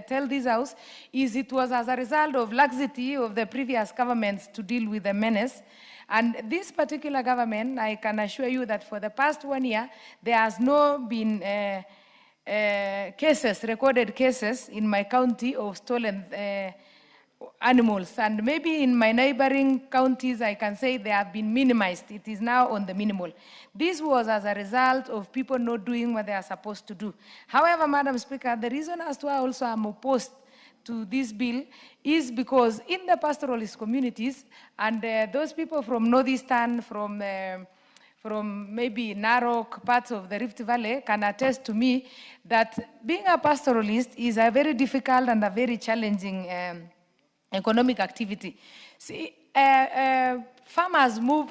T: tell this House is it was as a result of laxity of the previous governments to deal with the menace. And this particular government, I can assure you that for the past 1 year, there has not been recorded cases in my county of stolen animals. And maybe in my neighboring counties, I can say they have been minimized. It is now on the minimal. This was as a result of people not doing what they are supposed to do. However, Madam Speaker, the reason as to why also I'm opposed to this bill is because in the pastoralist communities and those people from Northeastern, from from maybe Narok, parts of the Rift Valley, can attest to me that being a pastoralist is a very difficult and a very challenging economic activity. See, farmers move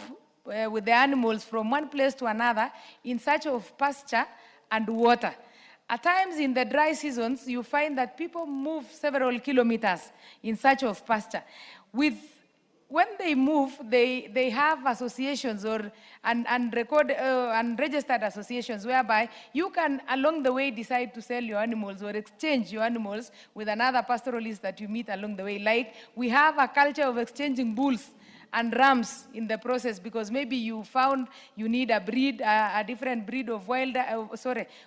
T: with the animals from one place to another in search of pasture and water. At times in the dry seasons, you find that people move several kilometers in search of pasture. When they move, they have associations and registered associations whereby you can, along the way, decide to sell your animals or exchange your animals with another pastoralist that you meet along the way. Like, we have a culture of exchanging bulls and rams in the process, because maybe you found you need a breed, a different breed of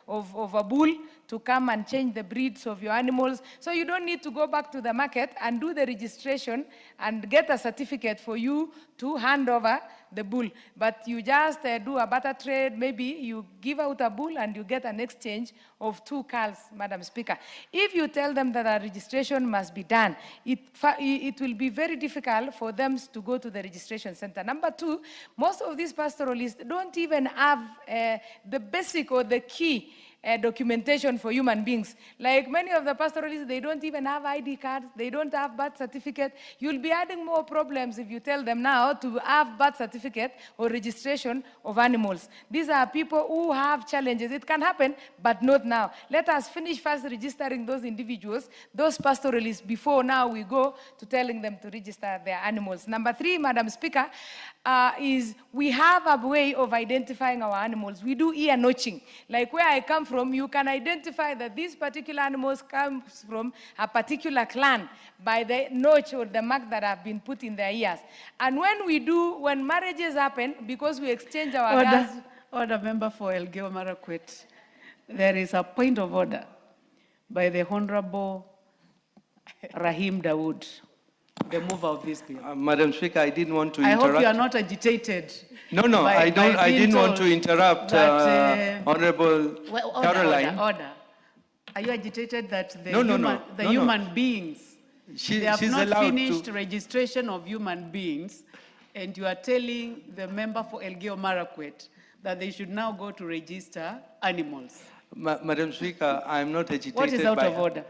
T: of a bull to come and change the breeds of your animals. So you don't need to go back to the market and do the registration and get a certificate for you to hand over the bull. But you just do a barter trade. Maybe you give out a bull and you get an exchange of 2 cows, Madam Speaker. If you tell them that a registration must be done, it will be very difficult for them to go to the registration center. Number 2, most of these pastoralists don't even have the basic or the key documentation for human beings. Like many of the pastoralists, they don't even have ID cards, they don't have birth certificate. You'll be adding more problems if you tell them now to have birth certificate or registration of animals. These are people who have challenges. It can happen, but not now. Let us finish first registering those individuals, those pastoralists, before now we go to telling them to register their animals. Number 3, Madam Speaker, is we have a way of identifying our animals. We do ear notching. Like where I come from, you can identify that these particular animals comes from a particular clan by the notch or the mark that have been put in their ears. And when marriages happen, because we exchange our girls.
Q: Order, member for Elgeyo Marakwet. There is a point of order by the Honorable Rahim Dawood, the mover of this bill.
S: Madam Speaker, I didn't want to interrupt.
Q: I hope you are not agitated.
S: No, I didn't want to interrupt Honorable Caroline.
Q: Order. Are you agitated that the human beings, they have not finished registration of human beings, and you are telling the member for Elgeyo Marakwet that they should now go to register animals?
S: Madam Speaker, I am not agitated.
Q: What is out of order?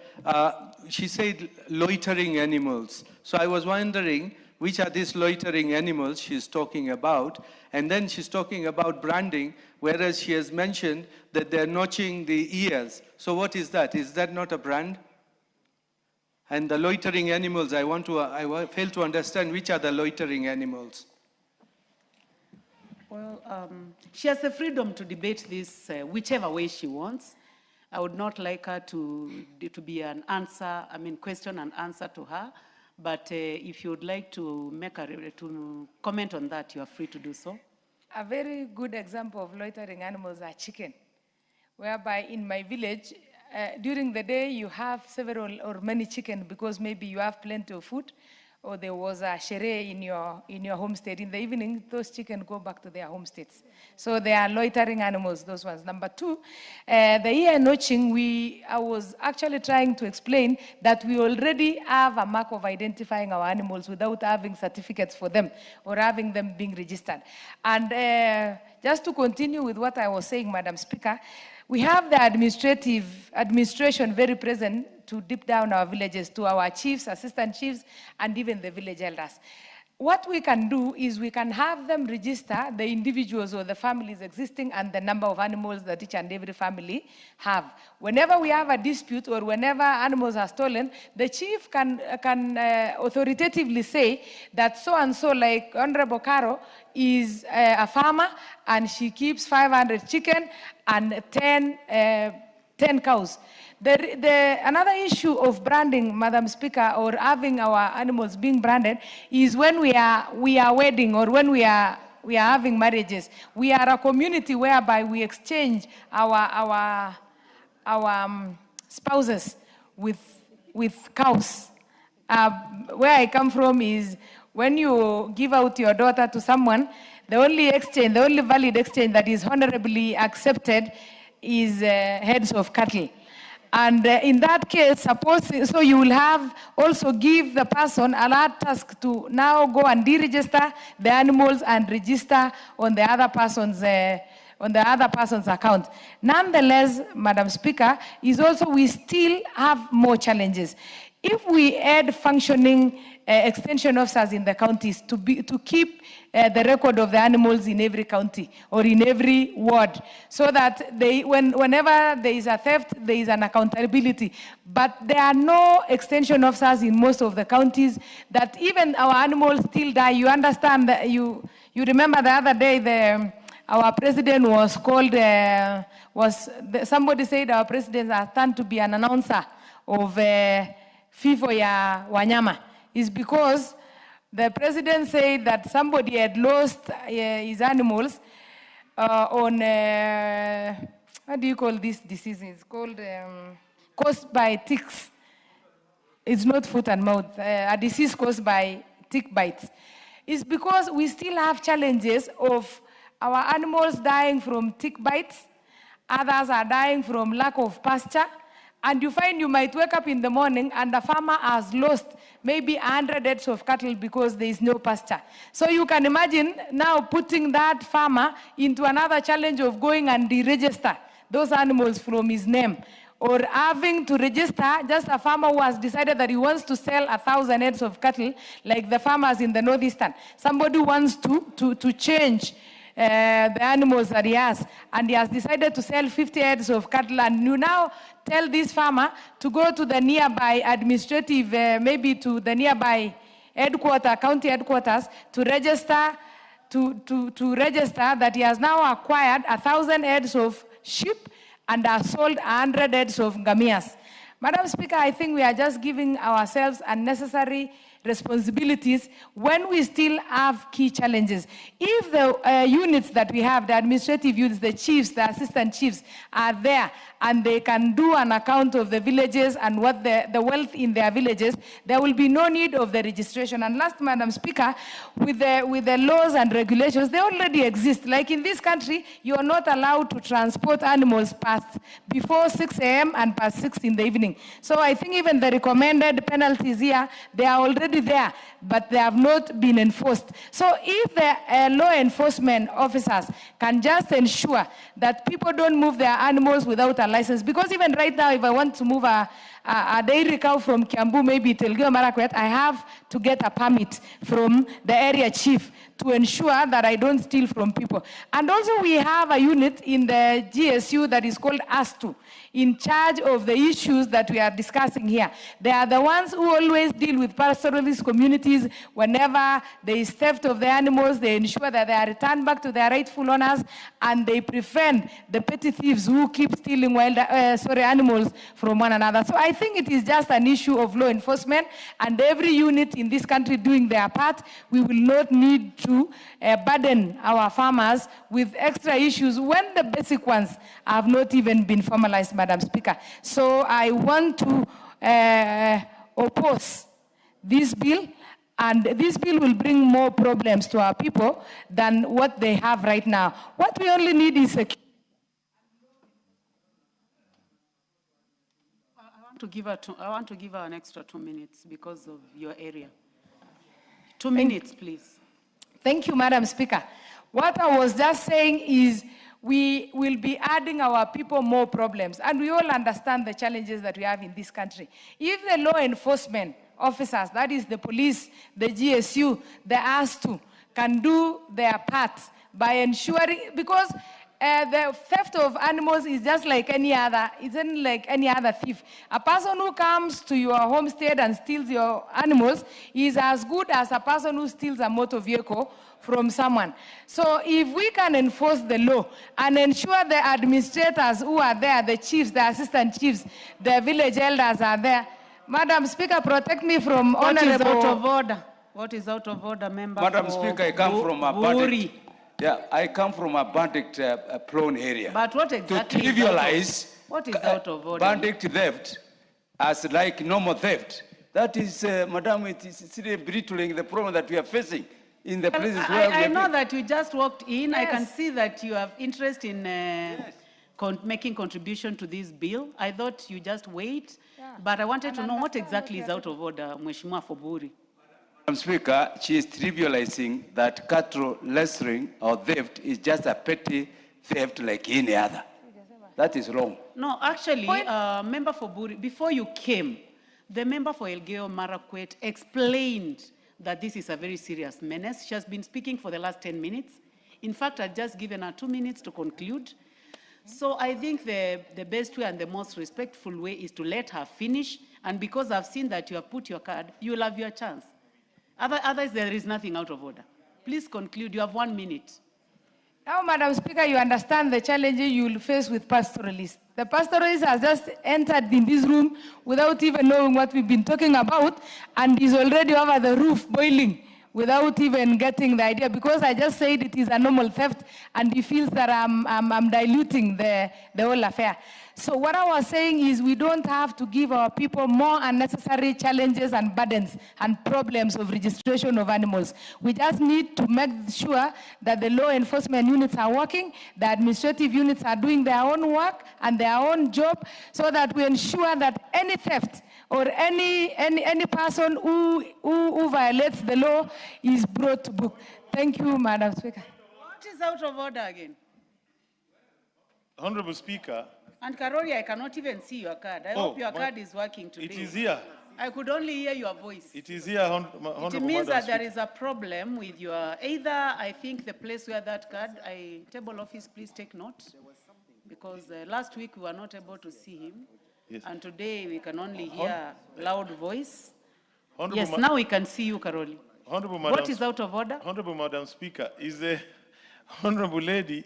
S: She said loitering animals. So I was wondering which are these loitering animals she's talking about. And then she's talking about branding, whereas she has mentioned that they're notching the ears. So what is that? Is that not a brand? And the loitering animals, I fail to understand which are the loitering animals.
Q: Well, she has the freedom to debate this whichever way she wants. I would not like her to be an answer, question and answer to her. But if you would like to to comment on that, you are free to do so.
T: A very good example of loitering animals are chicken, whereby in my village, during the day you have several or many chicken because maybe you have plenty of food, or there was a shere in your homestead. In the evening, those chicken go back to their homesteads. So they are loitering animals, those ones. Number 2, the ear notching, I was actually trying to explain that we already have a mark of identifying our animals without having certificates for them or having them being registered. And just to continue with what I was saying, Madam Speaker, we have the administration very present to deep down our villages, to our chiefs, assistant chiefs, and even the village elders. What we can do is we can have them register the individuals or the families existing and the number of animals that each and every family have. Whenever we have a dispute or whenever animals are stolen, the chief can authoritatively say that so-and-so, like Honorable Caro, is a farmer and she keeps 500 chicken and 10 cows. Another issue of branding, Madam Speaker, or having our animals being branded is when we are wedding or when we are having marriages. We are a community whereby we exchange our spouses with cows. Where I come from is when you give out your daughter to someone, the only valid exchange that is honorably accepted is heads of cattle. And in that case, so you will have also give the person a large task to now go and deregister the animals and register on the other person's account. Nonetheless, Madam Speaker, is also we still have more challenges. If we add functioning extension officers in the counties to keep the record of the animals in every county or in every ward, so that whenever there is a theft, there is an accountability. But there are no extension officers in most of the counties, that even our animals still die. You understand that you remember the other day our president was called, somebody said our president has turned to be an announcer of FIFO ya wanyama. Is because the president said that somebody had lost his animals on, what do you call this disease? It's called, caused by ticks. It's not foot and mouth, a disease caused by tick bites. It's because we still have challenges of our animals dying from tick bites, others are dying from lack of pasture, and you find you might wake up in the morning and the farmer has lost maybe 100 heads of cattle because there is no pasture. So you can imagine now putting that farmer into another challenge of going and deregister those animals from his name, or having to register just a farmer who has decided that he wants to sell 1,000 heads of cattle, like the farmers in the northeastern. Somebody wants to change the animals that he has, and he has decided to sell 50 heads of cattle, and you now tell this farmer to go to the nearby administrative, maybe to the nearby county headquarters, to register that he has now acquired 1,000 heads of sheep and has sold 100 heads of ngamias. Madam Speaker, I think we are just giving ourselves unnecessary responsibilities when we still have key challenges. If the units that we have, the administrative units, the chiefs, the assistant chiefs are there, and they can do an account of the villages and what the wealth in their villages, there will be no need of the registration. And last, Madam Speaker, with the laws and regulations, they already exist. Like in this country, you are not allowed to transport animals before 6 a.m. and past 6 in the evening. So I think even the recommended penalties here, they are already there, but they have not been enforced. So if the law enforcement officers can just ensure that people don't move their animals without a license, because even right now, if I want to move a dairy cow from Kiambu, maybe to Elgeyo Marakwet, I have to get a permit from the area chief to ensure that I don't steal from people. And also we have a unit in the GSU that is called ASTU, in charge of the issues that we are discussing here. They are the ones who always deal with pastoralist communities. Whenever there is theft of the animals, they ensure that they are returned back to their rightful owners, and they prevent the petty thieves who keep stealing animals from one another. So I think it is just an issue of law enforcement, and every unit in this country doing their part. We will not need to burden our farmers with extra issues when the basic ones have not even been formalized, Madam Speaker. So I want to oppose this bill, and this bill will bring more problems to our people than what they have right now. What we only need is security.
Q: I want to give her an extra 2 minutes because of your area. 2 minutes, please.
T: Thank you, Madam Speaker. What I was just saying is we will be adding our people more problems, and we all understand the challenges that we have in this country. If the law enforcement officers, that is the police, the GSU, the ASTU, can do their part by ensuring, because the theft of animals is just like any other, isn't like any other thief. A person who comes to your homestead and steals your animals is as good as a person who steals a motor vehicle from someone. So if we can enforce the law and ensure the administrators who are there, the chiefs, the assistant chiefs, the village elders are there. Madam Speaker, protect me from honorable...
Q: What is out of order? What is out of order, member?
A: Madam Speaker, I come from a bandit. Yeah, I come from a bandit prone area.
Q: But what exactly
A: to trivialize
Q: what is out of order?
A: Bandit theft as like normal theft. That is, Madam, it is really belittling the problem that we are facing in the places where
Q: I know that you just walked in.
T: Yes.
Q: I can see that you have interest in making contribution to this bill. I thought you just wait, but I wanted to know what exactly is out of order, Mheshimiwa Foburi.
A: Madam Speaker, she is trivializing that cattle rustling or theft is just a petty theft like any other. That is wrong.
Q: No, actually, Member Foburi, before you came, the member for Elgeyo Marakwet explained that this is a very serious menace. She has been speaking for the last 10 minutes. In fact, I've just given her 2 minutes to conclude. So I think the best way and the most respectful way is to let her finish. And because I've seen that you have put your card, you will have your chance. Otherwise, there is nothing out of order. Please conclude. You have 1 minute.
T: Now, Madam Speaker, you understand the challenges you will face with pastoralists. The pastoralist has just entered in this room without even knowing what we've been talking about, and is already over the roof boiling without even getting the idea, because I just said it is a normal theft, and he feels that I'm diluting the whole affair. So what I was saying is we don't have to give our people more unnecessary challenges and burdens and problems of registration of animals. We just need to make sure that the law enforcement units are working, the administrative units are doing their own work and their own job, so that we ensure that any theft or any person who violates the law is brought to book. Thank you, Madam Speaker.
Q: What is out of order again?
E: Honorable Speaker.
Q: And Karori, I cannot even see your card. I hope your card is working today.
E: It is here.
Q: I could only hear your voice.
E: It is here, Honorable
Q: It means that there
E: Speaker.
Q: is a problem with your, either I think the place where that card, table office, please take note. Because last week we were not able to see him.
E: Yes.
Q: And today we can only hear loud voice.
E: Honorable
Q: Yes, now we can see you, Karoli.
E: Honorable Madam,
Q: What is out of order?
E: Honorable Madam Speaker, is the Honorable Lady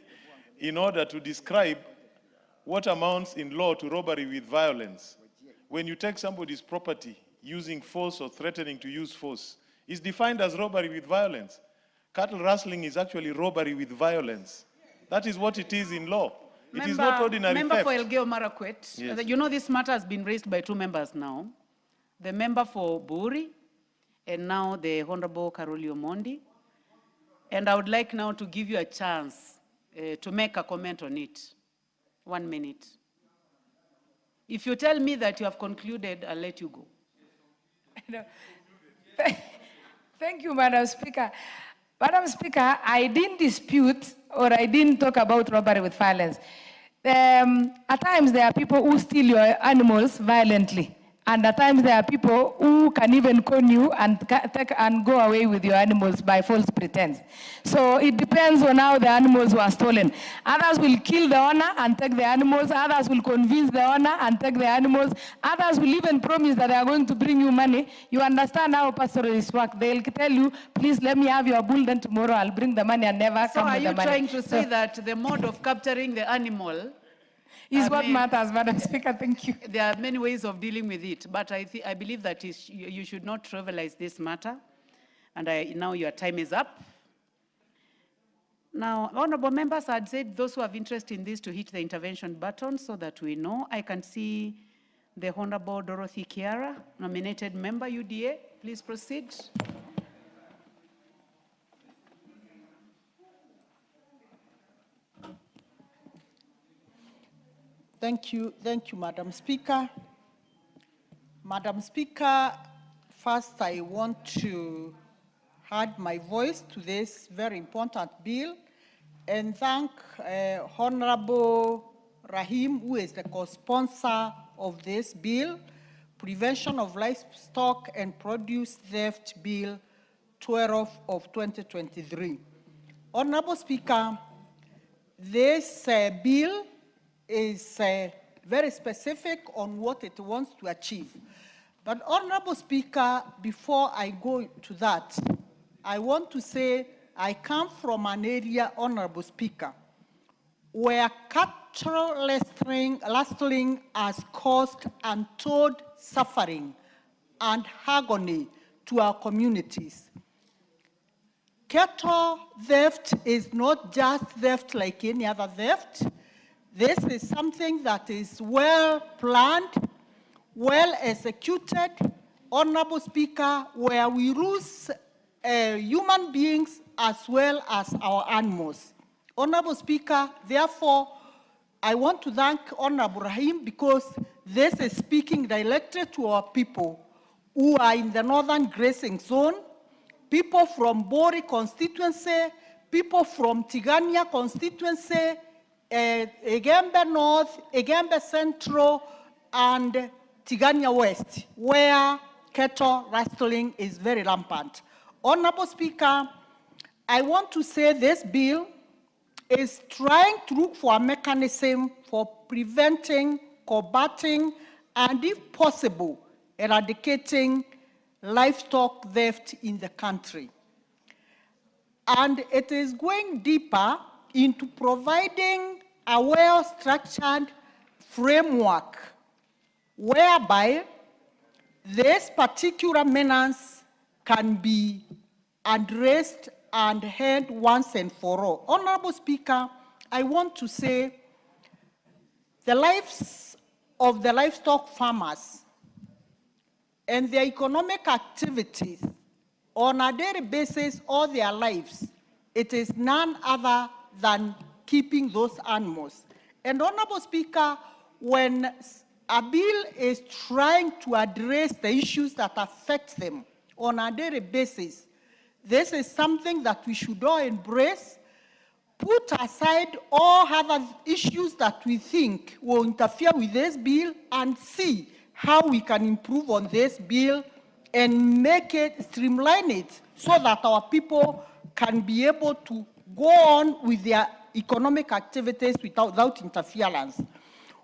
E: in order to describe what amounts in law to robbery with violence. When you take somebody's property using force or threatening to use force, is defined as robbery with violence. Cattle rustling is actually robbery with violence. That is what it is in law. It is not ordinary
Q: Member
E: theft.
Q: for Elgeyo Marakwet,
E: Yes.
Q: you know this matter has been raised by 2 members now. The member for Buri, and now the Honorable Karoli Omondi. And I would like now to give you a chance to make a comment on it. 1 minute. If you tell me that you have concluded, I'll let you go.
T: Thank you, Madam Speaker. Madam Speaker, I didn't dispute or I didn't talk about robbery with violence. At times there are people who steal your animals violently. And at times there are people who can even con you and take and go away with your animals by false pretense. So it depends on how the animals were stolen. Others will kill the owner and take the animals. Others will convince the owner and take the animals. Others will even promise that they are going to bring you money. You understand how pastoralists work. They'll tell you, please let me have your bull, then tomorrow I'll bring the money and never
Q: So
T: come
Q: are
T: with
Q: you
T: the money.
Q: trying to say that the mode of capturing the animal
T: is what matters, Madam Speaker? Thank you.
Q: There are many ways of dealing with it, but I believe that you should not trivialize this matter. And now your time is up. Now, honorable members, I'd said those who have interest in this to hit the intervention button so that we know. I can see the Honorable Dorothy Kiara, nominated member, UDA. Please proceed.
L: Thank you, Madam Speaker. Madam Speaker, first I want to add my voice to this very important bill and thank Honorable Rahim, who is the co-sponsor of this bill, Prevention of Livestock and Produce Theft Bill 12 of 2023. Honorable Speaker, this bill is very specific on what it wants to achieve. But Honorable Speaker, before I go to that, I want to say I come from an area, Honorable Speaker, where cattle rustling has caused untold suffering and agony to our communities. Cattle theft is not just theft like any other theft. This is something that is well planned, well executed, Honorable Speaker, where we lose human beings as well as our animals. Honorable Speaker, therefore, I want to thank Honorable Rahim because this is speaking directly to our people who are in the northern grazing zone, people from Bori constituency, people from Tigania constituency, Egembe North, Egembe Central, and Tigania West, where cattle rustling is very rampant. Honorable Speaker, I want to say this bill is trying to look for a mechanism for preventing, combating, and if possible, eradicating livestock theft in the country. And it is going deeper into providing a well-structured framework whereby this particular menace can be addressed and heard once and for all. Honorable Speaker, I want to say the lives of the livestock farmers and their economic activities on a daily basis all their lives, it is none other than keeping those animals. And Honorable Speaker, when a bill is trying to address the issues that affect them on a daily basis, this is something that we should all embrace, put aside all other issues that we think will interfere with this bill, and see how we can improve on this bill and make it, streamline it, so that our people can be able to go on with their economic activities without interference.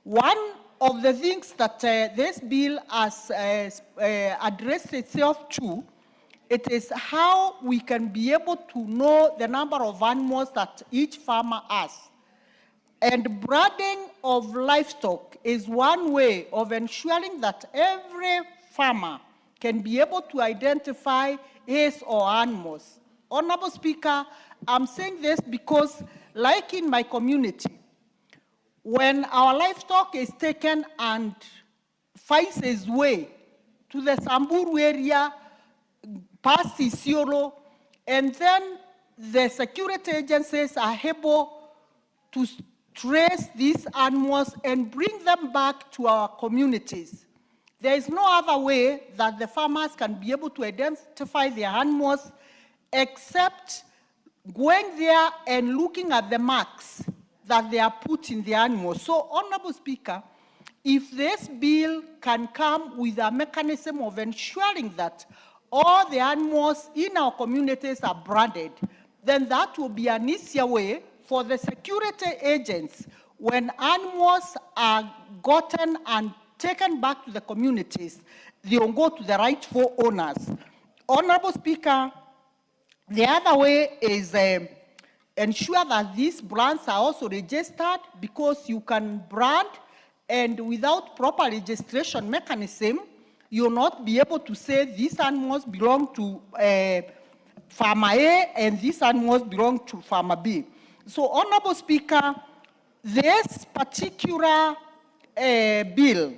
L: One of the things that this bill has addressed itself to, it is how we can be able to know the number of animals that each farmer has. And branding of livestock is one way of ensuring that every farmer can be able to identify his or her animals. Honorable Speaker, I'm saying this because, like in my community, when our livestock is taken and finds its way to the Samburu area, past Isiolo, and then the security agencies are able to trace these animals and bring them back to our communities. There is no other way that the farmers can be able to identify their animals except going there and looking at the marks that they are put in the animals. So, Honorable Speaker, if this bill can come with a mechanism of ensuring that all the animals in our communities are branded, then that will be an easier way for the security agents, when animals are gotten and taken back to the communities, they will go to the rightful owners. Honorable Speaker, the other way is ensure that these brands are also registered, because you can brand and without proper registration mechanism, you will not be able to say these animals belong to Farmer A and these animals belong to Farmer B. So, Honorable Speaker, this particular bill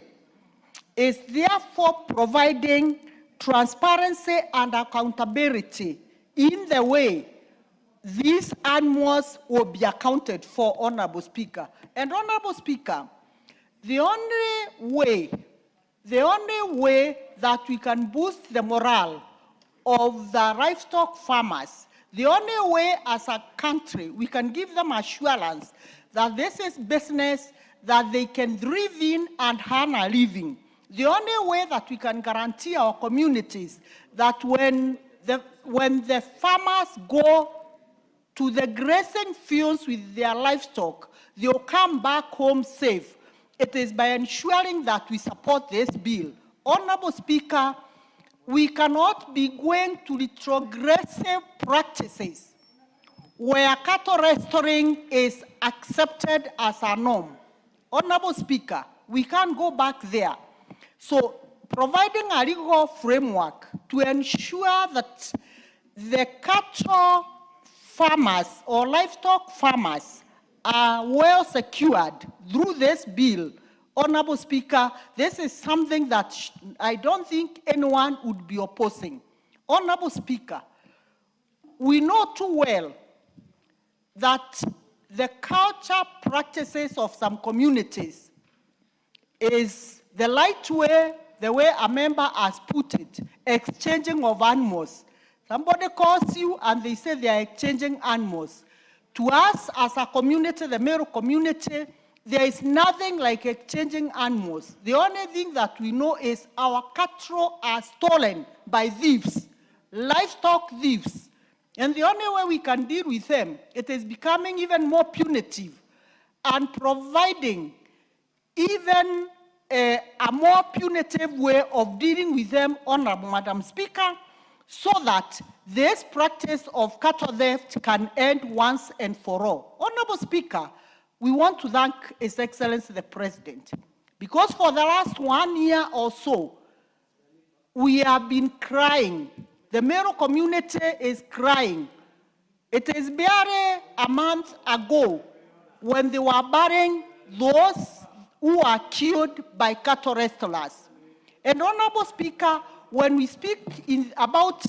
L: is therefore providing transparency and accountability in the way these animals will be accounted for, Honorable Speaker. And Honorable Speaker, the only way that we can boost the morale of the livestock farmers, the only way as a country we can give them assurance that this is business that they can thrive in and earn a living. The only way that we can guarantee our communities that when the farmers go to the grazing fields with their livestock, they'll come back home safe. It is by ensuring that we support this bill. Honorable Speaker, we cannot be going to retrogressive practices where cattle restoring is accepted as a norm. Honorable Speaker, we can't go back there. So, providing a legal framework to ensure that the cattle farmers or livestock farmers are well secured through this bill, Honorable Speaker, this is something that I don't think anyone would be opposing. Honorable Speaker, we know too well that the culture practices of some communities is the light way, the way a member has put it, exchanging of animals. Somebody calls you and they say they are exchanging animals. To us as a community, the Meru community, there is nothing like exchanging animals. The only thing that we know is our cattle are stolen by thieves, livestock thieves. And the only way we can deal with them, it is becoming even more punitive and providing even a more punitive way of dealing with them, Honorable Madam Speaker, so that this practice of cattle theft can end once and for all. Honorable Speaker, we want to thank His Excellency the President, because for the last 1 year or so, we have been crying. The Meru community is crying. It is barely a month ago when they were burying those who are killed by cattle rustlers. And Honorable Speaker, when we speak about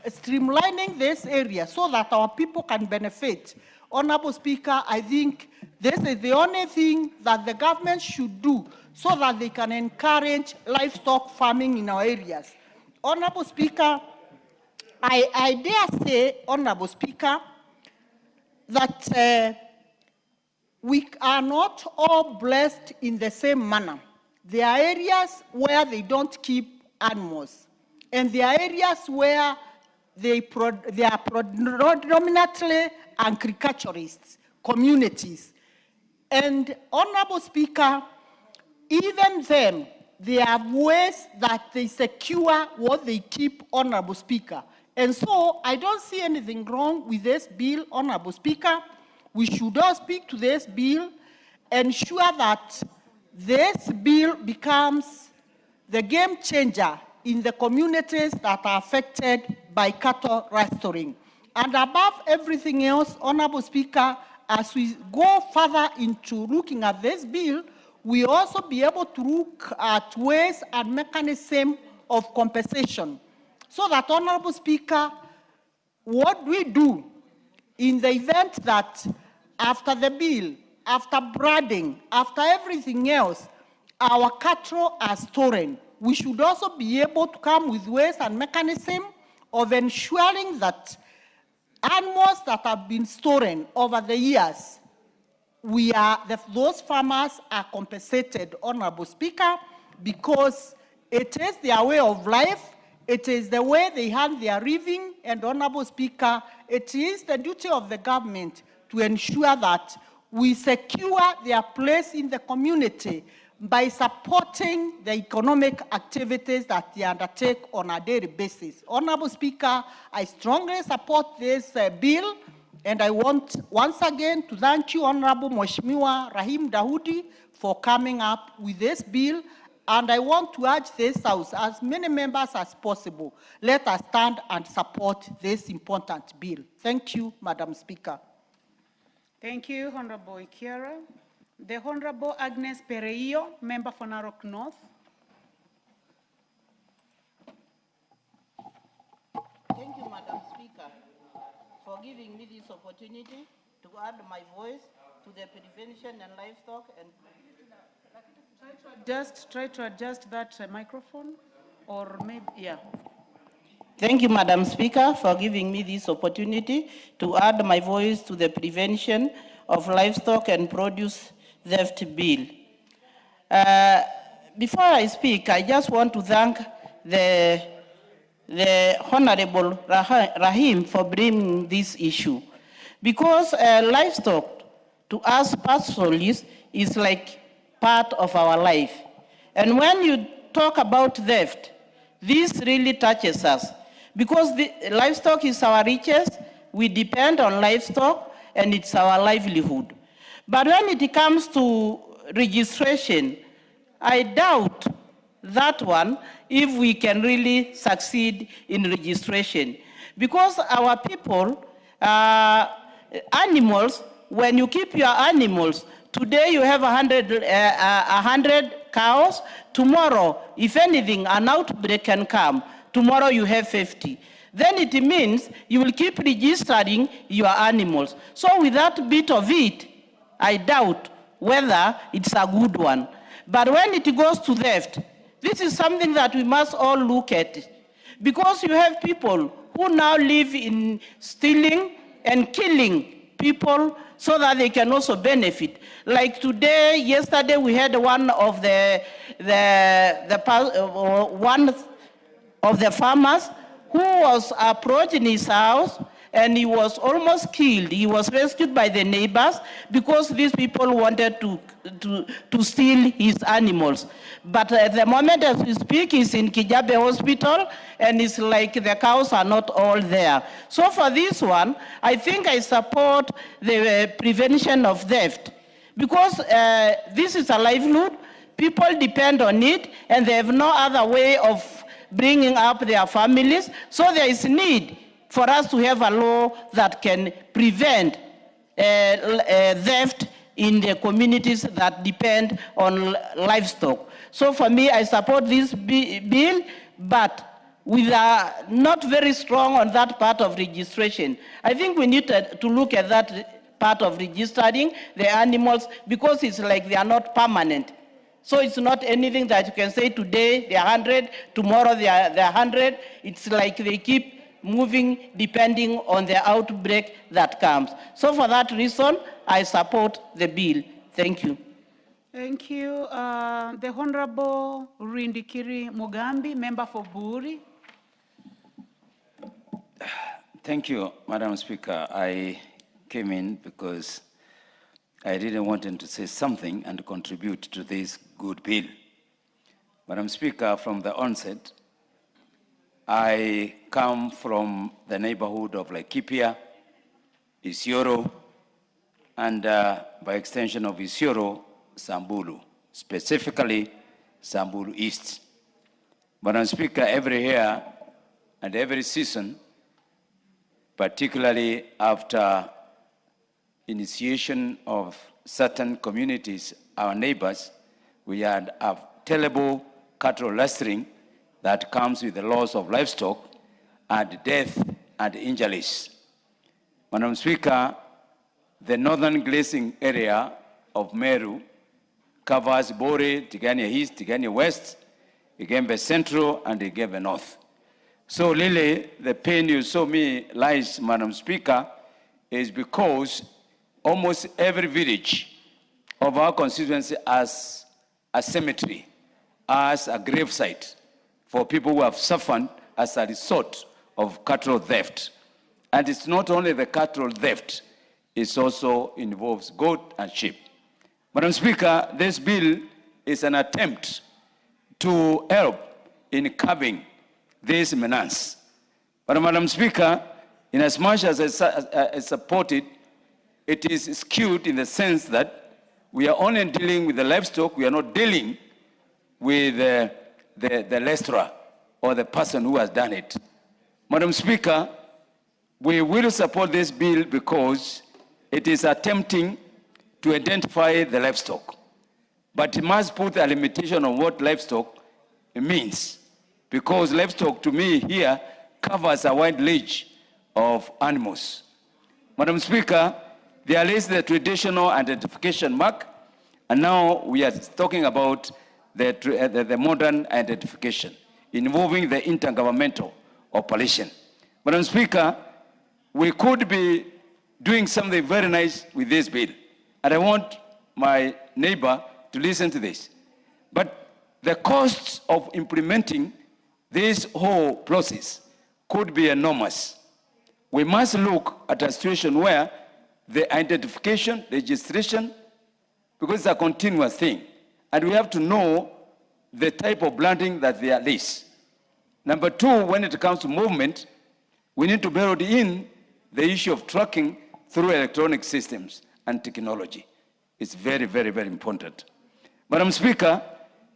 L: streamlining this area so that our people can benefit, Honorable Speaker, I think this is the only thing that the government should do so that they can encourage livestock farming in our areas. Honorable Speaker, I dare say, Honorable Speaker, that we are not all blessed in the same manner. There are areas where they don't keep animals, and there are areas where they are predominantly agriculturists, communities. And Honorable Speaker, even them, there are ways that they secure what they keep, Honorable Speaker. And so I don't see anything wrong with this bill, Honorable Speaker. We should all speak to this bill, ensure that this bill becomes the game changer in the communities that are affected by cattle rustling. And above everything else, Honorable Speaker, as we go further into looking at this bill, we also be able to look at ways and mechanisms of compensation. So that, Honorable Speaker, what we do in the event that after the bill, after branding, after everything else, our cattle are stolen, we should also be able to come with ways and mechanisms of ensuring that animals that have been stolen over the years, those farmers are compensated, Honorable Speaker, because it is their way of life, it is the way they have their living, and Honorable Speaker, it is the duty of the government to ensure that we secure their place in the community by supporting the economic activities that they undertake on a daily basis. Honorable Speaker, I strongly support this bill, and I want once again to thank you, Honorable Mheshimiwa Rahim Daudi, for coming up with this bill. And I want to urge this House, as many members as possible, let us stand and support this important bill. Thank you, Madam Speaker.
Q: Thank you, Honorable Ikiara. The Honorable Agnes Pereio, member for Narok North.
G: Thank you, Madam Speaker, for giving me this opportunity to add my voice to the prevention and livestock and
Q: try to adjust that microphone, or maybe, yeah.
G: Thank you, Madam Speaker, for giving me this opportunity to add my voice to the prevention of livestock and produce theft bill. Before I speak, I just want to thank the Honorable Rahim for bringing this issue, because livestock to us personally is like part of our life. And when you talk about theft, this really touches us, because the livestock is our richest, we depend on livestock, and it's our livelihood. But when it comes to registration, I doubt that one, if we can really succeed in registration. Because our people, animals, when you keep your animals, today you have 100 cows. Tomorrow, if anything, an outbreak can come. Tomorrow you have 50. then it means you will keep registering your animals. So with that bit of it, I doubt whether it's a good one. But when it goes to theft, this is something that we must all look at. Because you have people who now live in stealing and killing people so that they can also benefit. Like today, yesterday, we had one of the farmers who was approached in his house and he was almost killed. He was rescued by the neighbors because these people wanted to steal his animals. But at the moment as we speak, he's in Kijabe Hospital and it's like the cows are not all there. So for this one, I think I support the prevention of theft because this is a livelihood. People depend on it and they have no other way of bringing up their families. So there is need for us to have a law that can prevent theft in the communities that depend on livestock. So for me, I support this bill, but with not very strong on that part of registration. I think we need to look at that part of registering the animals because it's like they are not permanent. So it's not anything that you can say today they are 100, tomorrow they are 100. It's like they keep moving depending on the outbreak that comes. So for that reason, I support the bill. Thank you.
Q: Thank you. The Honorable Rindikiri Mugambi, member for Buri.
A: Thank you, Madam Speaker. I came in because I didn't want him to say something and contribute to this good bill. Madam Speaker, from the onset, I come from the neighborhood of Laikipia, Isiolo, and by extension of Isiolo, Samburu, specifically Samburu East. Madam Speaker, every year and every season, particularly after initiation of certain communities, our neighbors, we had a terrible cattle rustling that comes with the loss of livestock and death and injuries. Madam Speaker, the northern grazing area of Meru covers Bore, Tigania East, Tigania West, Igembe Central, and Igembe North. So really, the pain you saw me lies, Madam Speaker, is because almost every village of our constituency has a cemetery, as a gravesite for people who have suffered as a result of cattle theft. And it's not only the cattle theft, it also involves goat and sheep. Madam Speaker, this bill is an attempt to help in curbing this menace. But Madam Speaker, in as much as I support it, it is skewed in the sense that we are only dealing with the livestock, we are not dealing with the lesterer or the person who has done it. Madam Speaker, we will support this bill because it is attempting to identify the livestock. But it must put a limitation on what livestock means, because livestock to me here covers a wide range of animals. Madam Speaker, there is the traditional identification mark, and now we are talking about the modern identification involving the intergovernmental operation. Madam Speaker, we could be doing something very nice with this bill, and I want my neighbor to listen to this. But the costs of implementing this whole process could be enormous. We must look at a situation where the identification, registration, because it's a continuous thing, and we have to know the type of branding that they are least. Number two, when it comes to movement, we need to build in the issue of tracking through electronic systems and technology. It's very, very, very important. Madam Speaker,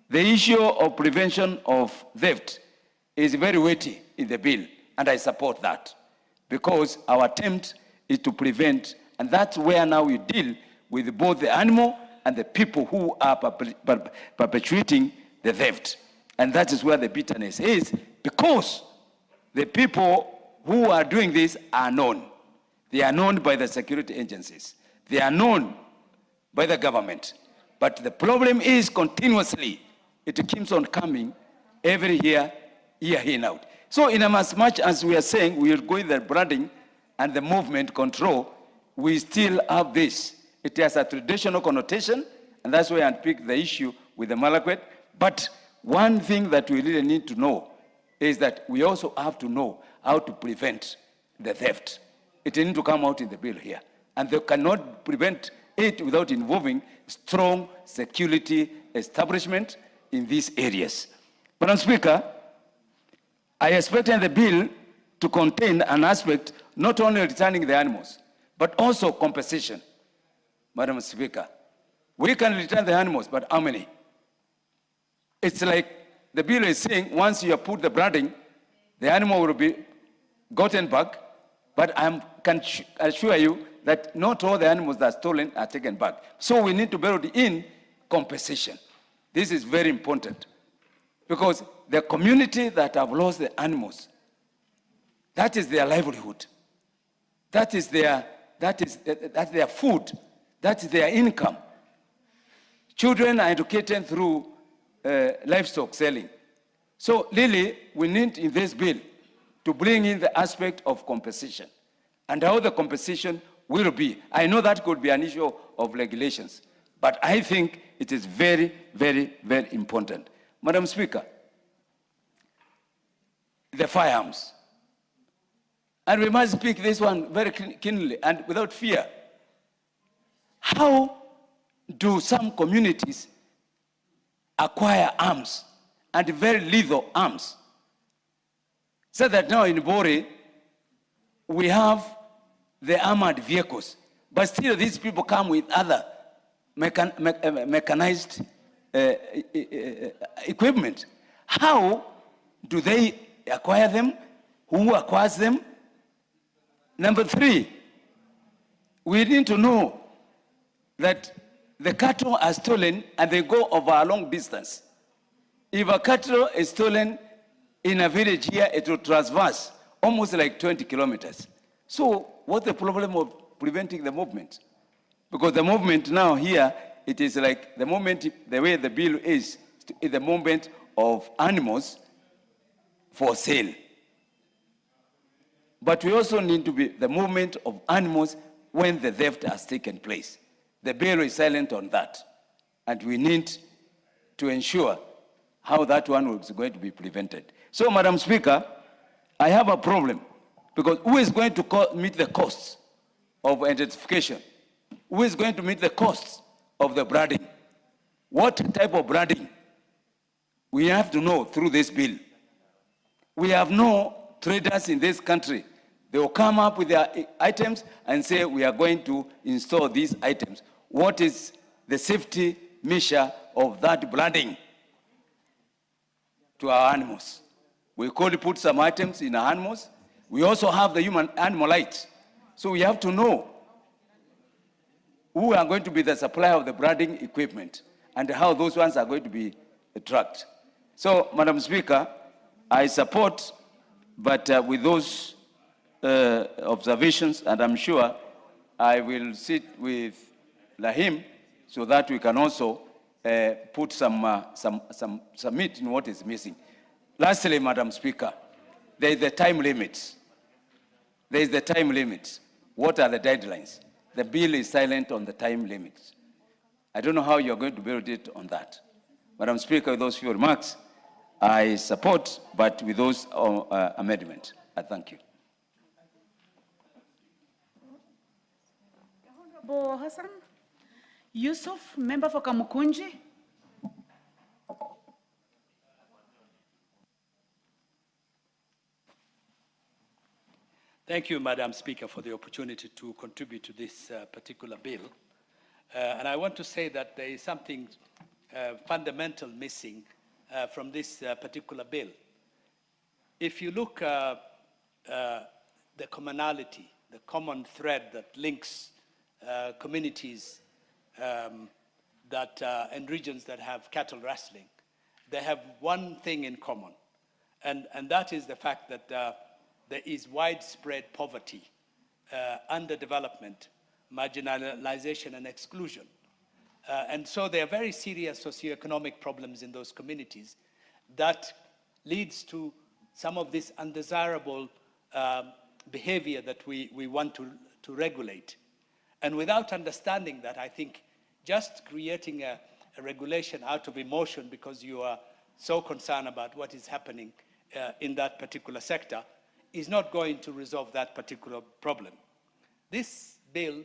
A: the issue of prevention of theft is very weighty in the bill, and I support that, because our attempt is to prevent, and that's where now we deal with both the animal and the people who are perpetuating the theft. And that is where the bitterness is, because the people who are doing this are known. They are known by the security agencies. They are known by the government. But the problem is continuously, it keeps on coming every year in out. So in as much as we are saying we are going the branding and the movement control, we still have this. It has a traditional connotation, and that's why I picked the issue with the Malakwet. But one thing that we really need to know is that we also have to know how to prevent the theft. It needs to come out in the bill here. And they cannot prevent it without involving strong security establishment in these areas. Madam Speaker, I expect in the bill to contain an aspect not only returning the animals, but also compensation. Madam Speaker, we can return the animals, but how many? It's like the bill is saying once you have put the branding, the animal will be gotten back, but I can assure you that not all the animals that are stolen are taken back. So we need to build in compensation. This is very important because the community that have lost the animals, that is their livelihood. That's their food. That's their income. Children are educated through livestock selling. So really, we need in this bill to bring in the aspect of compensation and how the compensation will be. I know that could be an issue of regulations, but I think it is very, very, very important. Madam Speaker, the firearms. And we must speak this one very keenly and without fear. How do some communities acquire arms and very lethal arms? So that now in Bori, we have the armored vehicles, but still these people come with other mechanized equipment. How do they acquire them? Who acquires them? Number 3, we need to know that the cattle are stolen and they go over a long distance. If a cattle is stolen in a village here, it will traverse almost like 20 kilometers. So what's the problem of preventing the movement? Because the movement now here, it is like the moment, the way the bill is the movement of animals for sale. But we also need to be the movement of animals when the theft has taken place. The bill is silent on that. And we need to ensure how that one is going to be prevented. So, Madam Speaker, I have a problem because who is going to meet the costs of identification? Who is going to meet the costs of the branding? What type of branding? We have to know through this bill. We have no traders in this country. They will come up with their items and say, we are going to install these items. What is the safety measure of that branding to our animals? We could put some items in our animals. We also have the human animal rights. So we have to know who are going to be the supplier of the branding equipment and how those ones are going to be tracked. So, Madam Speaker, I support, but with those observations, and I'm sure I will sit with Lahim so that we can also put some meat in what is missing. Lastly, Madam Speaker, there is the time limits. There is the time limits. What are the deadlines? The bill is silent on the time limits. I don't know how you're going to build it on that. Madam Speaker, with those few remarks, I support, but with those amendments. I thank you.
Q: Honorable Hassan Yusuf, member for Kamukunji.
D: Thank you, Madam Speaker, for the opportunity to contribute to this particular bill. And I want to say that there is something fundamental missing from this particular bill. If you look at the commonality, the common thread that links communities and regions that have cattle rustling, they have one thing in common, and that is the fact that there is widespread poverty, underdevelopment, marginalization, and exclusion. And so there are very serious socioeconomic problems in those communities that leads to some of this undesirable behavior that we want to regulate. And without understanding that, I think just creating a regulation out of emotion because you are so concerned about what is happening in that particular sector is not going to resolve that particular problem. This bill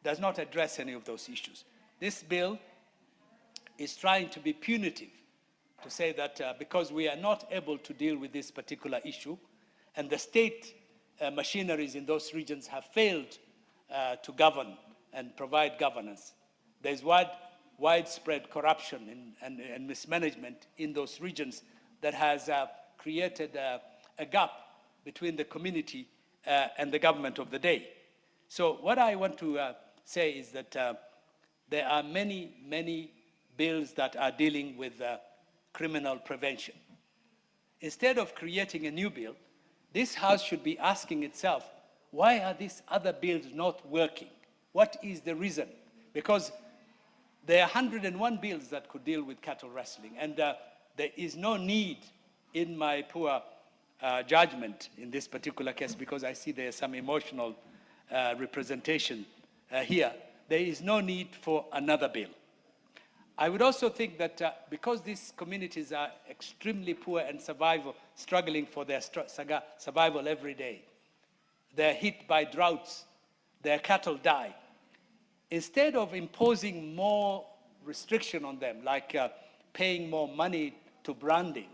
D: does not address any of those issues. This bill is trying to be punitive, to say that because we are not able to deal with this particular issue, and the state machineries in those regions have failed to govern and provide governance. There's widespread corruption and mismanagement in those regions that has created a gap between the community and the government of the day. So what I want to say is that there are many bills that are dealing with criminal prevention. Instead of creating a new bill, this House should be asking itself, why are these other bills not working? What is the reason? Because there are 101 bills that could deal with cattle wrestling, and there is no need, in my poor judgment in this particular case, because I see there's some emotional representation here, there is no need for another bill. I would also think that because these communities are extremely poor and struggling for their survival every day, they're hit by droughts, their cattle die. Instead of imposing more restriction on them, like paying more money to branding,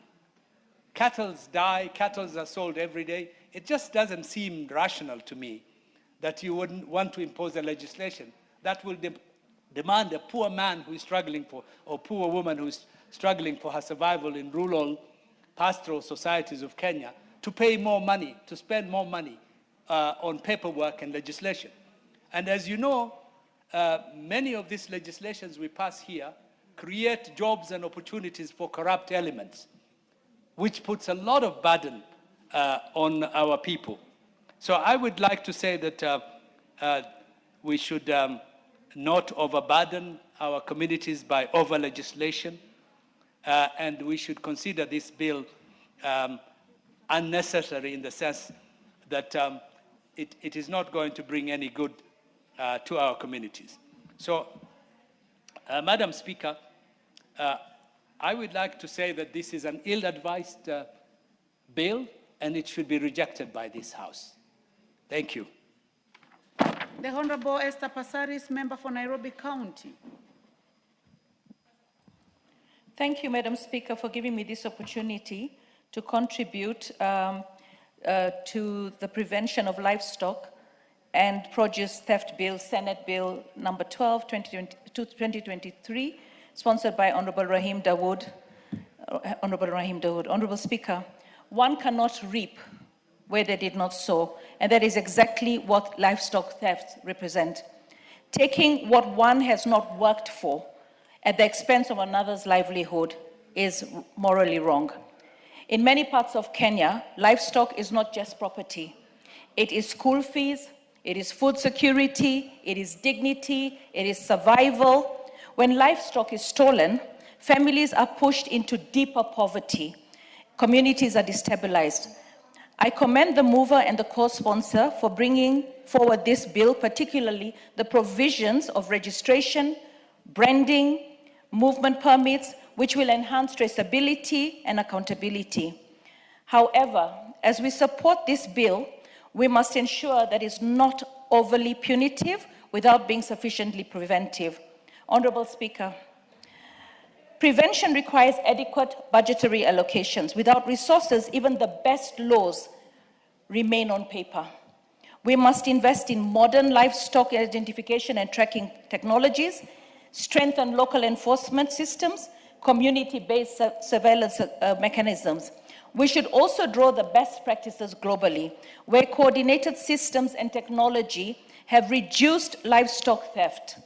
D: cattle die, cattle are sold every day, it just doesn't seem rational to me that you wouldn't want to impose a legislation that will demand a poor man who is struggling for, or poor woman who is struggling for her survival in rural pastoral societies of Kenya to pay more money, to spend more money on paperwork and legislation. And as you know, many of these legislations we pass here create jobs and opportunities for corrupt elements, which puts a lot of burden on our people. So I would like to say that we should not overburden our communities by over-legislation, and we should consider this bill unnecessary in the sense that it is not going to bring any good to our communities. So, Madam Speaker, I would like to say that this is an ill-advised bill, and it should be rejected by this House. Thank you.
Q: The Honorable Esther Passaris, member for Nairobi County.
I: Thank you, Madam Speaker, for giving me this opportunity to contribute to the prevention of livestock and produce theft bill, Senate Bill number 12, 2023, sponsored by Honorable Rahim Dawood. Honorable Speaker, one cannot reap where they did not sow, and that is exactly what livestock thefts represent. Taking what one has not worked for at the expense of another's livelihood is morally wrong. In many parts of Kenya, livestock is not just property. It is school fees, it is food security, it is dignity, it is survival. When livestock is stolen, families are pushed into deeper poverty. Communities are destabilized. I commend the mover and the co-sponsor for bringing forward this bill, particularly the provisions of registration, branding, movement permits, which will enhance traceability and accountability. However, as we support this bill, we must ensure that it's not overly punitive without being sufficiently preventive. Honorable Speaker, prevention requires adequate budgetary allocations. Without resources, even the best laws remain on paper. We must invest in modern livestock identification and tracking technologies, strengthen local enforcement systems, community-based surveillance mechanisms. We should also draw the best practices globally, where coordinated systems and technology have reduced livestock theft.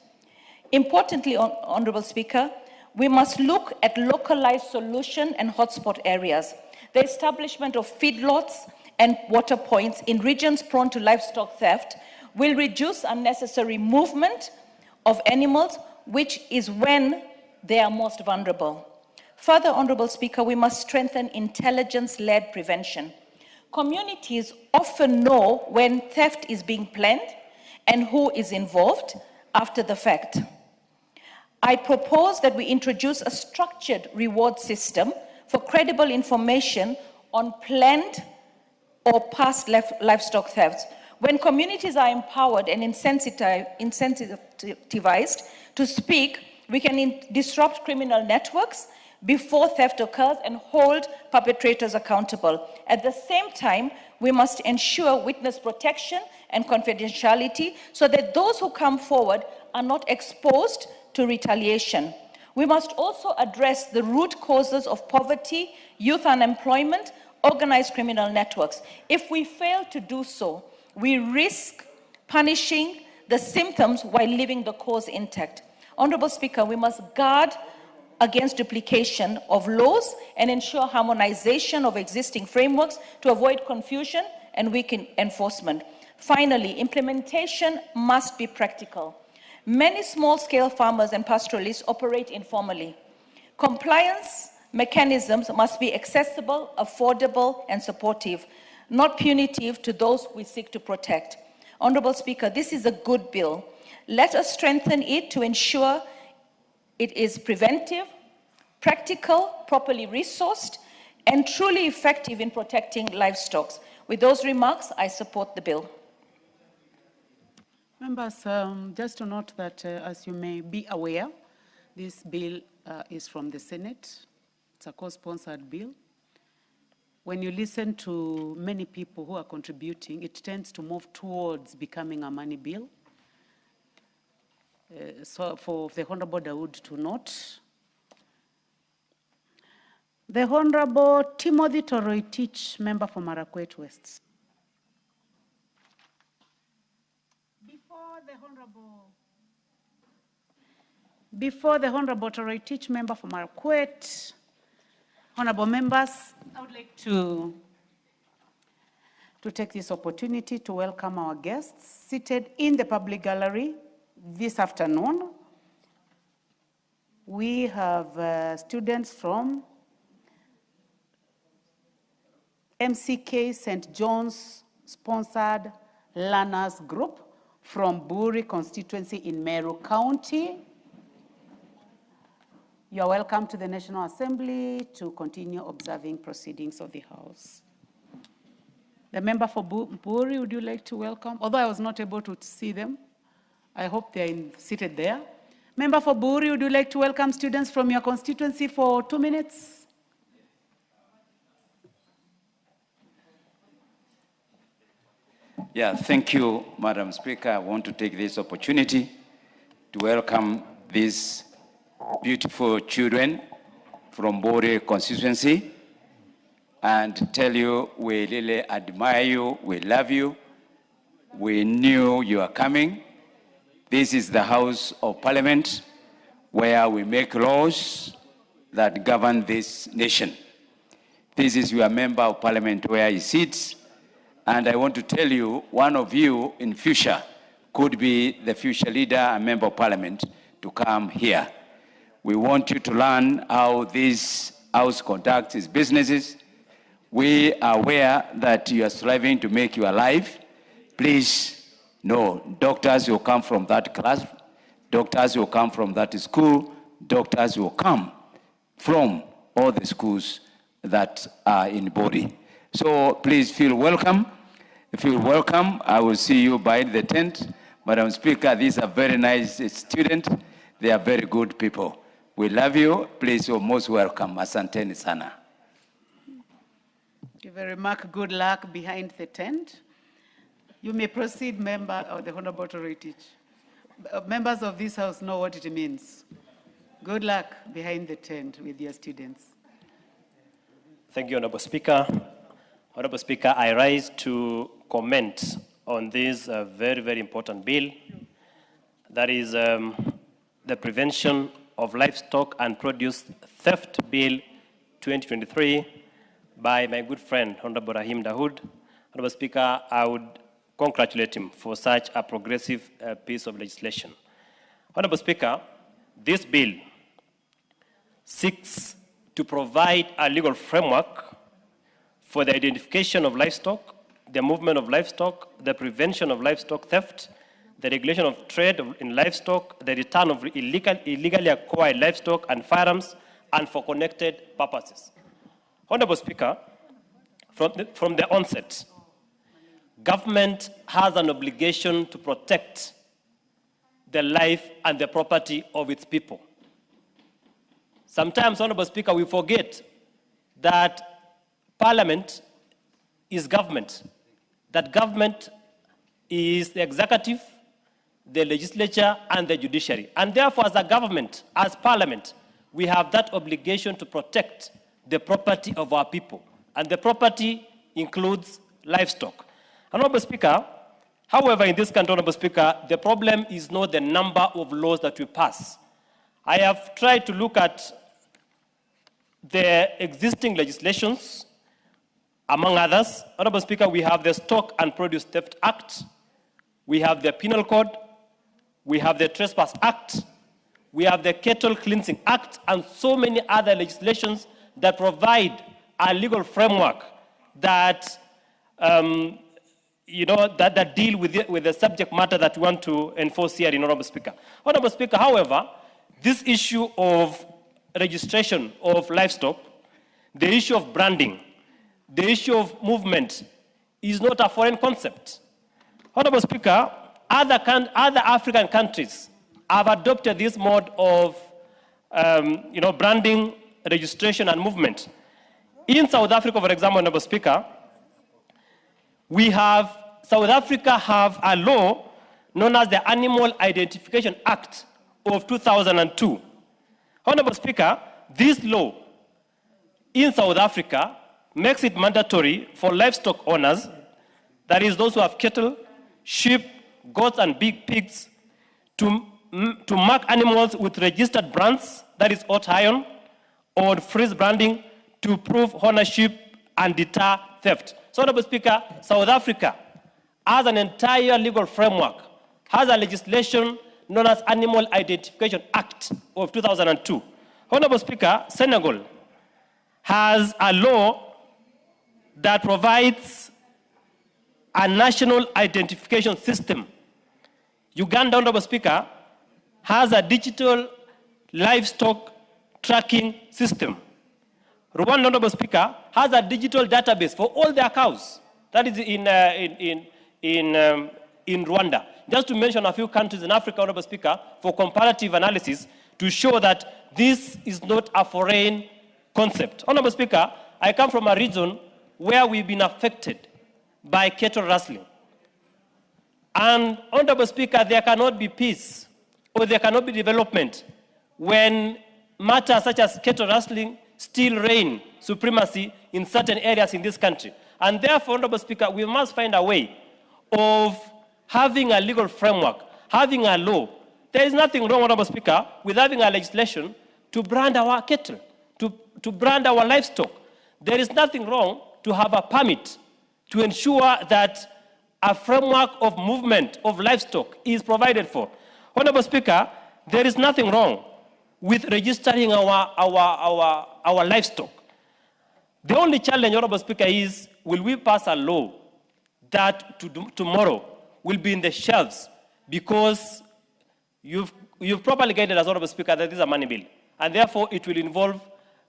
I: Importantly, Honorable Speaker, we must look at localized solution and hotspot areas. The establishment of feedlots and water points in regions prone to livestock theft will reduce unnecessary movement of animals, which is when they are most vulnerable. Further, Honorable Speaker, we must strengthen intelligence-led prevention. Communities often know when theft is being planned and who is involved after the fact. I propose that we introduce a structured reward system for credible information on planned or past livestock thefts. When communities are empowered and incentivized to speak, we can disrupt criminal networks before theft occurs and hold perpetrators accountable. At the same time, we must ensure witness protection and confidentiality so that those who come forward are not exposed to retaliation. We must also address the root causes of poverty, youth unemployment, organized criminal networks. If we fail to do so, we risk punishing the symptoms while leaving the cause intact. Honorable Speaker, we must guard against duplication of laws and ensure harmonization of existing frameworks to avoid confusion and weaken enforcement. Finally, implementation must be practical. Many small-scale farmers and pastoralists operate informally. Compliance mechanisms must be accessible, affordable, and supportive, not punitive to those we seek to protect. Honorable Speaker, this is a good bill. Let us strengthen it to ensure it is preventive, practical, properly resourced, and truly effective in protecting livestock. With those remarks, I support the bill.
Q: Members, just to note that, as you may be aware, this bill is from the Senate. It's a co-sponsored bill. When you listen to many people who are contributing, it tends to move towards becoming a money bill. So for the Honorable Dawood to note, the Honorable Timothy Toroitich, member for Marakwet West. Before the Honorable Toroitich, member for Marakwet, honorable members, I would like to take this opportunity to welcome our guests seated in the public gallery this afternoon. We have students from MCK St. John's sponsored learners group from Buri constituency in Meru County. You are welcome to the National Assembly to continue observing proceedings of the House. The member for Buri, would you like to welcome? Although I was not able to see them, I hope they are seated there. Member for Buri, would you like to welcome students from your constituency for 2 minutes?
A: Yeah, thank you, Madam Speaker. I want to take this opportunity to welcome these beautiful children from Bori constituency and tell you we really admire you, we love you, we knew you are coming. This is the House of Parliament where we make laws that govern this nation. This is your member of Parliament where he sits, and I want to tell you, one of you in future could be the future leader and member of Parliament to come here. We want you to learn how this house conducts its businesses. We are aware that you are striving to make your life. Please know, doctors will come from that class, doctors will come from that school, doctors will come from all the schools that are in Bori. So please feel welcome. Feel welcome. I will see you by the tent. Madam Speaker, these are very nice students. They are very good people. We love you. Please, you're most welcome. Asanteni sana.
Q: Give a remark, good luck behind the tent. You may proceed, member of the Honorable Toroitich. Members of this house know what it means. Good luck behind the tent with your students.
J: Thank you, Honorable Speaker. Honorable Speaker, I rise to comment on this very, very important bill. That is the Prevention of Livestock and Produce Theft Bill 2023 by my good friend, Honorable Rahim Dawood. Honorable Speaker, I would congratulate him for such a progressive piece of legislation. Honorable Speaker, this bill seeks to provide a legal framework for the identification of livestock, the movement of livestock, the prevention of livestock theft, the regulation of trade in livestock, the return of illegally acquired livestock and firearms, and for connected purposes. Honorable Speaker, from the onset, government has an obligation to protect the life and the property of its people. Sometimes, Honorable Speaker, we forget that Parliament is government, that government is the executive, the legislature, and the judiciary. And therefore, as a government, as Parliament, we have that obligation to protect the property of our people. And the property includes livestock. Honorable Speaker, however, in this country, Honorable Speaker, the problem is not the number of laws that we pass. I have tried to look at the existing legislations. Among others, Honorable Speaker, we have the Stock and Produce Theft Act, we have the Penal Code, we have the Trespass Act, we have the Cattle Cleansing Act, and so many other legislations that provide a legal framework that, that deal with the subject matter that we want to enforce here in Honorable Speaker. Honorable Speaker, however, this issue of registration of livestock, the issue of branding, the issue of movement is not a foreign concept. Honorable Speaker, other African countries have adopted this mode of branding, registration, and movement. In South Africa, for example, Honorable Speaker, South Africa have a law known as the Animal Identification Act of 2002. Honorable Speaker, this law in South Africa makes it mandatory for livestock owners, that is those who have cattle, sheep, goats, and big pigs, to mark animals with registered brands, that is hot iron, or freeze branding, to prove ownership and deter theft. So, Honorable Speaker, South Africa has an entire legal framework, has a legislation known as Animal Identification Act of 2002. Honorable Speaker, Senegal has a law that provides a national identification system. Uganda, Honorable Speaker, has a digital livestock tracking system. Rwanda, Honorable Speaker, has a digital database for all their cows. That is in Rwanda. Just to mention a few countries in Africa, Honorable Speaker, for comparative analysis to show that this is not a foreign concept. Honorable Speaker, I come from a region where we've been affected by cattle rustling. And, Honorable Speaker, there cannot be peace or there cannot be development when matters such as cattle rustling still reign supremacy in certain areas in this country. And therefore, Honorable Speaker, we must find a way of having a legal framework, having a law. There is nothing wrong, Honorable Speaker, with having a legislation to brand our cattle, to brand our livestock. There is nothing wrong to have a permit to ensure that a framework of movement of livestock is provided for. Honorable Speaker, there is nothing wrong with registering our livestock. The only challenge, Honorable Speaker, is will we pass a law that tomorrow will be in the shelves because you've properly guided us, Honorable Speaker, that this is a money bill. And therefore, it will involve,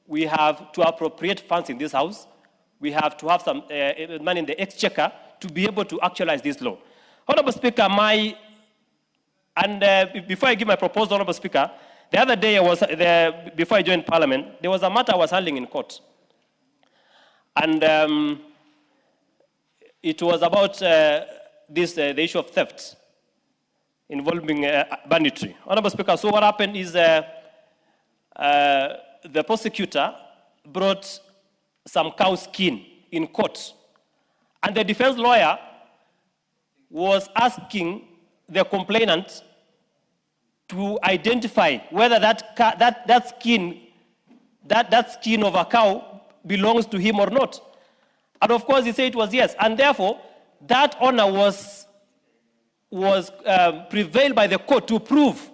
J: we have to appropriate funds in this House. We have to have some money in the exchequer to be able to actualize this law. Honorable Speaker, before I give my proposal, Honorable Speaker, the other day before I joined Parliament, there was a matter I was handling in court. And it was about the issue of theft involving banditry. Honorable Speaker, so what happened is the prosecutor brought some cow skin in court. And the defense lawyer was asking the complainant to identify whether that skin of a cow belongs to him or not. And of course, he said it was yes. And therefore, that honor was prevailed by the court to prove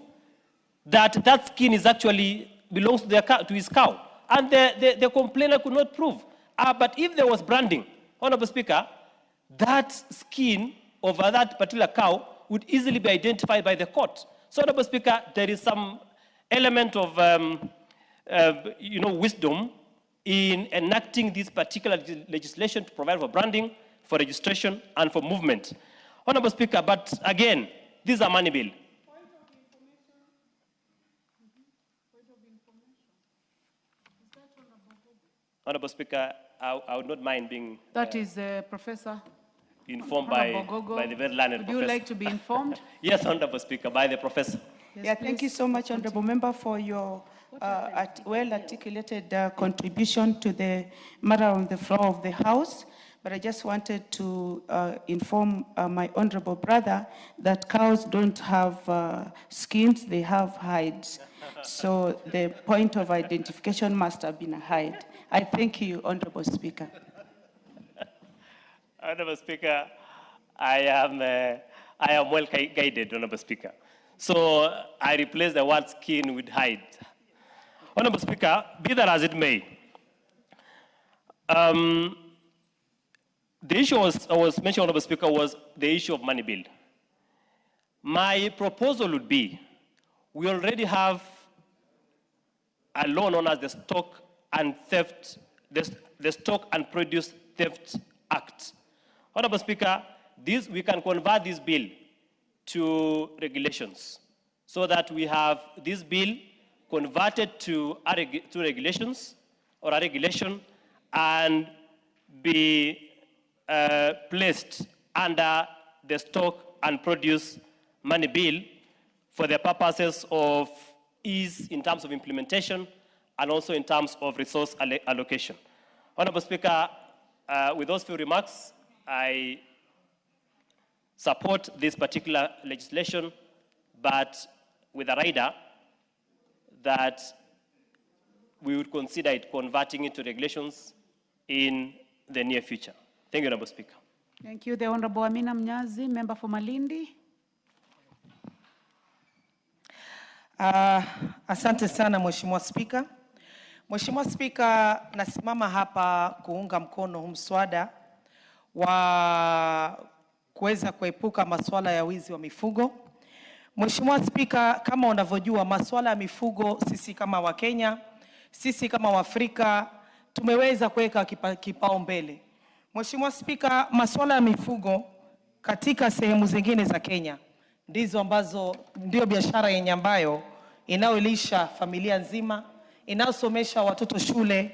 J: that that skin is actually belongs to his cow. And the complainer could not prove. But if there was branding, Honorable Speaker, that skin of that particular cow would easily be identified by the court. So, Honorable Speaker, there is some element of wisdom in enacting this particular legislation to provide for branding, for registration, and for movement. Honorable Speaker, but again, these are money bill. Honorable Speaker, I would not mind being
Q: That is Professor
J: informed by the very learned
Q: Would
J: professor.
Q: you like to be informed?
J: Yes, Honorable Speaker, by the professor.
K: Yes, thank you so much, Honorable Member, for your well-articulated contribution to the matter on the floor of the House. But I just wanted to inform my honorable brother that cows don't have skins, they have hides. So the point of identification must have been a hide. I thank you, Honorable Speaker.
J: Honorable Speaker, I am well guided, Honorable Speaker. So I replace the word skin with hide. Honorable Speaker, be that as it may, the issue was mentioned, Honorable Speaker, was the issue of money bill. My proposal would be, we already have a law known as the Stock and Theft, the Stock and Produce Theft Act. Honorable Speaker, we can convert this bill to regulations so that we have this bill converted to regulations or a regulation and be placed under the Stock and Produce money bill for the purposes of ease in terms of implementation and also in terms of resource allocation. Honorable Speaker, with those few remarks, I support this particular legislation, but with a rider that we would consider it converting into regulations in the near future. Thank you, Honorable Speaker.
Q: Thank you. The Honorable Amina Mnyazi, member for Malindi.
V: Asante sana Mheshimiwa Spika. Mheshimiwa Spika, nasimama hapa kuunga mkono huu mswada wa kuweza kuepuka masuala ya wizi wa mifugo. Mheshimiwa Spika, kama unavyojua masuala ya mifugo, sisi kama Wakenya, sisi kama Waafrika tumeweza kuweka kipao mbele. Mheshimiwa Spika, masuala ya mifugo katika sehemu zingine za Kenya ndizo ambazo ndio biashara yenye ambayo inayolisha familia nzima, inayosomesha watoto shule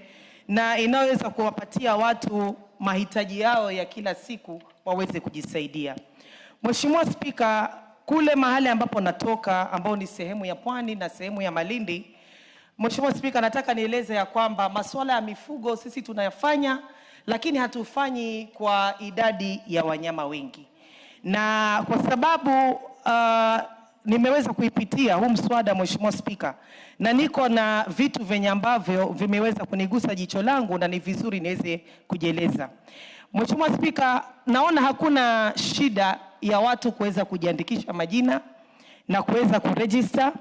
V: na inaweza kuwapatia watu mahitaji yao ya kila siku waweze kujisaidia. Mheshimiwa Spika, kule mahali ambapo natoka ambao ni sehemu ya Pwani na sehemu ya Malindi, Mheshimiwa Spika, nataka nieleze ya kwamba masuala ya mifugo sisi tunayafanya, lakini hatufanyi kwa idadi ya wanyama wengi. Na kwa sababu nimeweza kuipitia huu mswada Mheshimiwa Spika, na niko na vitu venye ambavyo vimeweza kunigusa jicho langu na ni vizuri niweze kujieleza. Mheshimiwa Spika, naona hakuna shida ya watu kuweza kujiandikisha majina na kuweza kuregister,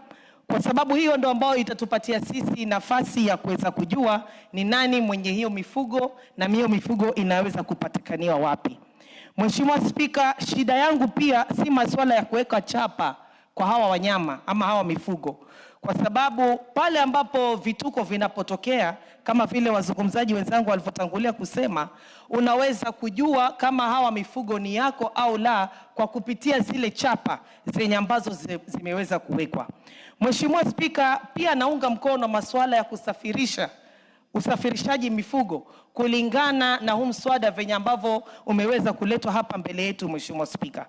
V: kwa sababu hiyo ndo ambayo itatupatia sisi nafasi ya kuweza kujua ni nani mwenye hiyo mifugo na hiyo mifugo inaweza kupatikaniwa wapi. Mheshimiwa Spika, shida yangu pia si masuala ya kuweka chapa kwa hawa wanyama ama hawa mifugo, kwa sababu pale ambapo vituko vinapotokea kama vile wazungumzaji wenzangu walivyotangulia kusema, unaweza kujua kama hawa mifugo ni yako au la kwa kupitia zile chapa zenye ambazo zimeweza kuwekwa. Mheshimiwa Spika, pia naunga mkono masuala ya usafirishaji mifugo kulingana na huu mswada venye ambavyo umeweza kuletwa hapa mbele yetu. Mheshimiwa Spika,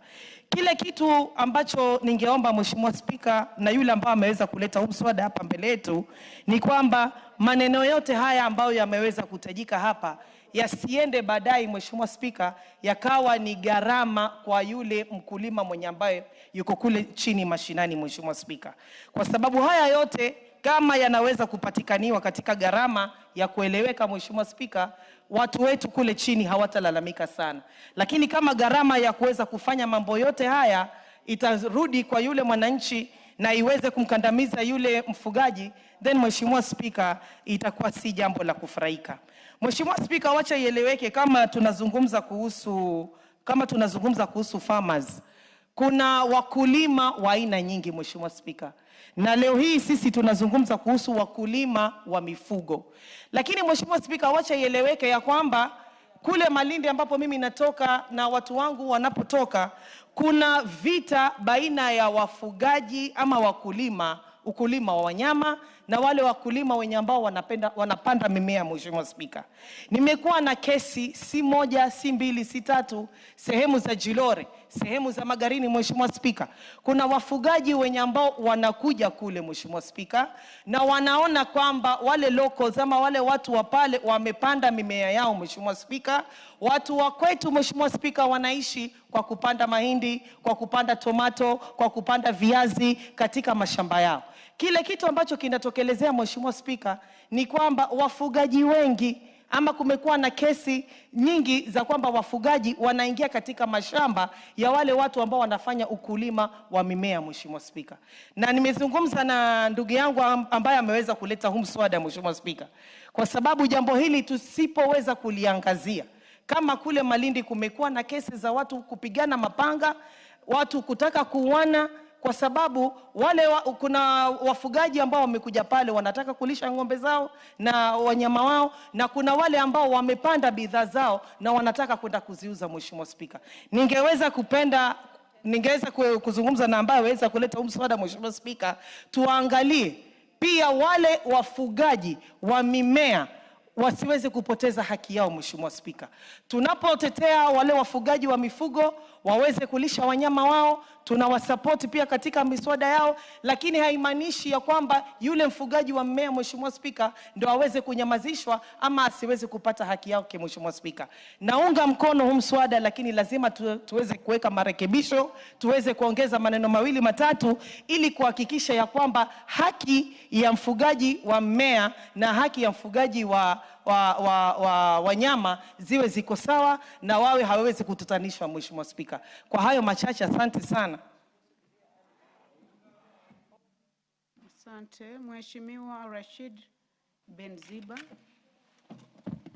V: kile kitu ambacho ningeomba Mheshimiwa Spika na yule ambaye ameweza kuleta huu mswada hapa mbele yetu ni kwamba maneno yote haya ambayo yameweza kutajika hapa yasiende baadaye Mheshimiwa Spika yakawa ni gharama kwa yule mkulima mwenye ambaye yuko kule chini mashinani Mheshimiwa Spika, kwa sababu haya yote kama yanaweza kupatikaniwa katika gharama ya kueleweka, Mheshimiwa Spika, watu wetu kule chini hawatalalamika sana. Lakini kama gharama ya kuweza kufanya mambo yote haya itarudi kwa yule mwananchi na iweze kumkandamiza yule mfugaji, then Mheshimiwa Spika, itakuwa si jambo la kufurahika. Mheshimiwa Spika, wacha ieleweke kama tunazungumza kuhusu farmers. Kuna wakulima wa aina nyingi, Mheshimiwa Spika. Na leo hii sisi tunazungumza kuhusu wakulima wa mifugo. Lakini Mheshimiwa Spika, wacha ieleweke ya kwamba kule Malindi ambapo mimi natoka na watu wangu wanapotoka, kuna vita baina ya wafugaji ama ukulima wa wanyama na wale wakulima wenye ambao wanapanda mimea. Mheshimiwa Spika, nimekuwa na kesi si moja, si mbili, si tatu, sehemu za Jilore, sehemu za Magarini. Mheshimiwa Spika, kuna wafugaji wenye ambao wanakuja kule, Mheshimiwa Spika, na wanaona kwamba wale locals ama wale watu wa pale wamepanda mimea yao. Mheshimiwa Spika, watu wa kwetu, Mheshimiwa Spika, wanaishi kwa kupanda mahindi, kwa kupanda tomato, kwa kupanda viazi katika mashamba yao. Kile kitu ambacho kinatokelezea, Mheshimiwa Spika, ni kwamba wafugaji wengi ama kumekuwa na kesi nyingi za kwamba wafugaji wanaingia katika mashamba ya wale watu ambao wanafanya ukulima wa mimea. Mheshimiwa Spika, na nimezungumza na ndugu yangu ambaye ameweza kuleta huu mswada, Mheshimiwa Spika, kwa sababu jambo hili tusipoweza kuliangazia, kama kule Malindi kumekuwa na kesi za watu kupigana mapanga, watu kutaka kuuana kwa sababu kuna wafugaji ambao wamekuja pale wanataka kulisha ng'ombe zao na wanyama wao, na kuna wale ambao wamepanda bidhaa zao na wanataka kwenda kuziuza. Mheshimiwa Spika, ningeweza kuzungumza na ambaye aweza kuleta mswada, Mheshimiwa Spika, tuangalie pia wale wafugaji wa mimea wasiweze kupoteza haki yao. Mheshimiwa Spika, tunapotetea wale wafugaji wa mifugo waweze kulisha wanyama wao, tunawasupport pia katika miswada yao, lakini haimaanishi ya kwamba yule mfugaji wa mmea, Mheshimiwa Spika, ndio aweze kunyamazishwa ama asiweze kupata haki yake. Mheshimiwa Spika, naunga mkono huu mswada, lakini lazima tuweze kuweka marekebisho, tuweze kuongeza maneno mawili matatu ili kuhakikisha ya kwamba haki ya mfugaji wa mmea na haki ya mfugaji wa wanyama ziwe ziko sawa na wawe hawezi kututanishwa. Mheshimiwa Spika, kwa hayo machache, asante sana.
Q: Asante. Mheshimiwa Rashid Benziba,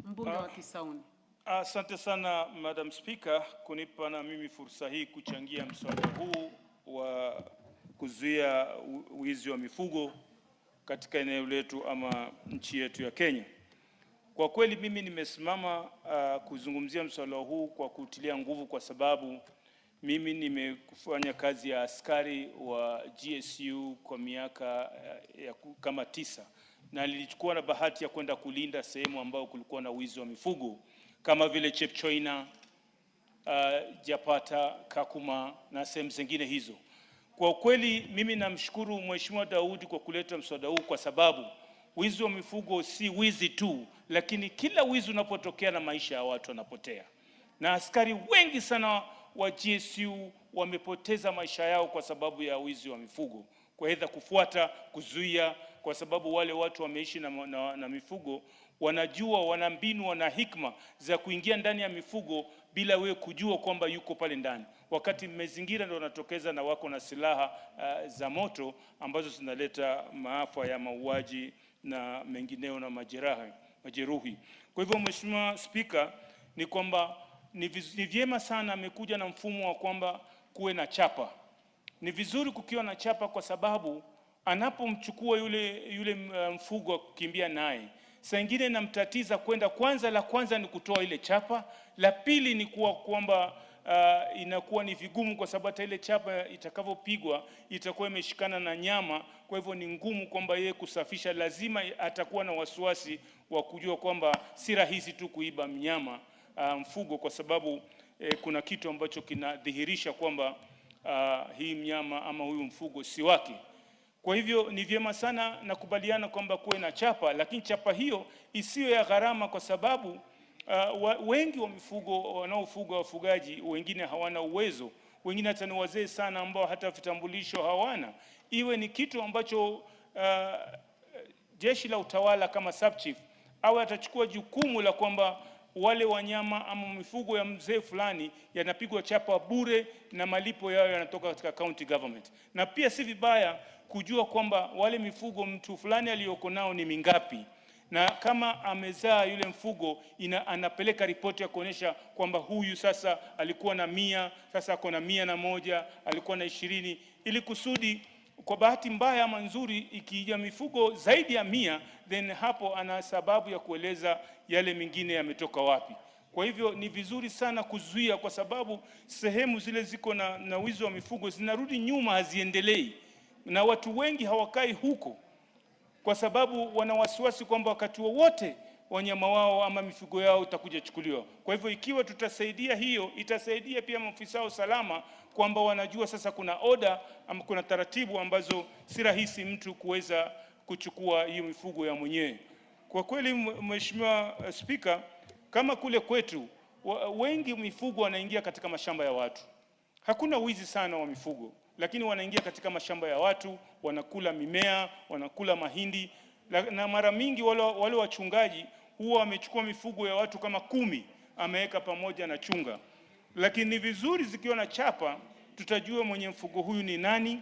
Q: mbunge wa Kisauni.
H: Asante sana Madam Speaker kunipa na mimi fursa hii kuchangia mswada huu wa kuzuia wizi wa mifugo katika eneo letu ama nchi yetu ya Kenya. Kwa kweli mimi nimesimama kuzungumzia mswada huu kwa kutilia nguvu, kwa sababu mimi nimefanya kazi ya askari wa GSU kwa miaka kama 9, na nilichukua na bahati ya kwenda kulinda sehemu ambao kulikuwa na wizi wa mifugo kama vile Chepchoina, Japata, Kakuma na sehemu zingine hizo. Kwa kweli mimi namshukuru Mheshimiwa Daudi kwa kuleta mswada huu, kwa sababu wizi wa mifugo si wizi tu, lakini kila wizi unapotokea na maisha ya watu wanapotea. Na askari wengi sana wa GSU wamepoteza maisha yao kwa sababu ya wizi wa mifugo. Kwa hivyo kufuata, kuzuia, kwa sababu wale watu wameishi na mifugo, wanajua, wana mbinu, wana hikma za kuingia ndani ya mifugo bila wewe kujua kwamba yuko pale ndani. Wakati mazingira ndio wanatokeza na wako na silaha za moto ambazo zinaleta maafa ya mauaji na mengineo na majeruhi. Kwa hivyo Mheshimiwa Spika, ni kwamba ni vyema sana amekuja na mfumo wa kwamba kuwe na chapa. Ni vizuri kukiwa na chapa, kwa sababu anapomchukua yule mfugo kukimbia naye, saa nyingine namtatiza kwenda, la kwanza ni kutoa ile chapa, la pili ni kwamba inakuwa ni vigumu, kwa sababu hata ile chapa itakavyopigwa itakuwa imeshikana na nyama. Kwa hivyo ni ngumu kwamba yeye kusafisha, lazima atakuwa na wasiwasi wa kujua kwamba si rahisi tu kuiba mnyama mfugo, kwa sababu kuna kitu ambacho kinadhihirisha kwamba hii mnyama ama huyu mfugo si wake. Kwa hivyo ni vyema sana, nakubaliana kwamba kuwe na chapa, lakini chapa hiyo isiyo ya gharama, kwa sababu wengi wa mifugo wanaofuga, wafugaji wengine hawana uwezo, wengine hata ni wazee sana ambao hata vitambulisho hawana. Iwe ni kitu ambacho jeshi la utawala kama sub-chief awe atachukua jukumu la kwamba wale wanyama ama mifugo ya mzee fulani yanapigwa chapa bure na malipo yao yanatoka katika county government. Na pia si vibaya kujua kwamba wale mifugo mtu fulani aliyoko nao ni mingapi, na kama amezaa yule mfugo anapeleka ripoti ya kuonyesha kwamba huyu sasa alikuwa na 100, sasa ako na 101, alikuwa na 20, ili kusudi kwa bahati mbaya ama nzuri ikija mifugo zaidi ya 100, then hapo ana sababu ya kueleza yale mengine yametoka wapi. Kwa hivyo ni vizuri sana kuzuia, kwa sababu sehemu zile ziko na wizi wa mifugo zinarudi nyuma, haziendelei, na watu wengi hawakai huko kwa sababu wana wasiwasi kwamba wakati wowote wanyama wao ama mifugo yao itakuja chukuliwa. Kwa hivyo ikiwa tutasaidia hiyo, itasaidia pia maafisa wa usalama kwamba wanajua sasa kuna oda ama kuna taratibu ambazo si rahisi mtu kuweza kuchukua hiyo mifugo ya mwenyewe. Kwa kweli, Mheshimiwa Speaker, kama kule kwetu wengi mifugo wanaingia katika mashamba ya watu. Hakuna wizi sana wa mifugo, lakini wanaingia katika mashamba ya watu, wanakula mimea, wanakula mahindi, na mara mingi wale wachungaji huwa wamechukua mifugo ya watu kama 10 ameweka pamoja na chunga. Lakini ni vizuri zikiwa na chapa, tutajua mwenye mfugo huyu ni nani,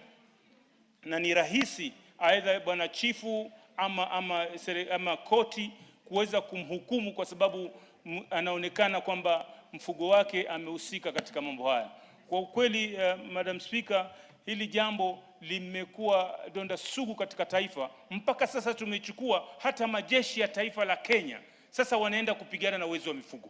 H: na ni rahisi aidha bwana chifu ama koti kuweza kumhukumu kwa sababu anaonekana kwamba mfugo wake amehusika katika mambo haya. Kwa ukweli, Madam Speaker, hili jambo limekuwa donda sugu katika taifa. Mpaka sasa tumechukua hata majeshi ya taifa la Kenya sasa wanaenda kupigana na wezi wa mifugo.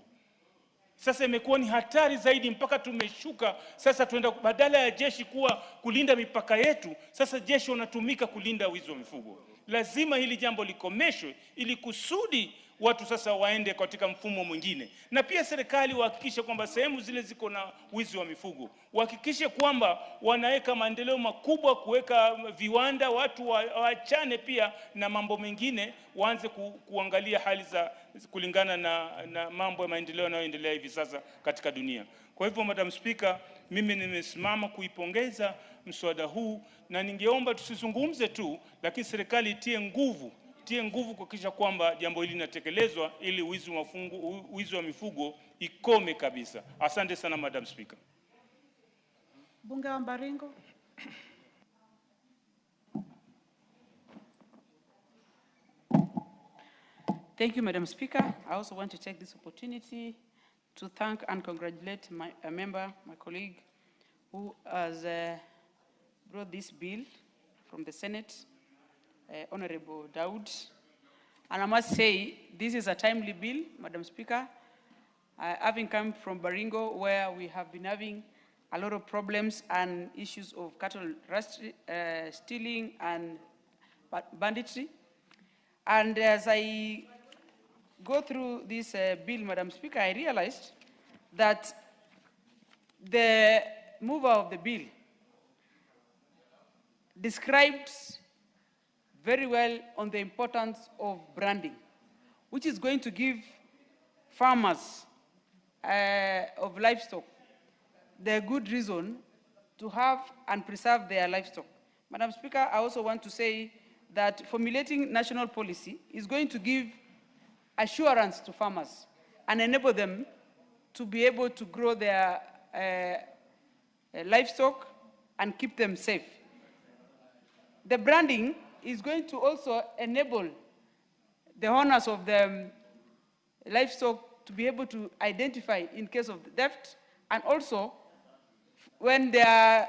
H: Sasa imekuwa ni hatari zaidi, mpaka tumeshuka sasa tuenda, badala ya jeshi kuwa kulinda mipaka yetu, sasa jeshi wanatumika kulinda wizi wa mifugo. Lazima hili jambo likomeshwe ili kusudi watu sasa waende katika mfumo mwingine. Na pia serikali wahakikishe kwamba sehemu zile ziko na wizi wa mifugo, wahakikishe kwamba wanaweka maendeleo makubwa, kuweka viwanda, watu waachane pia na mambo mengine, waanze kuangalia hali za kulingana na mambo ya maendeleo yanayoendelea hivi sasa katika dunia. Kwa hivyo, Madam Speaker, mimi nimesimama kuipongeza mswada huu, na ningeomba tusizungumze tu, lakini serikali itie nguvu kuhakikisha kwamba jambo hili linatekelezwa ili wizi wa mifugo ikome kabisa. Asante sana, Madam Speaker.
Q: Bunge wa Baringo. Thank you, Madam Speaker. I also want to take this opportunity to thank and congratulate a member, my colleague, who has brought this bill from the Senate, Honorable Daud. And I must say, this is a timely bill, Madam Speaker. Having come from Baringo, where we have been having a lot of problems and issues of cattle stealing and banditry. And as I go through this bill, Madam Speaker, I realized that the mover of the bill describes very well on the importance of branding, which is going to give farmers of livestock the good reason to have and preserve their livestock. Madam Speaker, I also want to say that formulating national policy is going to give assurance to farmers and enable them to be able to grow their livestock and keep them safe. The branding is going to also enable the owners of the livestock to be able to identify in case of theft, and also when they are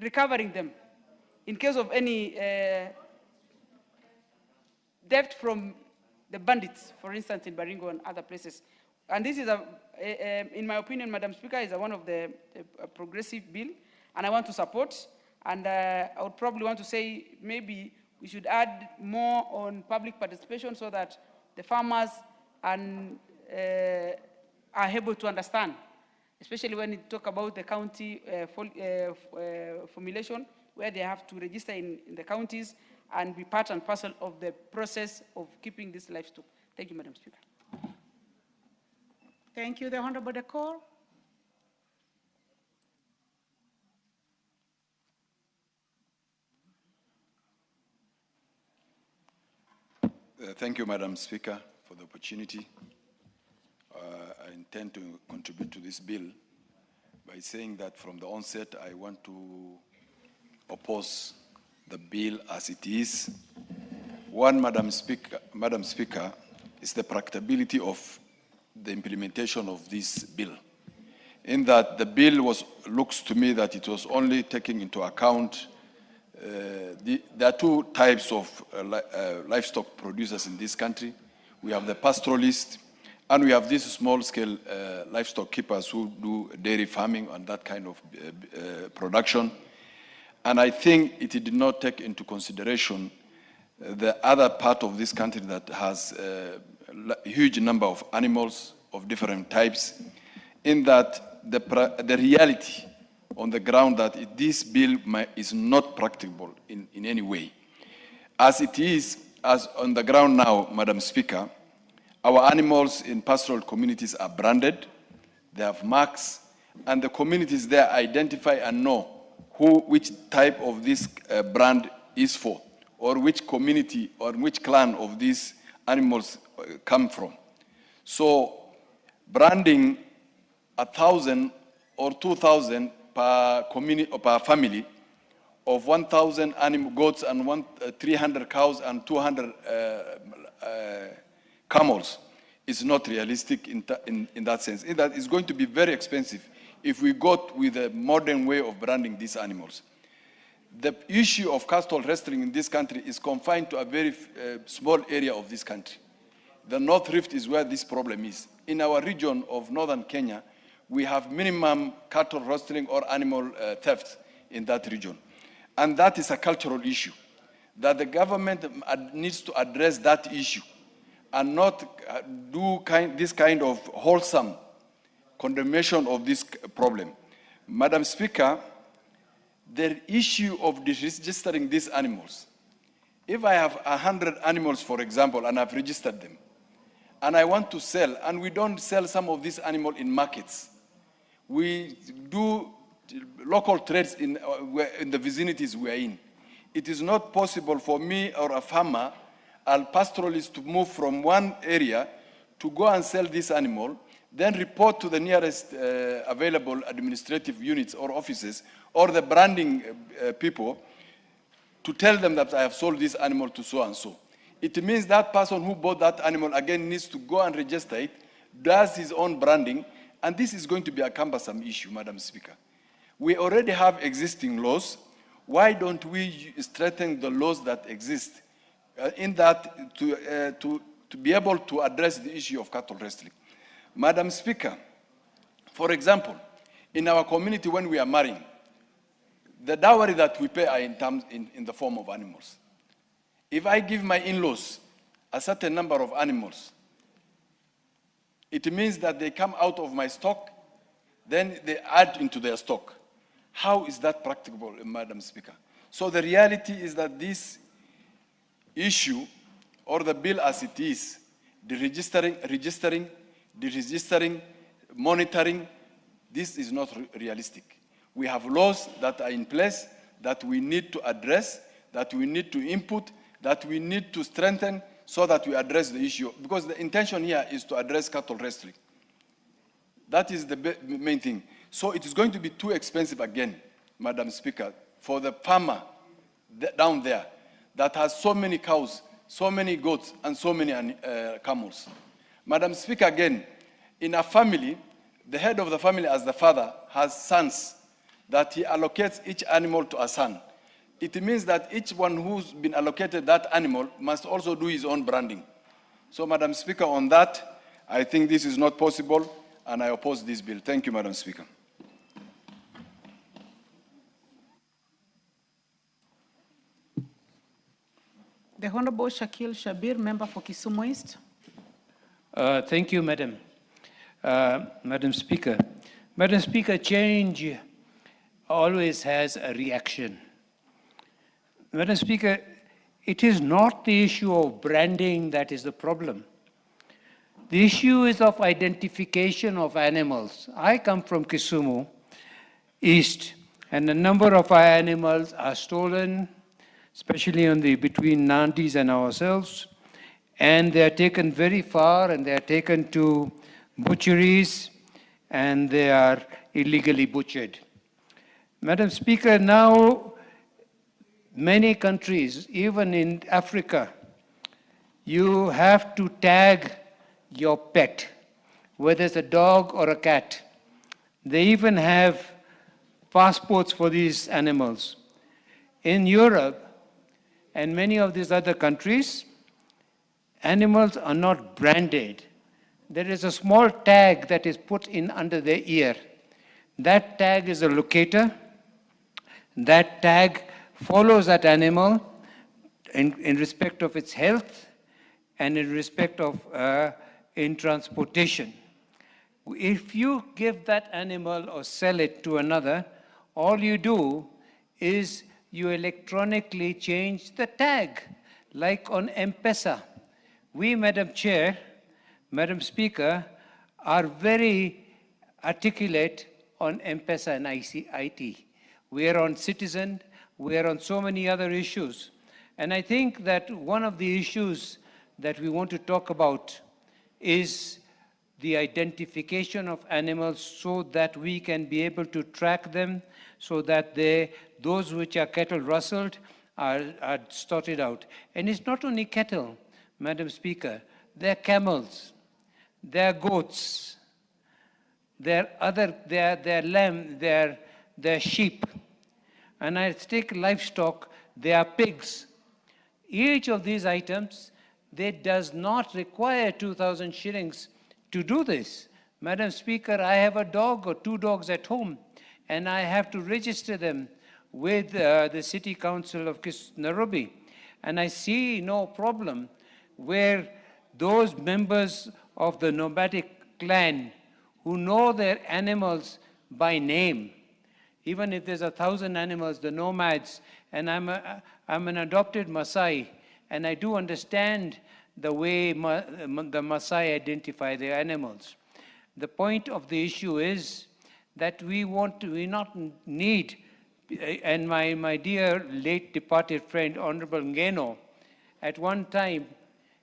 Q: recovering them in case of any theft from the bandits, for instance, in Baringo and other places. And this is, in my opinion, Madam Speaker, is one of the progressive bill, and I want to support. And I would probably want to say maybe we should add more on public participation so that the farmers are able to understand, especially when you talk about the county formulation, where they have to register in the counties and be part and parcel of the process of keeping this livestock. Thank you, Madam Speaker. Thank you, the Honorable Decor.
M: Thank you, Madam Speaker, for the opportunity. I intend to contribute to this bill by saying that from the onset, I want to oppose the bill as it is. One, Madam Speaker, is the practicability of the implementation of this bill. In that the bill looks to me that it was only taking into account there are two types of livestock producers in this country. We have the pastoralists, and we have these small-scale livestock keepers who do dairy farming and that kind of production. And I think it did not take into consideration the other part of this country that has a huge number of animals of different types, in that the reality on the ground that this bill is not practicable in any way. As it is, as on the ground now, Madam Speaker, our animals in pastoral communities are branded, they have marks, and the communities there identify and know which type of this brand is for, or which community or which clan of these animals come from. So branding 1,000 or 2,000 per community or per family of 1,000 goats and 300 cows and 200 camels is not realistic in that sense. In that it's going to be very expensive if we go with a modern way of branding these animals. The issue of cattle wrestling in this country is confined to a very small area of this country. The North Rift is where this problem is. In our region of northern Kenya, we have minimum cattle rustling or animal theft in that region. And that is a cultural issue, that the government needs to address that issue and not do this kind of wholesome condemnation of this problem. Madam Speaker, the issue of registering these animals, if I have 100 animals, for example, and I've registered them, and I want to sell, and we don't sell some of these animals in markets, we do local trades in the vicinities we are in. It is not possible for me or a farmer, a pastoralist, to move from one area to go and sell this animal, then report to the nearest available administrative units or offices or the branding people to tell them that I have sold this animal to so and so. It means that person who bought that animal again needs to go and register it, does his own branding, and this is going to be a cumbersome issue, Madam Speaker. We already have existing laws. Why don't we strengthen the laws that exist in that to be able to address the issue of cattle wrestling? Madam Speaker, for example, in our community when we are marrying, the dowry that we pay are in the form of animals. If I give my in-laws a certain number of animals, it means that they come out of my stock, then they add into their stock. How is that practicable, Madam Speaker? So the reality is that this issue, or the bill as it is, the registering, monitoring, this is not realistic. We have laws that are in place that we need to address, that we need to input, that we need to strengthen so that we address the issue. Because the intention here is to address cattle wrestling. That is the main thing. So it is going to be too expensive again, Madam Speaker, for the farmer down there that has so many cows, so many goats, and so many camels. Madam Speaker, again, in a family, the head of the family as the father has sons that he allocates each animal to a son. It means that each one who's been allocated that animal must also do his own branding. So, Madam Speaker, on that, I think this is not possible, and I oppose this bill. Thank you, Madam Speaker.
Q: The Honorable Shakil Shabir, member for Kisumu East.
N: Thank you, Madam. Madam Speaker. Madam Speaker, change always has a reaction. Madam Speaker, it is not the issue of branding that is the problem. The issue is of identification of animals. I come from Kisumu East, and a number of our animals are stolen, especially between Nandis and ourselves, and they are taken very far, and they are taken to butcheries, and they are illegally butchered. Madam Speaker, now many countries, even in Africa, you have to tag your pet, whether it's a dog or a cat. They even have passports for these animals. In Europe and many of these other countries, animals are not branded. There is a small tag that is put in under their ear. That tag is a locator. That tag follows that animal in respect of its health and in respect of in transportation. If you give that animal or sell it to another, all you do is you electronically change the tag, like on M-Pesa. We, Madam Chair, Madam Speaker, are very articulate on M-Pesa and IT. We are on Citizen, we are on so many other issues. And I think that one of the issues that we want to talk about is the identification of animals so that we can be able to track them, so that those which are cattle rustled are sorted out. And it's not only cattle, Madam Speaker, they're camels, they're goats, they're lamb, they're sheep. And I take livestock, they are pigs. Each of these items, they does not require 2,000 shillings to do this. Madam Speaker, I have a dog or 2 dogs at home, and I have to register them with the City Council of Nairobi. And I see no problem where those members of the nomadic clan who know their animals by name, even if there's 1,000 animals, the nomads, and I'm an adopted Maasai, and I do understand the way the Maasai identify their animals. The point of the issue is that we not need, and my dear late departed friend, Honorable Ngeno, at one time,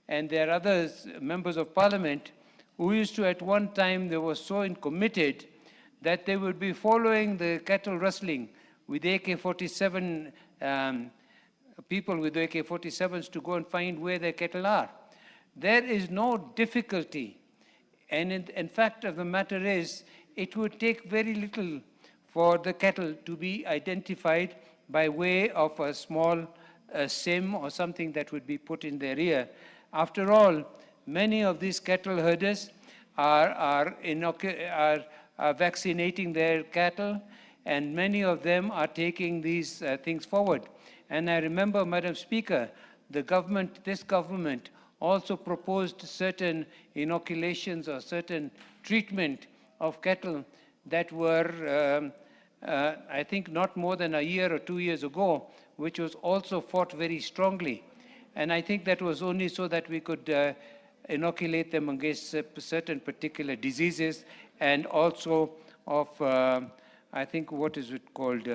N: and there are others, members of parliament, who used to at one time, they were so committed that they would be following the cattle rustling with AK-47, people with AK-47s to go and find where their cattle are. There is no difficulty. And in fact of the matter is, it would take very little for the cattle to be identified by way of a small SIM or something that would be put in their ear. After all, many of these cattle herders are vaccinating their cattle, and many of them are taking these things forward. And I remember, Madam Speaker, this government also proposed certain inoculations or certain treatment of cattle that were, I think, not more than a year or 2 years ago, which was also fought very strongly. And I think that was only so that we could inoculate them against certain particular diseases, and also of, I think, what is it called,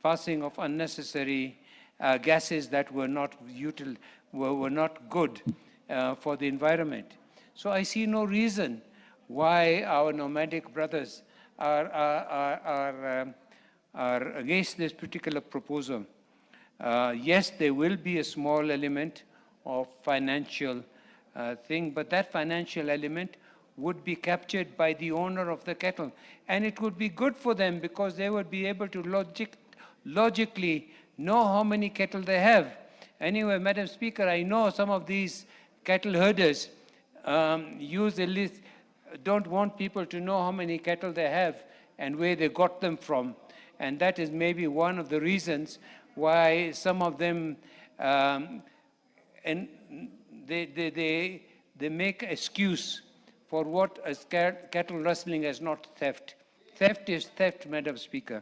N: passing of unnecessary gases that were not good for the environment. So I see no reason why our nomadic brothers are against this particular proposal. Yes, there will be a small element of financial thing, but that financial element would be captured by the owner of the cattle. And it would be good for them because they would be able to logically know how many cattle they have. Anyway, Madam Speaker, I know some of these cattle herders use a list, don't want people to know how many cattle they have and where they got them from. And that is maybe one of the reasons why some of them, and they make excuse for what is cattle rustling is not theft. Theft is theft, Madam Speaker.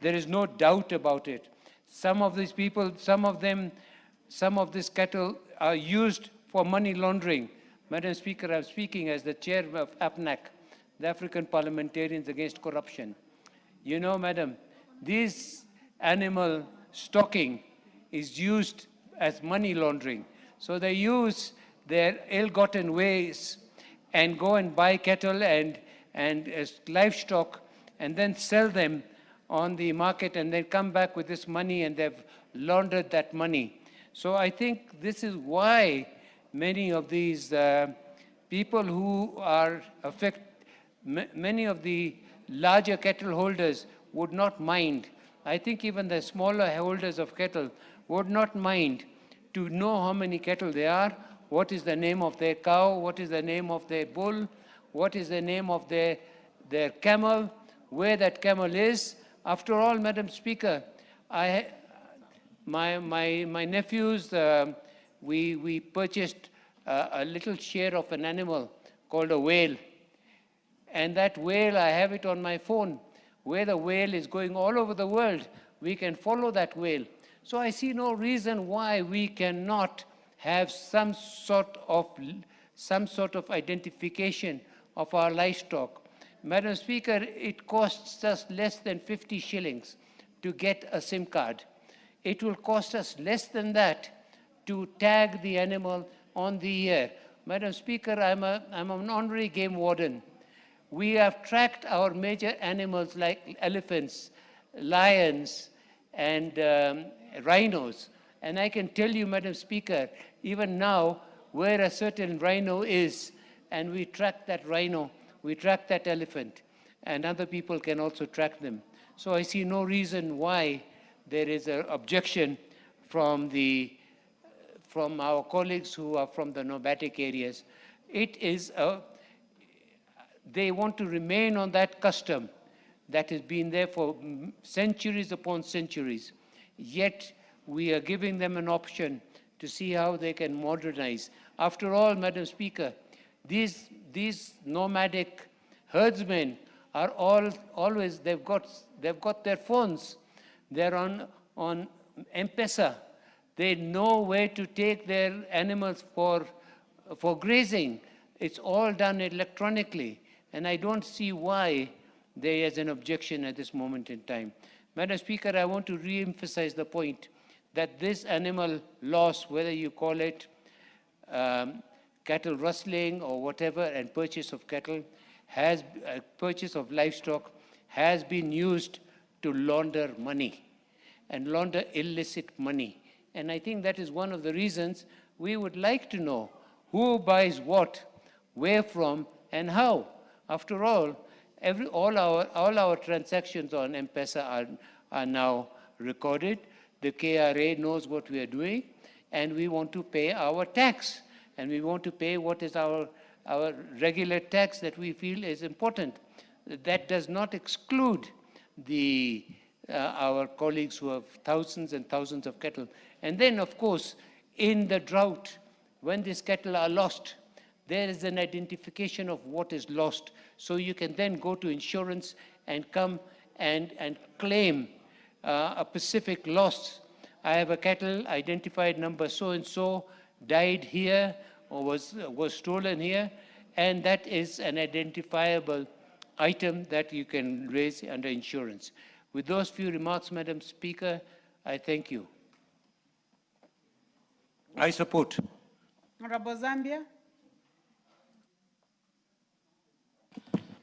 N: There is no doubt about it. Some of these people, some of these cattle are used for money laundering. Madam Speaker, I'm speaking as the chair of APNAC, the African Parliamentarians Against Corruption. You know, Madam, this animal stocking is used as money laundering. So they use their ill-gotten ways and go and buy cattle and livestock and then sell them on the market and then come back with this money, and they've laundered that money. So I think this is why many of these people who are many of the larger cattle holders would not mind. I think even the smaller holders of cattle would not mind to know how many cattle there are, what is the name of their cow, what is the name of their bull, what is the name of their camel, where that camel is. After all, Madam Speaker, my nephews, we purchased a little share of an animal called a whale. And that whale, I have it on my phone. Where the whale is going all over the world, we can follow that whale. So I see no reason why we cannot have some sort of identification of our livestock. Madam Speaker, it costs us less than 50 shillings to get a SIM card. It will cost us less than that to tag the animal on the ear. Madam Speaker, I'm an honorary game warden. We have tracked our major animals like elephants, lions, and rhinos. And I can tell you, Madam Speaker, even now, where a certain rhino is, and we track that rhino, we track that elephant, and other people can also track them. So I see no reason why there is an objection from our colleagues who are from the nomadic areas. They want to remain on that custom that has been there for centuries upon centuries. Yet we are giving them an option to see how they can modernize. After all, Madam Speaker, these nomadic herdsmen are always, they've got their phones. They're on M-Pesa. They know where to take their animals for grazing. It's all done electronically. And I don't see why there is an objection at this moment in time. Madam Speaker, I want to re-emphasize the point that this animal loss, whether you call it cattle rustling or whatever, and purchase of cattle, purchase of livestock, has been used to launder money and launder illicit money. And I think that is one of the reasons we would like to know who buys what, where from, and how. After all, all our transactions on M-Pesa are now recorded. The KRA knows what we are doing, and we want to pay our tax. And we want to pay what is our regular tax that we feel is important. That does not exclude our colleagues who have thousands and thousands of cattle. And then, of course, in the drought, when these cattle are lost, there is an identification of what is lost. So you can then go to insurance and come and claim a specific loss. I have a cattle identified number so-and-so, died here or was stolen here, and that is an identifiable item that you can raise under insurance. With those few remarks, Madam Speaker, I thank you. I support.
Q: Honorable Zambia.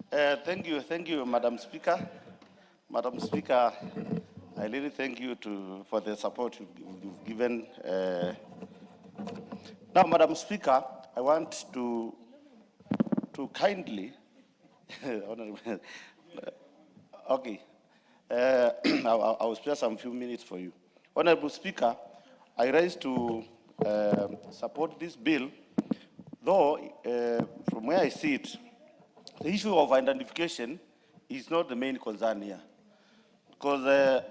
B: Thank you, Madam Speaker. Madam Speaker, I really thank you for the support you've given. Now, Madam Speaker, I want to kindly, okay, I will spare some few minutes for you. Honorable Speaker, I rise to support this bill, though from where I see it, the issue of identification is not the main concern here. Because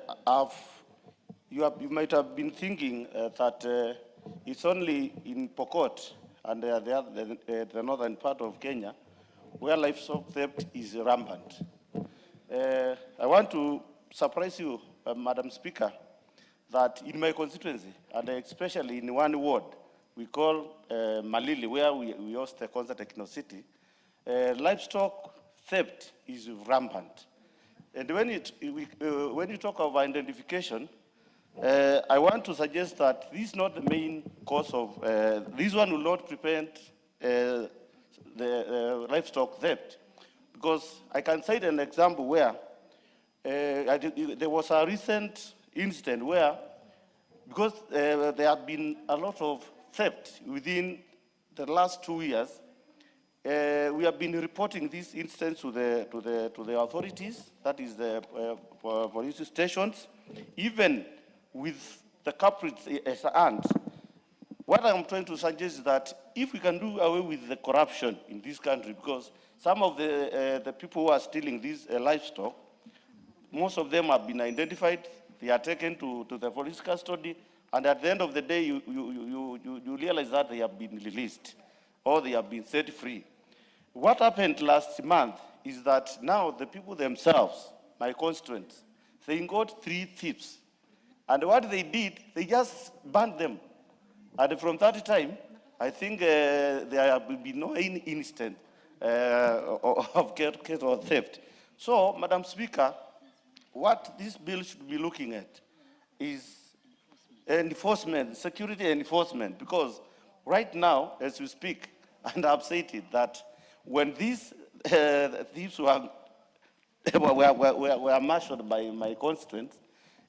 B: you might have been thinking that it's only in Pokot and the northern part of Kenya where livestock theft is rampant. I want to surprise you, Madam Speaker, that in my constituency, and especially in one ward, we call Malili, where we host the concert Techno City, livestock theft is rampant. And when you talk of identification, I want to suggest that this is not the main cause of, this one will not prevent the livestock theft. Because I can cite an example where there was a recent incident where, because there have been a lot of theft within the last 2 years, we have been reporting this instance to the authorities, that is the police stations, even with the culprits as hand. What I'm trying to suggest is that if we can do away with the corruption in this country, because some of the people who are stealing these livestock, most of them have been identified, they are taken to the police custody, and at the end of the day, you realize that they have been released or they have been set free. What happened last month is that now the people themselves, my constituents, they got 3 thieves. And what they did, they just banned them. And from that time, I think there will be no incident of cattle theft. So, Madam Speaker, what this bill should be looking at is enforcement, security enforcement, because right now, as we speak, and I've said it, that when these thieves were marshaled by my constituents,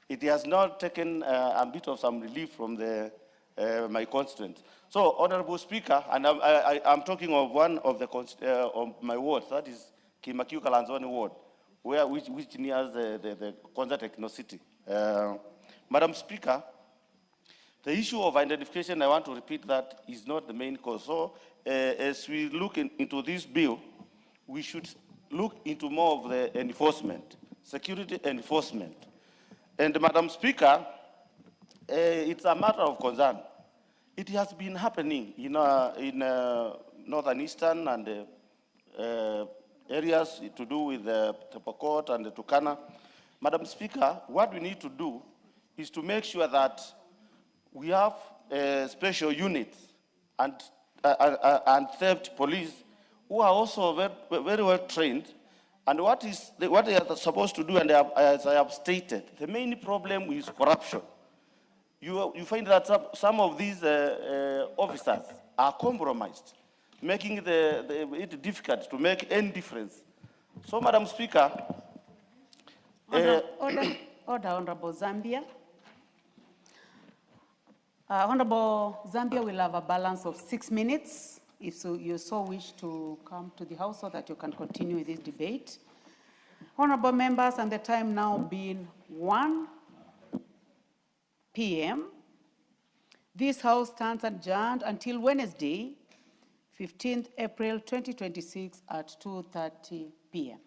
B: it has not taken a bit of some relief from my constituents. So, Honorable Speaker, and I'm talking of one of of my wards, that is Kimakiu Kalanzoni ward, which nears the Kwanza Techno City. Madam Speaker, the issue of identification, I want to repeat that, is not the main cause. So, as we look into this bill, we should look into more of the enforcement, security enforcement. And Madam Speaker, it's a matter of concern. It has been happening in northern eastern and areas to do with the Pokot and the Turkana. Madam Speaker, what we need to do is to make sure that we have special units and theft police who are also very well trained. And what they are supposed to do, and as I have stated, the main problem is corruption. You find that some of these officers are compromised, making it difficult to make any difference. So, Madam Speaker,
Q: Order, Honorable Zambia. Honorable Zambia will have a balance of 6 minutes if you so wish to come to the House so that you can continue with this debate. Honorable members, and the time now being 1 p.m., this House stands adjourned until Wednesday, 15th April 2026 at 2:30 p.m.